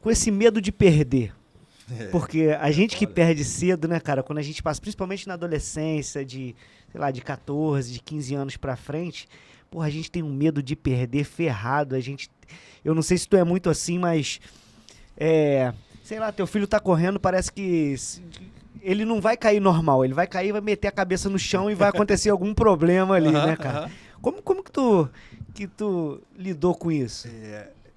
com esse medo de perder? Porque a gente que perde cedo, né, cara, quando a gente passa, principalmente na adolescência, de 14, de 15 anos pra frente, porra, a gente tem um medo de perder ferrado. Eu não sei se tu é muito assim, mas sei lá, teu filho tá correndo, parece que ele não vai cair normal, ele vai cair, vai meter a cabeça no chão e vai acontecer algum problema ali, né, cara? Como que tu lidou com isso?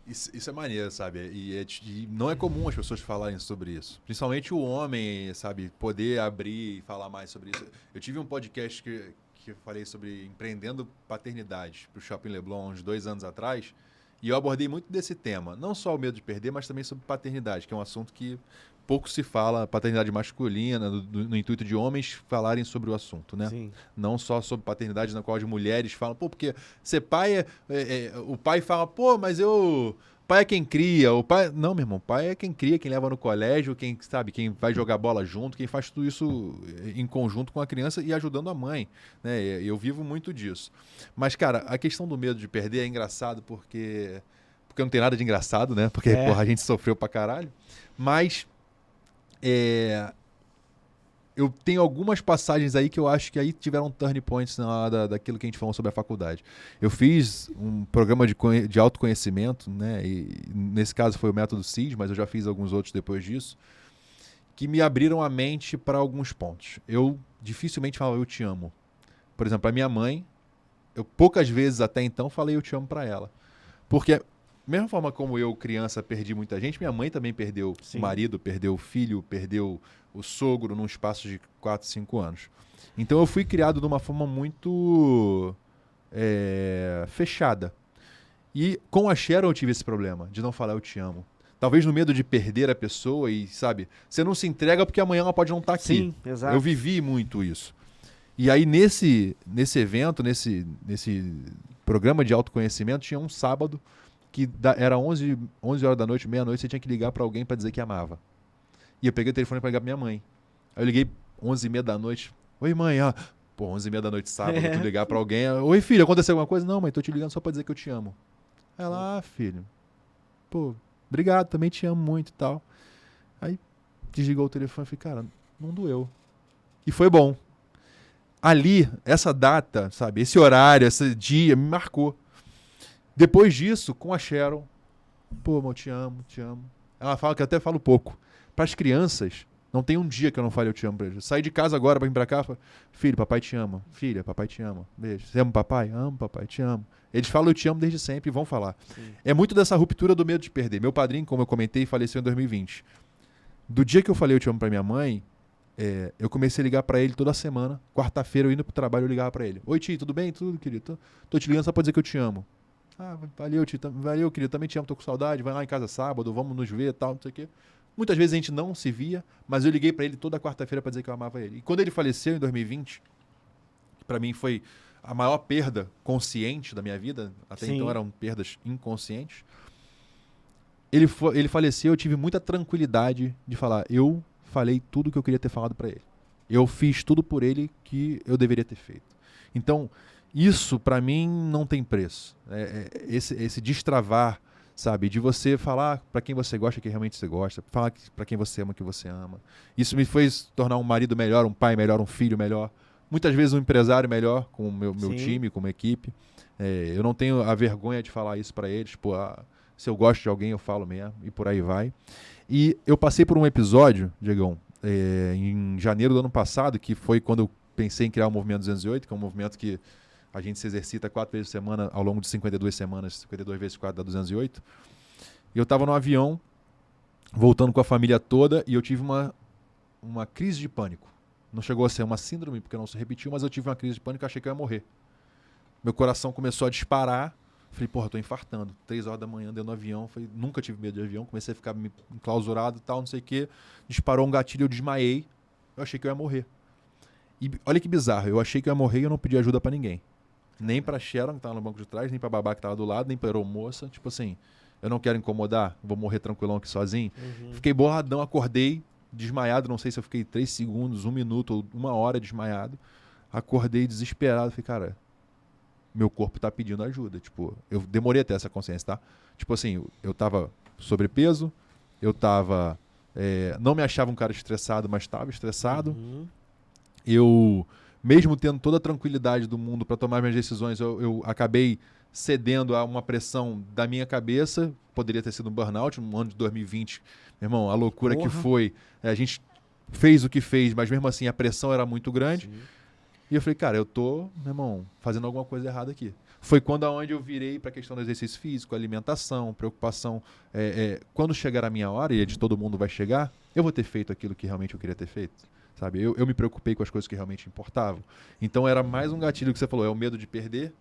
Isso é maneiro, sabe? E não é comum as pessoas falarem sobre isso. Principalmente o homem, sabe? Poder abrir e falar mais sobre isso. Eu tive um podcast que eu falei sobre empreendendo paternidade para o Shopping Leblon uns 2 anos atrás. E eu abordei muito desse tema. Não só o medo de perder, mas também sobre paternidade, que é um assunto que pouco se fala, paternidade masculina, no intuito de homens falarem sobre o assunto, né? Sim. Não só sobre paternidade, na qual as mulheres falam, pô, porque ser pai o pai fala, pô, mas pai é quem cria, o pai... Não, meu irmão, pai é quem cria, quem leva no colégio, quem vai jogar bola junto, quem faz tudo isso em conjunto com a criança e ajudando a mãe, né? Eu vivo muito disso. Mas, cara, a questão do medo de perder é engraçado porque não tem nada de engraçado, né? Porque, porra, a gente sofreu pra caralho. Mas... eu tenho algumas passagens aí que eu acho que aí tiveram turning points daquilo que a gente falou sobre a faculdade. Eu fiz um programa de autoconhecimento, né? E nesse caso foi o método CID, mas eu já fiz alguns outros depois disso, que me abriram a mente para alguns pontos. Eu dificilmente falo eu te amo. Por exemplo, a minha mãe, eu poucas vezes até então falei eu te amo para ela. Porque... mesma forma como eu, criança, perdi muita gente, minha mãe também perdeu o marido, perdeu o filho, perdeu o sogro num espaço de 4, 5 anos. Então eu fui criado de uma forma muito fechada. E com a Sharon eu tive esse problema de não falar eu te amo. Talvez no medo de perder a pessoa e, sabe, você não se entrega porque amanhã ela pode não estar aqui. Sim, exato. Eu vivi muito isso. E aí, nesse evento, nesse programa de autoconhecimento, tinha um sábado que era 11 horas da noite, meia-noite, você tinha que ligar pra alguém pra dizer que amava. E eu peguei o telefone pra ligar pra minha mãe. Aí eu liguei 11h30 da noite. Oi, mãe. Pô, 11h30 da noite, sábado, tu ligar pra alguém. Oi, filho, aconteceu alguma coisa? Não, mãe, tô te ligando só pra dizer que eu te amo. Ela, filho, pô, obrigado, também te amo muito e tal. Aí desligou o telefone e falei, cara, não doeu. E foi bom. Ali, essa data, sabe, esse horário, esse dia me marcou. Depois disso, com a Sharon, pô, amor, te amo, te amo. Ela fala que eu até falo pouco. Para as crianças, não tem um dia que eu não fale eu te amo pra eles. Saí de casa agora pra vir pra cá, falo, filho, papai te ama. Filha, papai te ama. Beijo. Você ama papai? Amo, papai, te amo. Eles falam eu te amo desde sempre e vão falar. Sim. É muito dessa ruptura do medo de perder. Meu padrinho, como eu comentei, faleceu em 2020. Do dia que eu falei eu te amo pra minha mãe, eu comecei a ligar pra ele toda semana. Quarta-feira, eu indo pro trabalho, eu ligava pra ele. Oi, tio, tudo bem? Tudo, querido? Tô te ligando só pra dizer que eu te amo. Valeu, tio. Valeu, querido. Também te amo, tô com saudade. Vai lá em casa sábado, vamos nos ver e tal, não sei o quê. Muitas vezes a gente não se via, mas eu liguei pra ele toda quarta-feira pra dizer que eu amava ele. E quando ele faleceu em 2020, pra mim foi a maior perda consciente da minha vida. Até Sim. Então eram perdas inconscientes. Ele faleceu, eu tive muita tranquilidade de falar, eu falei tudo que eu queria ter falado pra ele. Eu fiz tudo por ele que eu deveria ter feito. Então, isso pra mim não tem preço. Esse destravar, sabe, de você falar pra quem você gosta que realmente você gosta, falar pra quem você ama que você ama. Isso me fez tornar um marido melhor, um pai melhor, um filho melhor. Muitas vezes um empresário melhor com o meu time, com a equipe. Eu não tenho a vergonha de falar isso pra eles. Pô, se eu gosto de alguém, eu falo mesmo. E por aí vai. E eu passei por um episódio, Diegão, em janeiro do ano passado, que foi quando eu pensei em criar o Movimento 208, que é um movimento que a gente se exercita 4 vezes por semana, ao longo de 52 semanas, 52 vezes 4 dá 208. E eu estava no avião, voltando com a família toda, e eu tive uma crise de pânico. Não chegou a ser uma síndrome, porque não se repetiu, mas eu tive uma crise de pânico e achei que eu ia morrer. Meu coração começou a disparar. Falei, porra, eu tô infartando. 3 horas da manhã dentro do avião. Falei, nunca tive medo de avião. Comecei a ficar enclausurado e tal, não sei o quê. Disparou um gatilho, eu desmaiei. Eu achei que eu ia morrer. E olha que bizarro. Eu achei que eu ia morrer e eu não pedi ajuda pra ninguém. Nem pra Sharon, que tava no banco de trás, nem pra babá que tava do lado, nem pra aeromoça. Tipo assim, eu não quero incomodar, vou morrer tranquilão aqui sozinho. Uhum. Fiquei boladão, acordei, desmaiado. Não sei se eu fiquei 3 segundos, 1 minuto ou 1 hora desmaiado. Acordei desesperado. Falei, cara, meu corpo tá pedindo ajuda. Tipo, eu demorei até essa consciência, tá? Tipo assim, eu tava sobrepeso, eu tava... não me achava um cara estressado, mas tava estressado. Uhum. Eu, mesmo tendo toda a tranquilidade do mundo para tomar minhas decisões, eu acabei cedendo a uma pressão da minha cabeça. Poderia ter sido um burnout, no ano de 2020. Meu irmão, a loucura que foi. A gente fez o que fez, mas mesmo assim a pressão era muito grande. Sim. E eu falei, cara, eu tô, meu irmão, fazendo alguma coisa errada aqui. Foi quando aonde eu virei para a questão do exercício físico, alimentação, preocupação. Quando chegar a minha hora, e a de todo mundo vai chegar, eu vou ter feito aquilo que realmente eu queria ter feito. Sabe? Eu me preocupei com as coisas que realmente importavam. Então era mais um gatilho que você falou, é o medo de perder,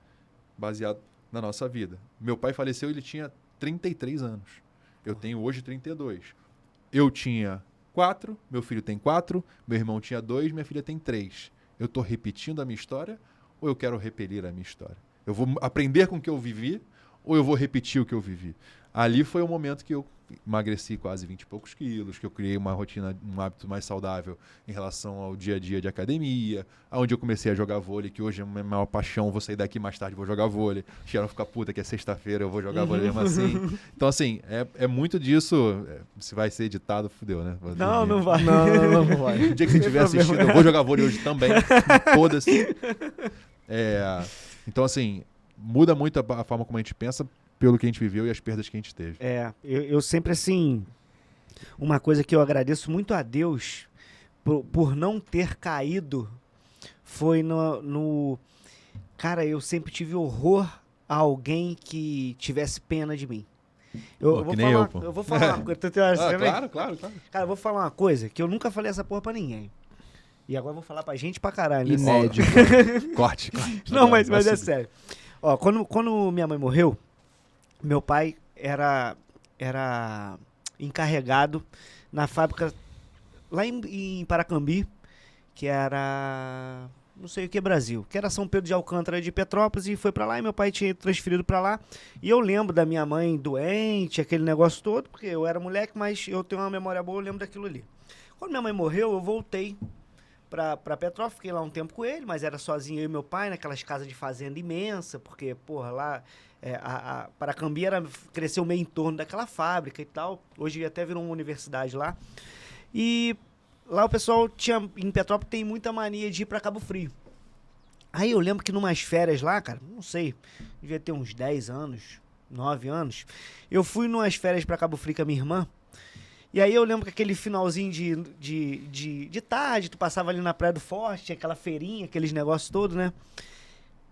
baseado na nossa vida. Meu pai faleceu, ele tinha 33 anos. Eu tenho hoje 32. Eu tinha 4, meu filho tem 4, meu irmão tinha 2, minha filha tem 3. Eu estou repetindo a minha história ou eu quero repelir a minha história? Eu vou aprender com o que eu vivi ou eu vou repetir o que eu vivi? Ali foi o momento que eu emagreci quase 20 e poucos quilos, que eu criei uma rotina, um hábito mais saudável em relação ao dia a dia de academia, onde eu comecei a jogar vôlei, que hoje é a minha maior paixão, vou sair daqui mais tarde, vou jogar vôlei. Sharon fica puta que é sexta-feira, eu vou jogar vôlei mesmo assim. Então, assim, é muito disso. Se vai ser editado, fudeu, né? Não vai. Não vai. O dia que você estiver assistindo, eu vou jogar vôlei hoje também. Foda-se. Então, assim, muda muito a forma como a gente pensa, pelo que a gente viveu e as perdas que a gente teve. Eu sempre, assim, uma coisa que eu agradeço muito a Deus por não ter caído foi Cara, eu sempre tive horror a alguém que tivesse pena de mim. Eu vou falar uma coisa. Claro. Cara, eu vou falar uma coisa que eu nunca falei essa porra pra ninguém. E agora eu vou falar pra gente pra caralho. Inédito. Corte. Não, mas é sério. Ó, quando minha mãe morreu, meu pai era encarregado na fábrica lá em Paracambi, que era... não sei o que, Brasil, que era São Pedro de Alcântara de Petrópolis, e foi pra lá, e meu pai tinha transferido pra lá, e eu lembro da minha mãe doente, aquele negócio todo, porque eu era moleque, mas eu tenho uma memória boa, eu lembro daquilo ali. Quando minha mãe morreu, eu voltei pra Petrópolis, fiquei lá um tempo com ele, mas era sozinho eu e meu pai, naquelas casas de fazenda imensa, porque, porra, lá a Paracambi cresceu meio em torno daquela fábrica e tal, hoje até virou uma universidade lá, e lá o pessoal em Petrópolis tem muita mania de ir pra Cabo Frio. Aí eu lembro que numas férias lá, cara, não sei, devia ter uns 10 anos, 9 anos, eu fui numas férias pra Cabo Frio com a minha irmã, e aí eu lembro que aquele finalzinho de tarde, tu passava ali na Praia do Forte, tinha aquela feirinha, aqueles negócios todos, né?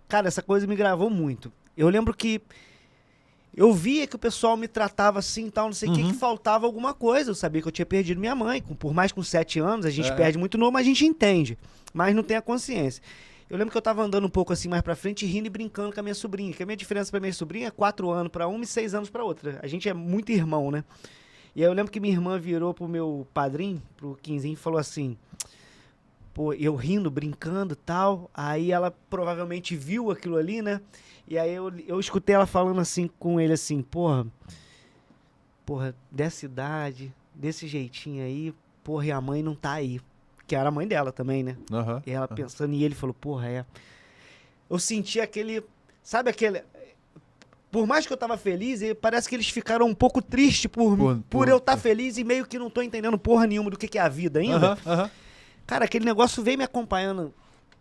Cara, essa coisa me gravou muito. Eu lembro que eu via que o pessoal me tratava assim e tal, não sei o que faltava alguma coisa. Eu sabia que eu tinha perdido minha mãe. Por mais com 7 anos, a gente perde muito novo, mas a gente entende. Mas não tem a consciência. Eu lembro que eu tava andando um pouco assim mais pra frente, rindo e brincando com a minha sobrinha. Que a minha diferença pra minha sobrinha é 4 anos pra uma e 6 anos pra outra. A gente é muito irmão, né? E aí eu lembro que minha irmã virou pro meu padrinho, pro Quinzinho, e falou assim... Pô, eu rindo, brincando e tal. Aí ela provavelmente viu aquilo ali, né? E aí eu escutei ela falando assim com ele assim, porra, dessa idade, desse jeitinho aí, porra, e a mãe não tá aí. Que era a mãe dela também, né? E ela pensando, e ele falou, porra, eu senti aquele, sabe aquele... Por mais que eu tava feliz, parece que eles ficaram um pouco tristes por eu estar feliz e meio que não tô entendendo porra nenhuma do que é a vida ainda. Cara, aquele negócio veio me acompanhando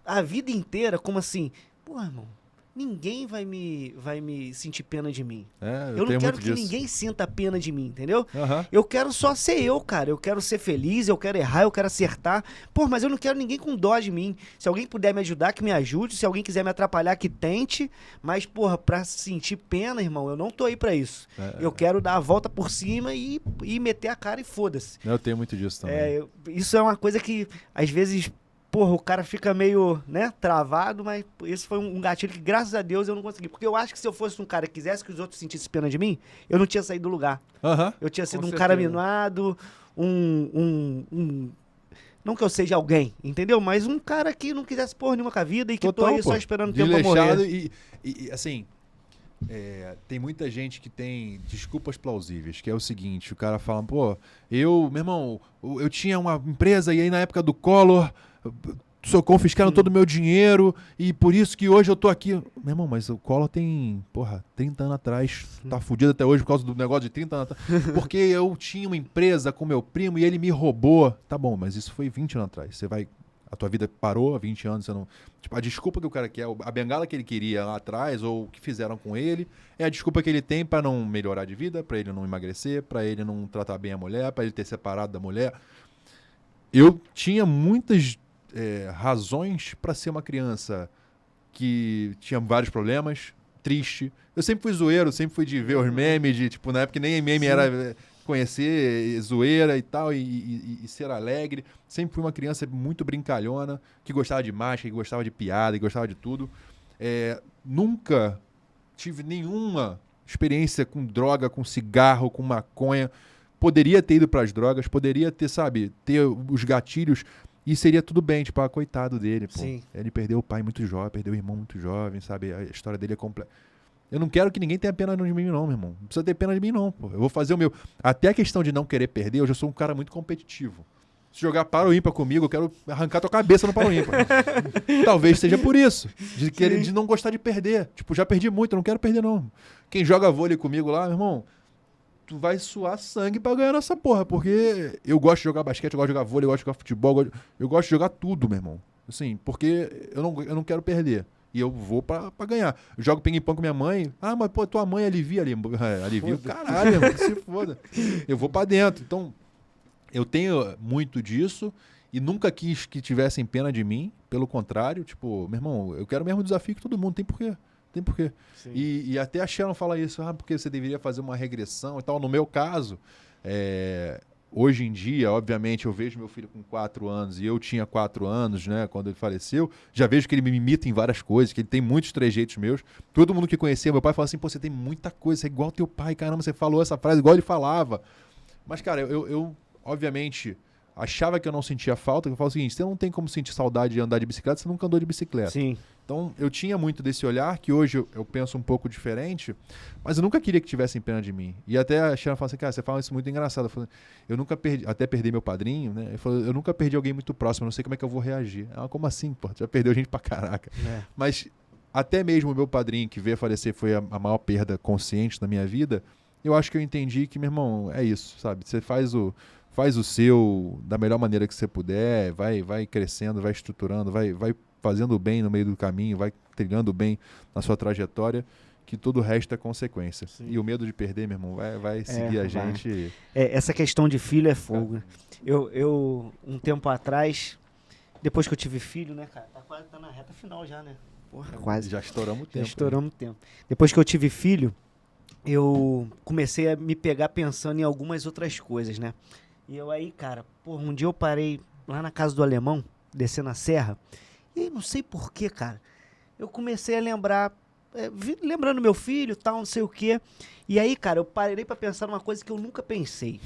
a vida inteira, como assim, pô, irmão, ninguém vai me sentir pena de mim. Eu não quero que ninguém sinta pena de mim, entendeu? Eu quero só ser eu, cara. Eu quero ser feliz, eu quero errar, eu quero acertar. Pô, mas eu não quero ninguém com dó de mim. Se alguém puder me ajudar, que me ajude. Se alguém quiser me atrapalhar, que tente. Mas, porra, pra sentir pena, irmão, eu não tô aí pra isso. Eu quero dar a volta por cima e meter a cara e foda-se. Eu tenho muito disso também. Isso é uma coisa que, às vezes... Porra, o cara fica meio, né, travado, mas esse foi um gatilho que, graças a Deus, eu não consegui. Porque eu acho que se eu fosse um cara que quisesse que os outros sentissem pena de mim, eu não tinha saído do lugar. Eu tinha sido um cara mimado, não que eu seja alguém, entendeu? Mas um cara que não quisesse porra nenhuma com a vida e que tô aí só esperando o tempo pra morrer. E assim, tem muita gente que tem desculpas plausíveis, que é o seguinte, o cara fala, pô, meu irmão, eu tinha uma empresa e aí na época do Collor... confiscaram todo o meu dinheiro e por isso que hoje eu tô aqui. Meu irmão, mas o Collor tem, 30 anos atrás. Tá fudido até hoje por causa do negócio de 30 anos atrás. Porque eu tinha uma empresa com meu primo e ele me roubou. Tá bom, mas isso foi 20 anos atrás. A tua vida parou há 20 anos, você não... Tipo, a desculpa que o cara quer, a bengala que ele queria lá atrás, ou o que fizeram com ele, é a desculpa que ele tem pra não melhorar de vida, pra ele não emagrecer, pra ele não tratar bem a mulher, pra ele ter separado da mulher. Eu tinha muitas... razões para ser uma criança que tinha vários problemas, triste. Eu sempre fui zoeiro, sempre fui de ver os memes, de, tipo, na época nem meme era conhecer zoeira e tal, e ser alegre. Sempre fui uma criança muito brincalhona, que gostava de mágica, que gostava de piada, que gostava de tudo. Nunca tive nenhuma experiência com droga, com cigarro, com maconha. Poderia ter ido para as drogas, poderia ter, ter os gatilhos... E seria tudo bem, tipo, coitado dele, pô. Sim. Ele perdeu o pai muito jovem, perdeu o irmão muito jovem, sabe? A história dele é completa. Eu não quero que ninguém tenha pena de mim, não, meu irmão. Não precisa ter pena de mim, não, pô. Eu vou fazer o meu... Até a questão de não querer perder, eu já sou um cara muito competitivo. Se jogar para o ímpar comigo, eu quero arrancar tua cabeça no para o ímpar. Talvez seja por isso. De não gostar de perder. Tipo, já perdi muito, eu não quero perder, não. Quem joga vôlei comigo lá, meu irmão... Tu vai suar sangue pra ganhar nessa porra, porque eu gosto de jogar basquete, eu gosto de jogar vôlei, eu gosto de jogar futebol, eu gosto de jogar tudo, meu irmão. Assim, porque eu não quero perder. E eu vou pra ganhar. Eu jogo ping-pong com minha mãe. Ah, mas pô, tua mãe alivia ali. Alivia o caralho, irmão, se foda. Eu vou pra dentro. Então, eu tenho muito disso e nunca quis que tivessem pena de mim. Pelo contrário, tipo, meu irmão, eu quero o mesmo desafio que todo mundo. Tem porquê. Tem porquê. E até a Sharon fala isso, porque você deveria fazer uma regressão e tal. No meu caso, hoje em dia, obviamente, eu vejo meu filho com 4 anos e eu tinha 4 anos, né, quando ele faleceu. Já vejo que ele me imita em várias coisas, que ele tem muitos trejeitos meus. Todo mundo que conhecia meu pai fala assim, pô, você tem muita coisa, você é igual ao teu pai, caramba, você falou essa frase igual ele falava. Mas, cara, eu obviamente, achava que eu não sentia falta, que eu falo o seguinte, você não tem como sentir saudade de andar de bicicleta, você nunca andou de bicicleta. Sim. Então, eu tinha muito desse olhar, que hoje eu penso um pouco diferente, mas eu nunca queria que tivessem pena de mim. E até a Xana fala assim, cara, você fala isso muito engraçado. Eu falei, eu nunca perdi, até perdi meu padrinho, né? Ele falou, eu nunca perdi alguém muito próximo, eu não sei como é que eu vou reagir. Ah, como assim, pô? Já perdeu gente pra caraca. Mas até mesmo o meu padrinho, que veio a falecer, foi a maior perda consciente da minha vida, eu acho que eu entendi que, meu irmão, é isso, sabe? Você faz o seu da melhor maneira que você puder, vai crescendo, vai estruturando, vai fazendo o bem no meio do caminho, vai trilhando bem na sua trajetória, que todo o resto é consequência. Sim. E o medo de perder, meu irmão, vai seguir a gente. Essa questão de filho é fogo. Né? Eu, um tempo atrás, depois que eu tive filho, né, cara, tá na reta final já, né? Porra, quase. Já estouramos o tempo. Já estouramos o tempo. Depois que eu tive filho, eu comecei a me pegar pensando em algumas outras coisas, né? E eu aí, cara, um dia eu parei lá na casa do alemão, descendo a serra, e não sei porquê, cara, eu comecei a lembrar, lembrando meu filho, tal, não sei o quê. E aí, cara, eu parei pra pensar numa coisa que eu nunca pensei.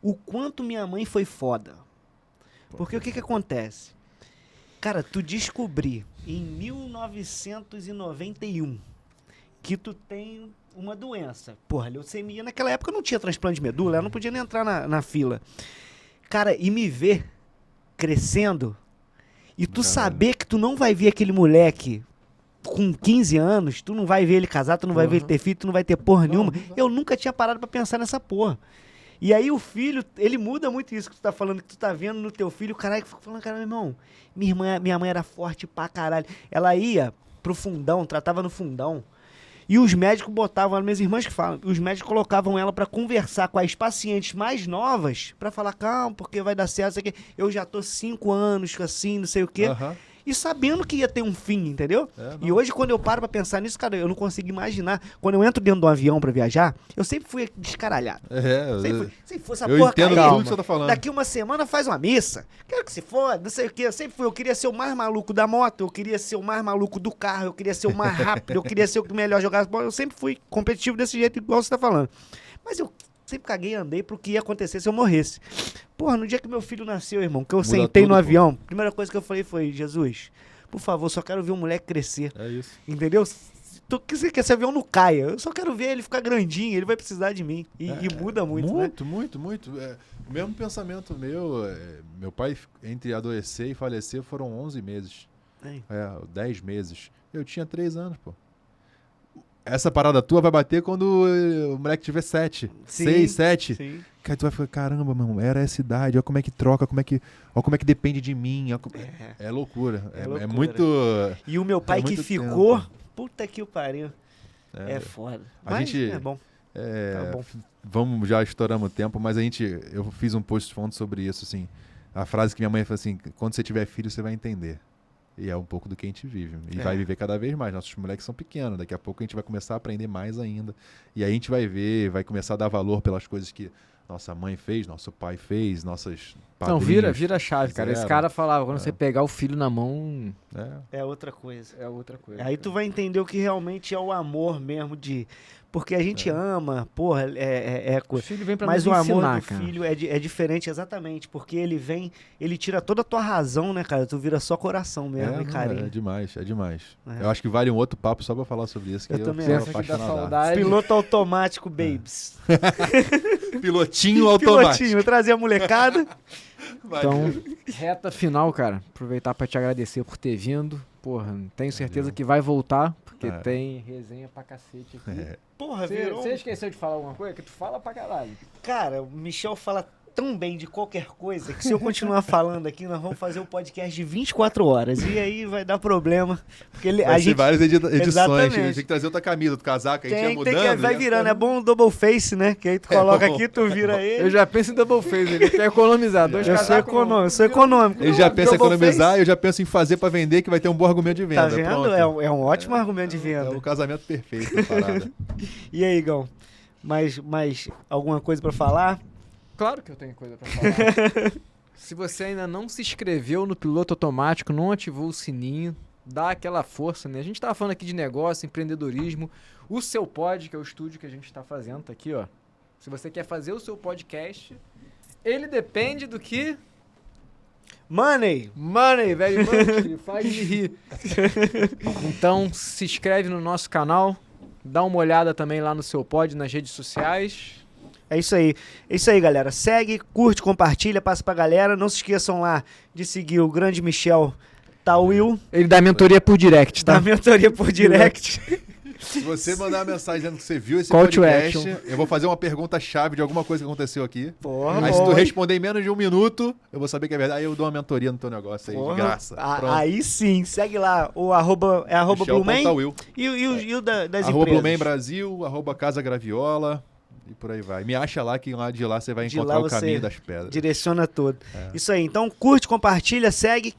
O quanto minha mãe foi foda. Porque o que acontece? Cara, tu descobrir em 1991 que tu tem uma doença. Porra, leucemia. Naquela época não tinha transplante de medula, eu não podia nem entrar na fila. Cara, e me ver crescendo e tu saber que tu não vai ver aquele moleque com 15 anos, tu não vai ver ele casar, tu não vai ver ele ter filho, tu não vai ter porra nenhuma. Eu nunca tinha parado pra pensar nessa porra. E aí o filho, ele muda muito isso que tu tá falando, que tu tá vendo no teu filho. Caralho, fica falando, cara, meu irmão, minha mãe era forte pra caralho. Ela ia pro fundão, tratava no fundão. E os médicos botavam, minhas irmãs que falam, os médicos colocavam ela pra conversar com as pacientes mais novas, pra falar, calma, porque vai dar certo, isso aqui. Eu já tô 5 anos, assim, não sei o quê. E sabendo que ia ter um fim, entendeu? E hoje, quando eu paro pra pensar nisso, cara, eu não consigo imaginar. Quando eu entro dentro de um avião pra viajar, eu sempre fui descaralhado. Sempre fui essa porra, entendo tudo que você tá falando. Daqui uma semana faz uma missa. Quero que se foda, não sei o quê. Eu sempre fui. Eu queria ser o mais maluco da moto, eu queria ser o mais maluco do carro, eu queria ser o mais rápido, eu queria ser o que melhor jogasse bola. Eu sempre fui competitivo desse jeito, igual você tá falando. Mas eu sempre caguei e andei pro que ia acontecer se eu morresse. Porra, no dia que meu filho nasceu, irmão, que eu sentei no avião, a primeira coisa que eu falei foi, Jesus, por favor, só quero ver um moleque crescer. É isso. Entendeu? Que você quer, esse avião não caia. Eu só quero ver ele ficar grandinho, ele vai precisar de mim. E muda muito, né? Muito. O mesmo pensamento meu, meu pai, entre adoecer e falecer, foram 11 meses. 10 meses. Eu tinha 3 anos, pô. Essa parada tua vai bater quando o moleque tiver 7, 6, 7. Sim. Cara, tu vai ficar, caramba, mano, era essa idade, olha como é que troca, olha como é que depende de mim. É loucura. É muito... E o meu pai que ficou, puta que o pariu. É foda. Mas gente, é bom. Tá bom. Vamos, já estouramos o tempo, mas eu fiz um post falando sobre isso, assim. A frase que minha mãe falou assim, quando você tiver filho, você vai entender. E é um pouco do que a gente vive. E vai viver cada vez mais. Nossos moleques são pequenos. Daqui a pouco a gente vai começar a aprender mais ainda. E aí a gente vai ver, vai começar a dar valor pelas coisas que nossa mãe fez, nosso pai fez, nossas padrinhos. Não, vira a chave, cara. Esse cara falava, quando você pegar o filho na mão... É outra coisa. É outra coisa. Aí tu vai entender o que realmente é o amor mesmo de... Porque a gente ama, porra, coisa. O filho vem pra mas nos o ensinar, amor do cara. filho é diferente, exatamente, porque ele tira toda a tua razão, né, cara? Tu vira só coração mesmo, e carinho. É demais. Eu acho que vale um outro papo só pra falar sobre isso. Que eu também acho. Piloto automático, babes. Pilotinho automático. Pilotinho, trazer a molecada. Então, reta final, cara. Aproveitar pra te agradecer por ter vindo. Porra, tenho certeza que vai voltar, porque tem resenha pra cacete aqui. Porra, Você esqueceu de falar alguma coisa? Que tu fala pra caralho. Cara, o Michel fala tão bem de qualquer coisa que se eu continuar falando aqui, nós vamos fazer um podcast de 24 horas. E aí vai dar problema. Porque vai ser várias edições. Exatamente. A gente tem que trazer outra camisa do casaco, a gente ia mudando. Vai virando, é bom um double face, né? Que aí tu coloca aqui, tu vira ele. Eu já penso em double face, ele quer economizar. Eu sou econômico. Ele já pensa em economizar e eu já penso em fazer pra vender, que vai ter um bom argumento de venda. Tá vendo? É um ótimo argumento de venda. É o casamento perfeito da parada. E aí, Igão? Mais alguma coisa pra falar? Claro que eu tenho coisa pra falar. Se você ainda não se inscreveu no Piloto Automático, não ativou o sininho, dá aquela força, né? A gente tava falando aqui de negócio, empreendedorismo. O Seu Pod, que é o estúdio que a gente tá fazendo, tá aqui, ó. Se você quer fazer o seu podcast, ele depende do que... Money, velho, money, faz me rir. Então, se inscreve no nosso canal, dá uma olhada também lá no seu pod, nas redes sociais. É isso aí. É isso aí, galera. Segue, curte, compartilha, passa pra galera. Não se esqueçam lá de seguir o grande Michel Tawil. Ele dá mentoria por direct, tá? Dá mentoria por direct. Se você mandar uma mensagem dizendo que você viu esse Call to podcast, action. eu vou fazer uma pergunta-chave de alguma coisa que aconteceu aqui. Porra, Aí se tu bom, hein? responder em menos de 1 minuto, eu vou saber que é verdade. Aí eu dou uma mentoria no teu negócio aí, Porra. de graça. Pronto. Aí sim. Segue lá o arroba Blueman Michel.Will. e o das Arroba empresas. Blueman Brasil, arroba Casa Graviola e por aí vai. Me acha lá que lá de lá você vai De encontrar lá o você caminho das pedras. Direciona tudo. Isso aí. Então curte, compartilha, segue.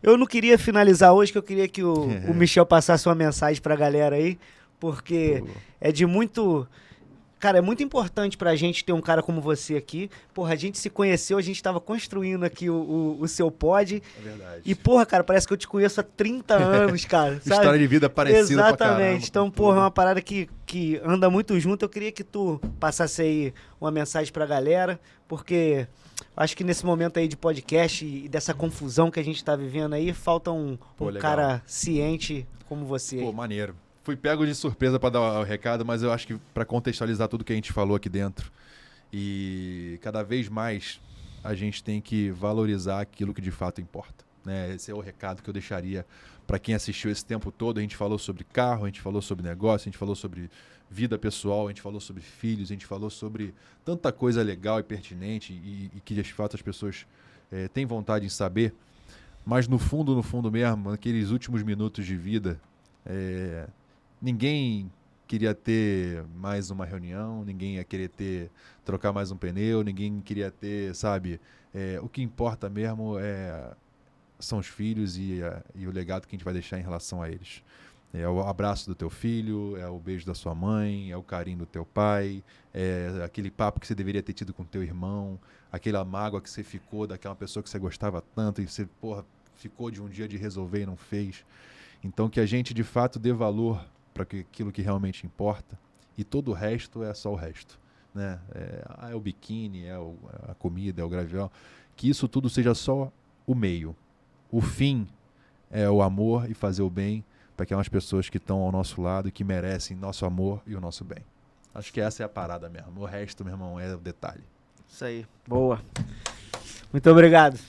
Eu não queria finalizar hoje, que eu queria que o Michel passasse uma mensagem pra galera aí, porque é de muito... Cara, é muito importante pra gente ter um cara como você aqui. Porra, a gente se conheceu, a gente tava construindo aqui o seu pod. É verdade. E, porra, cara, parece que eu te conheço há 30 anos, cara. Sabe? História de vida parecida pra caramba. Exatamente. Então, porra, é uma parada que anda muito junto. Eu queria que tu passasse aí uma mensagem pra galera, porque acho que nesse momento aí de podcast e dessa confusão que a gente tá vivendo aí, falta um Legal. cara ciente como você. Pô, maneiro. Fui pego de surpresa para dar o recado, mas eu acho que para contextualizar tudo que a gente falou aqui dentro, e cada vez mais a gente tem que valorizar aquilo que de fato importa, né? Esse é o recado que eu deixaria para quem assistiu esse tempo todo. A gente falou sobre carro, a gente falou sobre negócio, a gente falou sobre vida pessoal, a gente falou sobre filhos, a gente falou sobre tanta coisa legal e pertinente e que de fato as pessoas têm vontade em saber, mas no fundo mesmo, naqueles últimos minutos de vida, ninguém queria ter mais uma reunião, ninguém ia querer trocar mais um pneu, ninguém queria ter, sabe? O que importa mesmo são os filhos e o legado que a gente vai deixar em relação a eles. É o abraço do teu filho, é o beijo da sua mãe, é o carinho do teu pai, é aquele papo que você deveria ter tido com teu irmão, aquela mágoa que você ficou daquela pessoa que você gostava tanto e você, ficou de um dia de resolver e não fez. Então que a gente, de fato, dê valor para aquilo que realmente importa, e todo o resto é só o resto, né? É o biquíni, a comida, é o gravel, que isso tudo seja só o meio. O fim é o amor e fazer o bem para aquelas pessoas que estão ao nosso lado e que merecem nosso amor e o nosso bem. Acho que essa é a parada mesmo. O resto, meu irmão, é o detalhe. Isso aí. Boa. Muito obrigado.